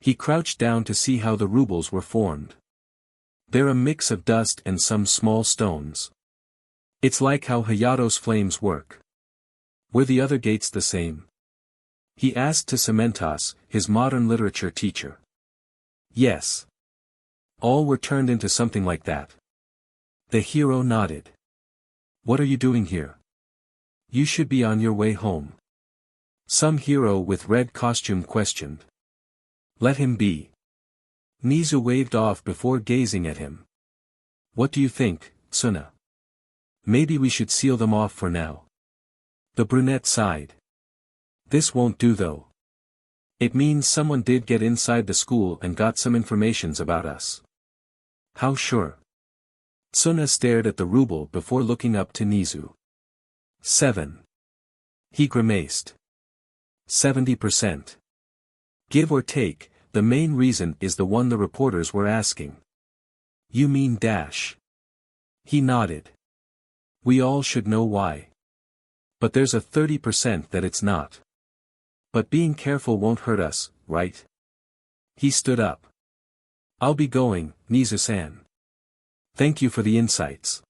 He crouched down to see how the rubles were formed. They're a mix of dust and some small stones. It's like how Hayato's flames work. Were the other gates the same? He asked to Cementos, his modern literature teacher. Yes. All were turned into something like that. The hero nodded. What are you doing here? You should be on your way home. Some hero with red costume questioned. Let him be. Nizu waved off before gazing at him. What do you think, Tsuna? Maybe we should seal them off for now. The brunette sighed. This won't do though. It means someone did get inside the school and got some informations about us. How sure? Tsuna stared at the ruble before looking up to Nizu. 7. He grimaced. 70%. Give or take, the main reason is the one the reporters were asking. You mean dash? He nodded. We all should know why. But there's a 30% that it's not. But being careful won't hurt us, right? He stood up. I'll be going, Nizu-san. Thank you for the insights.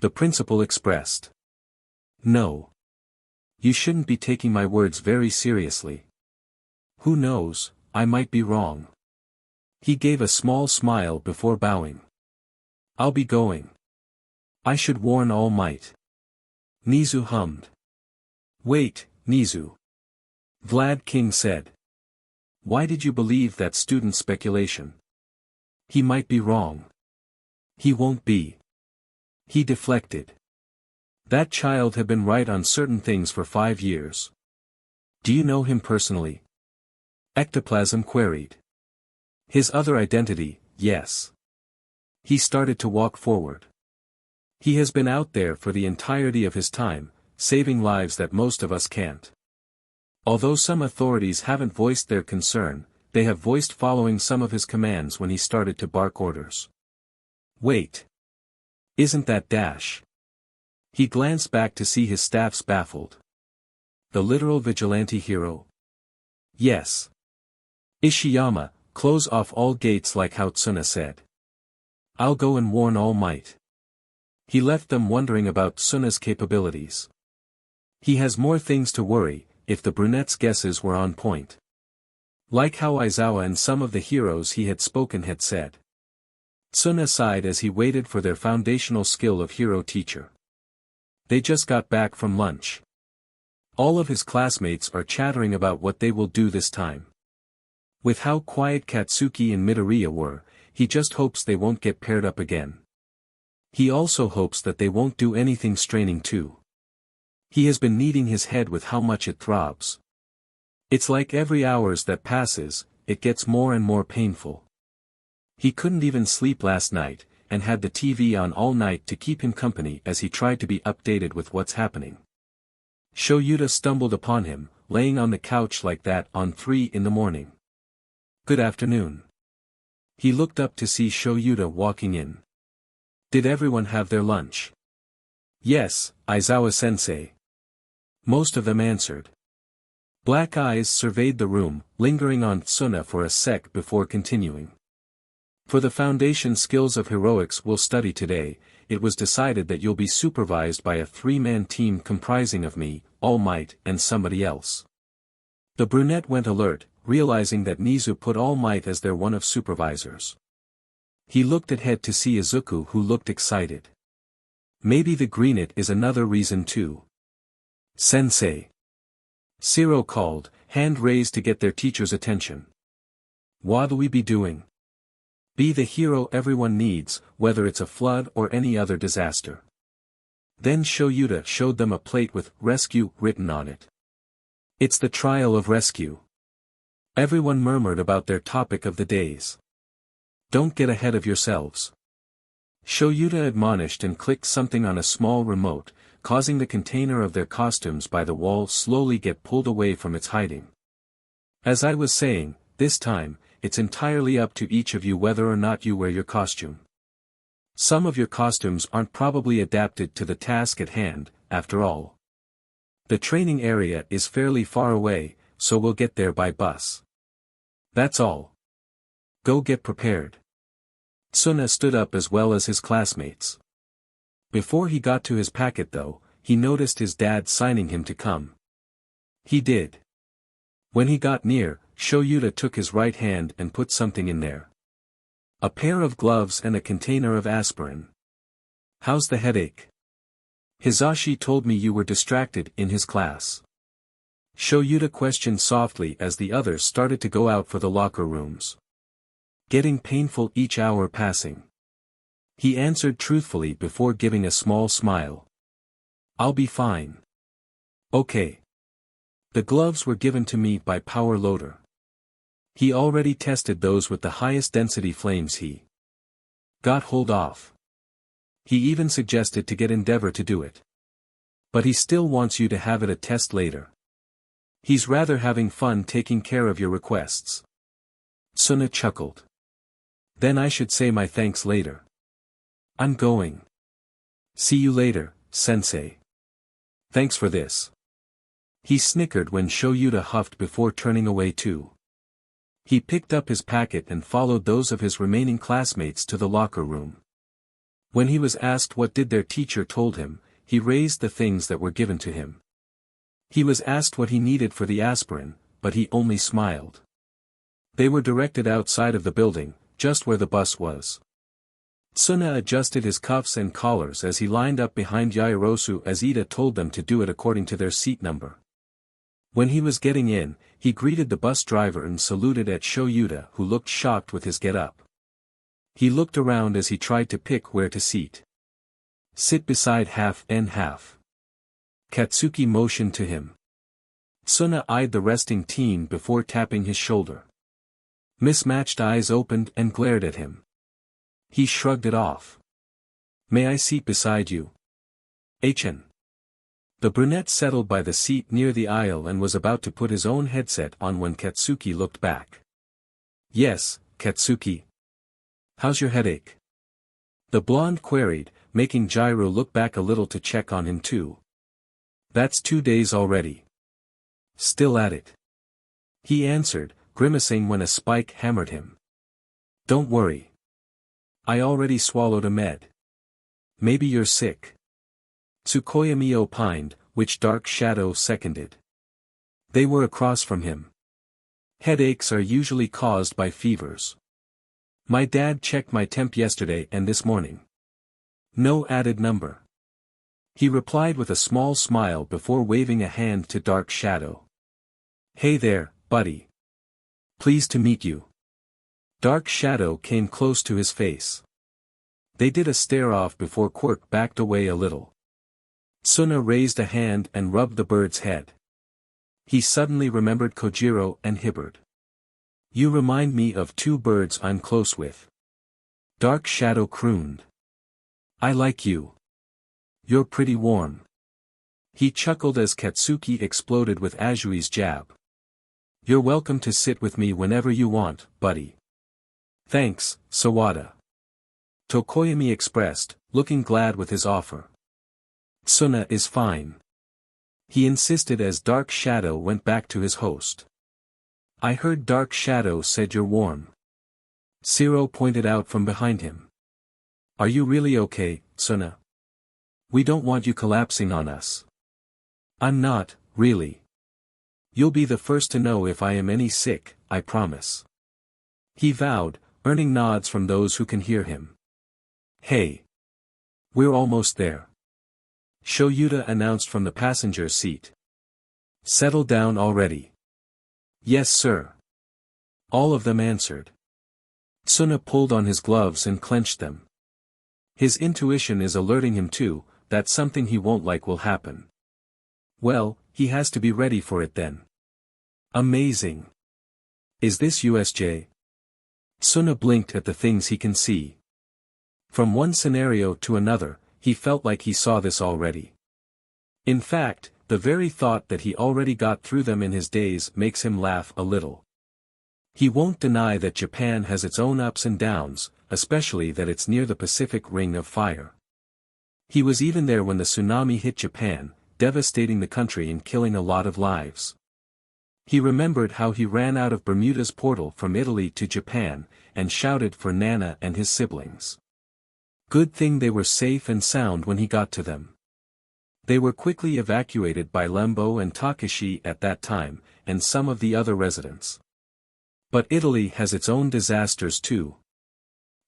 The principal expressed. No. You shouldn't be taking my words very seriously. Who knows, I might be wrong. He gave a small smile before bowing. I'll be going. I should warn All Might. Nizu hummed. Wait, Nizu. Vlad King said. Why did you believe that student's speculation? He might be wrong. He won't be. He deflected. That child had been right on certain things for 5 years. Do you know him personally? Ectoplasm queried. His other identity, yes. He started to walk forward. He has been out there for the entirety of his time, saving lives that most of us can't. Although some authorities haven't voiced their concern, they have voiced following some of his commands when he started to bark orders. Wait. Isn't that Dash? He glanced back to see his staffs baffled. The literal vigilante hero? Yes. Ishiyama, close off all gates like how Tsuna said. I'll go and warn All Might. He left them wondering about Tsuna's capabilities. He has more things to worry, if the brunette's guesses were on point. Like how Aizawa and some of the heroes he had spoken had said. Tsuna sighed as he waited for their foundational skill of hero teacher. They just got back from lunch. All of his classmates are chattering about what they will do this time. With how quiet Katsuki and Midoriya were, he just hopes they won't get paired up again. He also hopes that they won't do anything straining too. He has been kneading his head with how much it throbs. It's like every hours that passes, it gets more and more painful. He couldn't even sleep last night, and had the TV on all night to keep him company as he tried to be updated with what's happening. Shoyuta stumbled upon him, laying on the couch like that on 3 in the morning. Good afternoon. He looked up to see Shoyuta walking in. Did everyone have their lunch? Yes, Aizawa-sensei. Most of them answered. Black eyes surveyed the room, lingering on Tsuna for a sec before continuing. For the foundation skills of heroics we'll study today, it was decided that you'll be supervised by a 3-man team comprising of me, All Might and somebody else. The brunette went alert, realizing that Nizu put All Might as their one of supervisors. He looked ahead to see Izuku, who looked excited. Maybe the greenet is another reason too. Sensei. Shiro called, hand raised to get their teacher's attention. What'll we be doing? Be the hero everyone needs, whether it's a flood or any other disaster. Then Shoyuta showed them a plate with "Rescue" written on it. It's the trial of rescue. Everyone murmured about their topic of the days. Don't get ahead of yourselves. Shoyuta admonished and clicked something on a small remote, causing the container of their costumes by the wall slowly get pulled away from its hiding. As I was saying, this time, it's entirely up to each of you whether or not you wear your costume. Some of your costumes aren't probably adapted to the task at hand, after all. The training area is fairly far away, so we'll get there by bus. That's all. Go get prepared. Tsuna stood up as well as his classmates. Before he got to his packet though, he noticed his dad signing him to come. He did. When he got near, Shoyuta took his right hand and put something in there. A pair of gloves and a container of aspirin. How's the headache? Hisashi told me you were distracted in his class. Shoyuta questioned softly as the others started to go out for the locker rooms. Getting painful each hour passing. He answered truthfully before giving a small smile. I'll be fine. Okay. The gloves were given to me by Power Loader. He already tested those with the highest density flames he got hold of. He even suggested to get Endeavor to do it. But he still wants you to have it a test later. He's rather having fun taking care of your requests. Tsuna chuckled. Then I should say my thanks later. I'm going. See you later, sensei. Thanks for this. He snickered when Shoyuta huffed before turning away too. He picked up his packet and followed those of his remaining classmates to the locker room. When he was asked what did their teacher told him, he raised the things that were given to him. He was asked what he needed for the aspirin, but he only smiled. They were directed outside of the building, just where the bus was. Tsuna adjusted his cuffs and collars as he lined up behind Yaoyorozu as Ida told them to do it according to their seat number. When he was getting in, he greeted the bus driver and saluted at Shoyuta, who looked shocked with his get-up. He looked around as he tried to pick where to seat. Sit beside half and half. Katsuki motioned to him. Tsuna eyed the resting teen before tapping his shoulder. Mismatched eyes opened and glared at him. He shrugged it off. May I seat beside you? HN. The brunette settled by the seat near the aisle and was about to put his own headset on when Katsuki looked back. Yes, Katsuki. How's your headache? The blonde queried, making Jiro look back a little to check on him too. That's 2 days already. Still at it. He answered, grimacing when a spike hammered him. Don't worry. I already swallowed a med. Maybe you're sick. Tsukoyami opined, which Dark Shadow seconded. They were across from him. Headaches are usually caused by fevers. My dad checked my temp yesterday and this morning. No added number. He replied with a small smile before waving a hand to Dark Shadow. Hey there, buddy. Pleased to meet you. Dark Shadow came close to his face. They did a stare-off before Quirk backed away a little. Tsuna raised a hand and rubbed the bird's head. He suddenly remembered Kojiro and Hibbard. You remind me of 2 birds I'm close with. Dark Shadow crooned. I like you. You're pretty warm. He chuckled as Katsuki exploded with Azui's jab. You're welcome to sit with me whenever you want, buddy. Thanks, Sawada. Tokoyami expressed, looking glad with his offer. Tsuna is fine. He insisted as Dark Shadow went back to his host. I heard Dark Shadow said you're warm. Zero pointed out from behind him. Are you really okay, Tsuna? We don't want you collapsing on us. I'm not, really. You'll be the first to know if I am any sick, I promise. He vowed, earning nods from those who can hear him. Hey. We're almost there. Shoyuta announced from the passenger seat. Settle down already. Yes sir. All of them answered. Tsuna pulled on his gloves and clenched them. His intuition is alerting him too, that something he won't like will happen. Well, he has to be ready for it then. Amazing. Is this USJ? Tsuna blinked at the things he can see. From one scenario to another, he felt like he saw this already. In fact, the very thought that he already got through them in his days makes him laugh a little. He won't deny that Japan has its own ups and downs, especially that it's near the Pacific Ring of Fire. He was even there when the tsunami hit Japan, devastating the country and killing a lot of lives. He remembered how he ran out of Bermuda's portal from Italy to Japan, and shouted for Nana and his siblings. Good thing they were safe and sound when he got to them. They were quickly evacuated by Lembo and Takeshi at that time, and some of the other residents. But Italy has its own disasters too.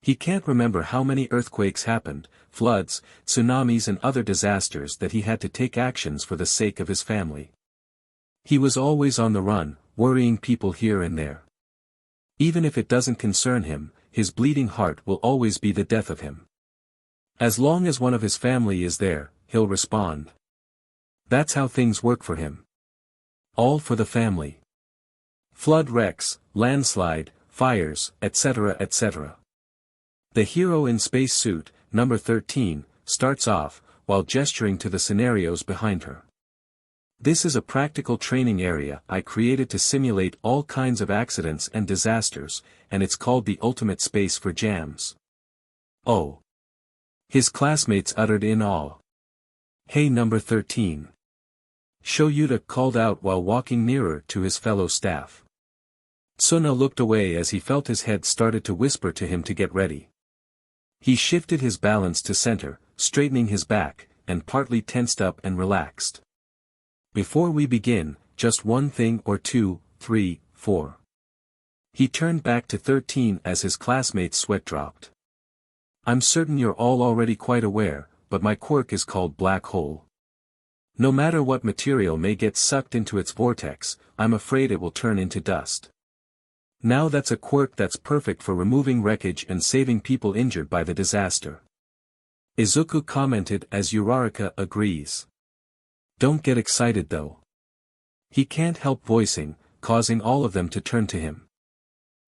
He can't remember how many earthquakes happened, floods, tsunamis and other disasters that he had to take actions for the sake of his family. He was always on the run, worrying people here and there. Even if it doesn't concern him, his bleeding heart will always be the death of him. As long as one of his family is there, he'll respond. That's how things work for him. All for the family. Flood wrecks, landslide, fires, etc. etc. The hero in space suit, number 13, starts off, while gesturing to the scenarios behind her. This is a practical training area I created to simulate all kinds of accidents and disasters, and it's called the ultimate space for jams. Oh. His classmates uttered in awe. Hey number 13. Shoyuta called out while walking nearer to his fellow staff. Tsuna looked away as he felt his head started to whisper to him to get ready. He shifted his balance to center, straightening his back, and partly tensed up and relaxed. Before we begin, just one thing or 2, 3, 4. He turned back to 13 as his classmates' sweat dropped. I'm certain you're all already quite aware, but my quirk is called black hole. No matter what material may get sucked into its vortex, I'm afraid it will turn into dust. Now that's a quirk that's perfect for removing wreckage and saving people injured by the disaster. Izuku commented as Uraraka agrees. Don't get excited though. He can't help voicing, causing all of them to turn to him.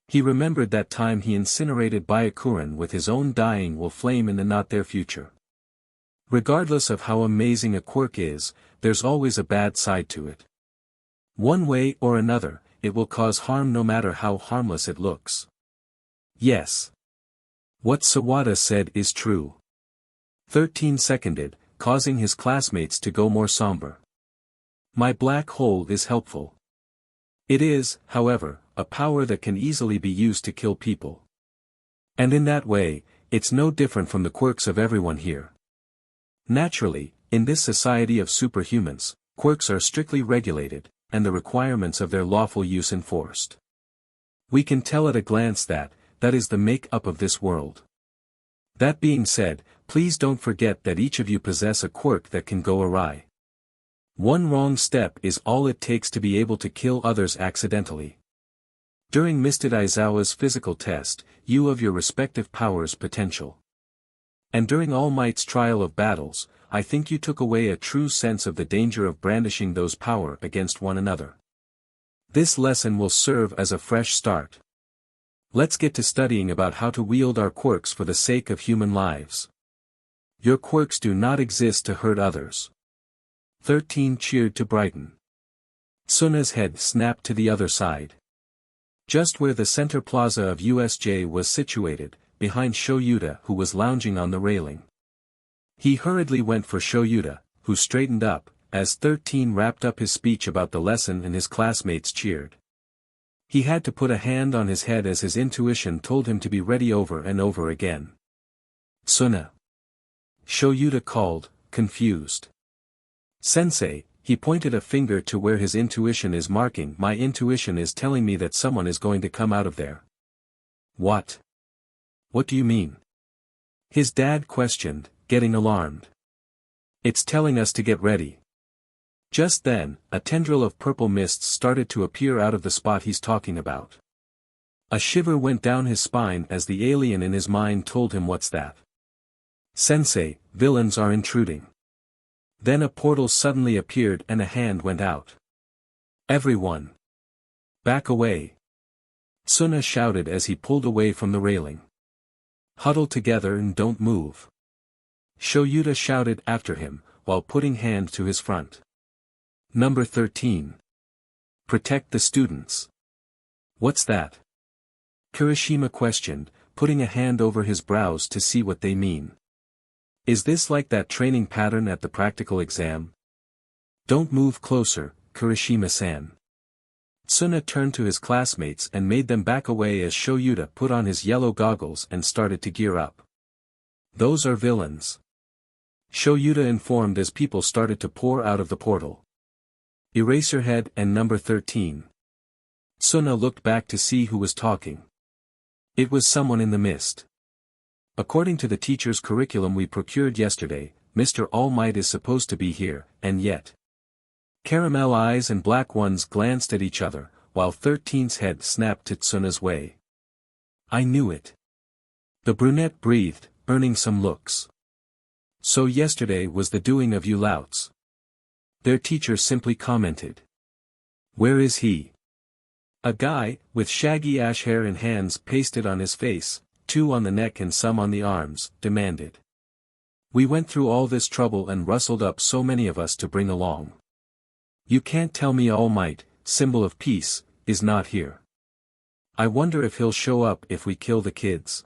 He remembered that time he incinerated Byakuren with his own dying will flame in the not their future. Regardless of how amazing a quirk is, there's always a bad side to it. One way or another, it will cause harm no matter how harmless it looks. Yes. What Sawada said is true. 13 seconded, causing his classmates to go more somber. My black hole is helpful. It is, however, a power that can easily be used to kill people. And in that way, it's no different from the quirks of everyone here. Naturally, in this society of superhumans, quirks are strictly regulated, and the requirements of their lawful use enforced. We can tell at a glance that is the make-up of this world. That being said, please don't forget that each of you possess a quirk that can go awry. One wrong step is all it takes to be able to kill others accidentally. During Mr. Aizawa's physical test, you of your respective powers potential. And during All Might's trial of battles, I think you took away a true sense of the danger of brandishing those power against one another. This lesson will serve as a fresh start. Let's get to studying about how to wield our quirks for the sake of human lives. Your quirks do not exist to hurt others. 13 cheered to brighten. Tsuna's head snapped to the other side. Just where the center plaza of USJ was situated, behind Shoyuta who was lounging on the railing. He hurriedly went for Shoyuta, who straightened up, as 13 wrapped up his speech about the lesson and his classmates cheered. He had to put a hand on his head as his intuition told him to be ready over and over again. Tsuna. Shoyuta called, confused. Sensei, he pointed a finger to where his intuition is marking. My intuition is telling me that someone is going to come out of there. What? What do you mean? His dad questioned, getting alarmed. It's telling us to get ready. Just then, a tendril of purple mists started to appear out of the spot he's talking about. A shiver went down his spine as the alien in his mind told him what's that. Sensei, villains are intruding. Then a portal suddenly appeared and a hand went out. Everyone! Back away! Tsuna shouted as he pulled away from the railing. Huddle together and don't move. Shoyuta shouted after him, while putting hand to his front. Number 13. Protect the students. What's that? Kirishima questioned, putting a hand over his brows to see what they mean. Is this like that training pattern at the practical exam? Don't move closer, Kirishima-san. Tsuna turned to his classmates and made them back away as Shoyuta put on his yellow goggles and started to gear up. Those are villains. Shoyuta informed as people started to pour out of the portal. Eraserhead and number 13. Tsuna looked back to see who was talking. It was someone in the mist. According to the teacher's curriculum we procured yesterday, Mr. All Might is supposed to be here, and yet. Caramel eyes and black ones glanced at each other, while 13's head snapped to Tsuna's way. I knew it. The brunette breathed, earning some looks. So yesterday was the doing of you louts. Their teacher simply commented. Where is he? A guy, with shaggy ash hair and hands pasted on his face, 2 on the neck and some on the arms, demanded. We went through all this trouble and rustled up so many of us to bring along. You can't tell me All Might, symbol of peace, is not here. I wonder if he'll show up if we kill the kids.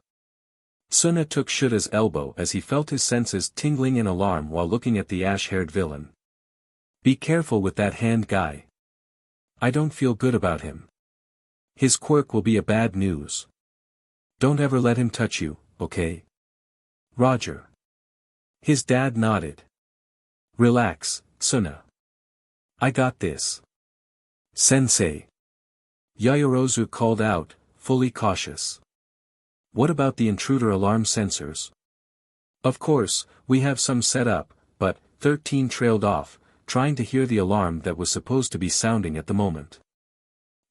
Tsuna took Shuta's elbow as he felt his senses tingling in alarm while looking at the ash-haired villain. Be careful with that hand guy. I don't feel good about him. His quirk will be a bad news. Don't ever let him touch you, okay? Roger. His dad nodded. Relax, Tsuna. I got this. Sensei. Yayorozu called out, fully cautious. What about the intruder alarm sensors? Of course, we have some set up, but 13 trailed off, trying to hear the alarm that was supposed to be sounding at the moment.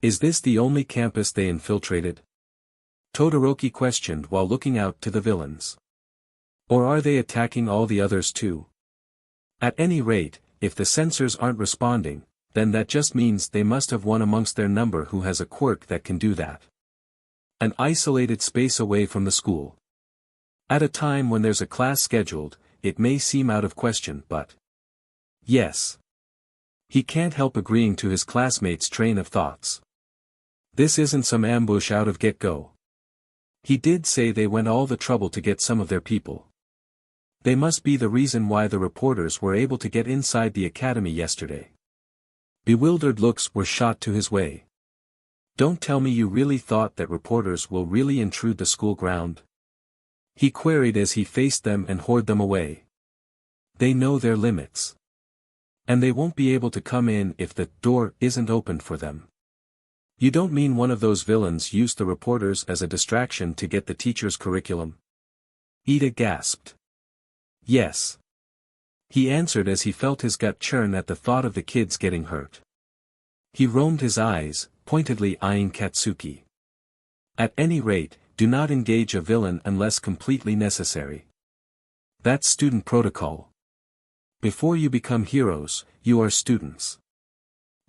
Is this the only campus they infiltrated? Todoroki questioned while looking out to the villains. Or are they attacking all the others too? At any rate, if the sensors aren't responding, then that just means they must have one amongst their number who has a quirk that can do that. An isolated space away from the school. At a time when there's a class scheduled, it may seem out of question, but yes. He can't help agreeing to his classmates' train of thoughts. This isn't some ambush out of get-go. He did say they went all the trouble to get some of their people. They must be the reason why the reporters were able to get inside the academy yesterday. Bewildered looks were shot to his way. Don't tell me you really thought that reporters will really intrude the school ground? He queried as he faced them and whored them away. They know their limits. And they won't be able to come in if the door isn't opened for them. You don't mean one of those villains used the reporters as a distraction to get the teacher's curriculum? Ida gasped. Yes. He answered as he felt his gut churn at the thought of the kids getting hurt. He roamed his eyes, pointedly eyeing Katsuki. At any rate, do not engage a villain unless completely necessary. That's student protocol. Before you become heroes, you are students.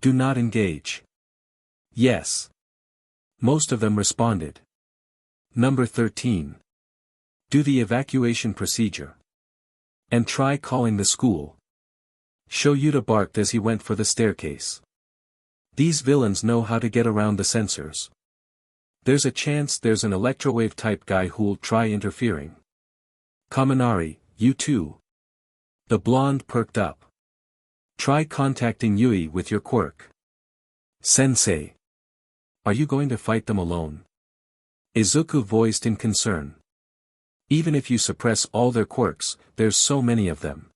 Do not engage. Yes. Most of them responded. Number 13. Do the evacuation procedure. And try calling the school. Shoyuta barked as he went for the staircase. These villains know how to get around the sensors. There's a chance there's an electrowave type guy who'll try interfering. Kaminari, you too. The blonde perked up. Try contacting Yui with your quirk. Sensei. Are you going to fight them alone? Izuku voiced in concern. Even if you suppress all their quirks, there's so many of them.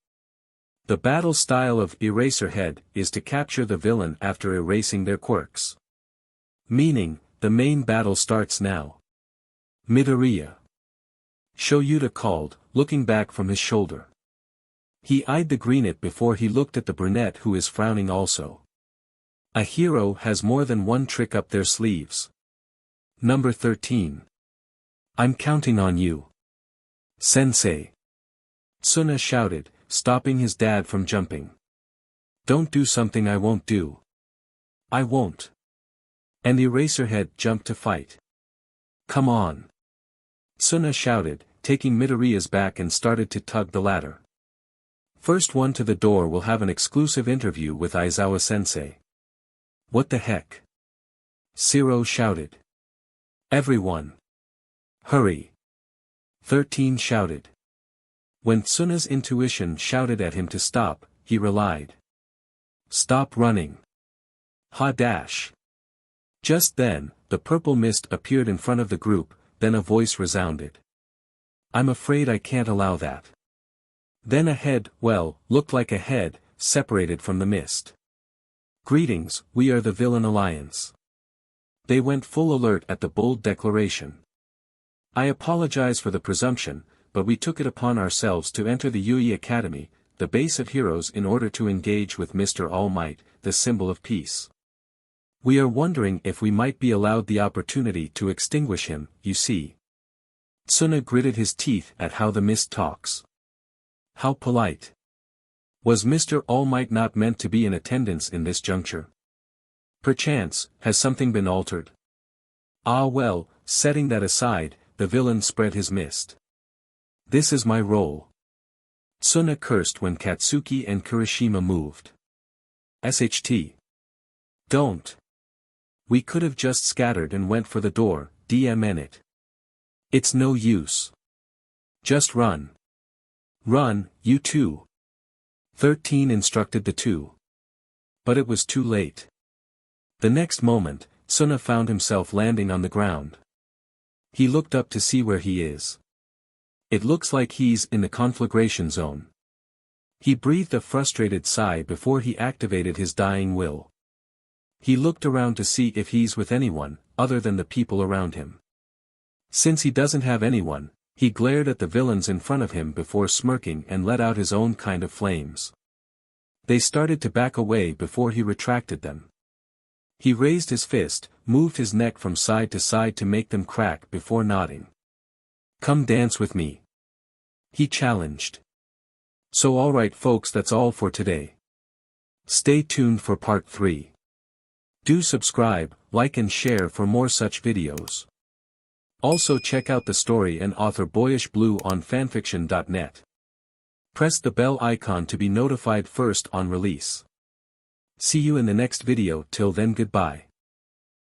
The battle style of Eraserhead is to capture the villain after erasing their quirks. Meaning, the main battle starts now. Midoriya. Shoyuta called, looking back from his shoulder. He eyed the greenette before he looked at the brunette who is frowning also. A hero has more than one trick up their sleeves. Number 13. I'm counting on you. Sensei. Tsuna shouted, stopping his dad from jumping. Don't do something I won't do. I won't. And Eraserhead jumped to fight. Come on. Tsuna shouted, taking Midoriya's back and started to tug the ladder. First one to the door will have an exclusive interview with Aizawa sensei. What the heck? Zero shouted. Everyone. Hurry. 13 shouted. When Tsuna's intuition shouted at him to stop, he relied. Stop running. Ha dash. Just then, the purple mist appeared in front of the group, then a voice resounded. I'm afraid I can't allow that. Then a head, looked like a head, separated from the mist. Greetings, we are the Villain Alliance. They went full alert at the bold declaration. I apologize for the presumption, but we took it upon ourselves to enter the Yui Academy, the base of heroes, in order to engage with Mr. All-Might, the symbol of peace. We are wondering if we might be allowed the opportunity to extinguish him, you see. Tsuna gritted his teeth at how the mist talks. How polite. Was Mr. All-Might not meant to be in attendance in this juncture? Perchance, has something been altered? Ah well, setting that aside, the villain spread his mist. This is my role. Tsuna cursed when Katsuki and Kirishima moved. SHT. Don't. We could have just scattered and went for the door, DMN it. It's no use. Just run. Run, you two. 13 instructed the two. But it was too late. The next moment, Tsuna found himself landing on the ground. He looked up to see where he is. It looks like he's in the conflagration zone. He breathed a frustrated sigh before he activated his dying will. He looked around to see if he's with anyone, other than the people around him. Since he doesn't have anyone, he glared at the villains in front of him before smirking and let out his own kind of flames. They started to back away before he retracted them. He raised his fist, moved his neck from side to side to make them crack before nodding. "Come dance with me," he challenged. So alright folks, that's all for today. Stay tuned for part 3. Do subscribe, like and share for more such videos. Also check out the story and author BoyishBlue on FANFICTIONnet. Press the bell icon to be notified first on release. See you in the next video. Till then, goodbye.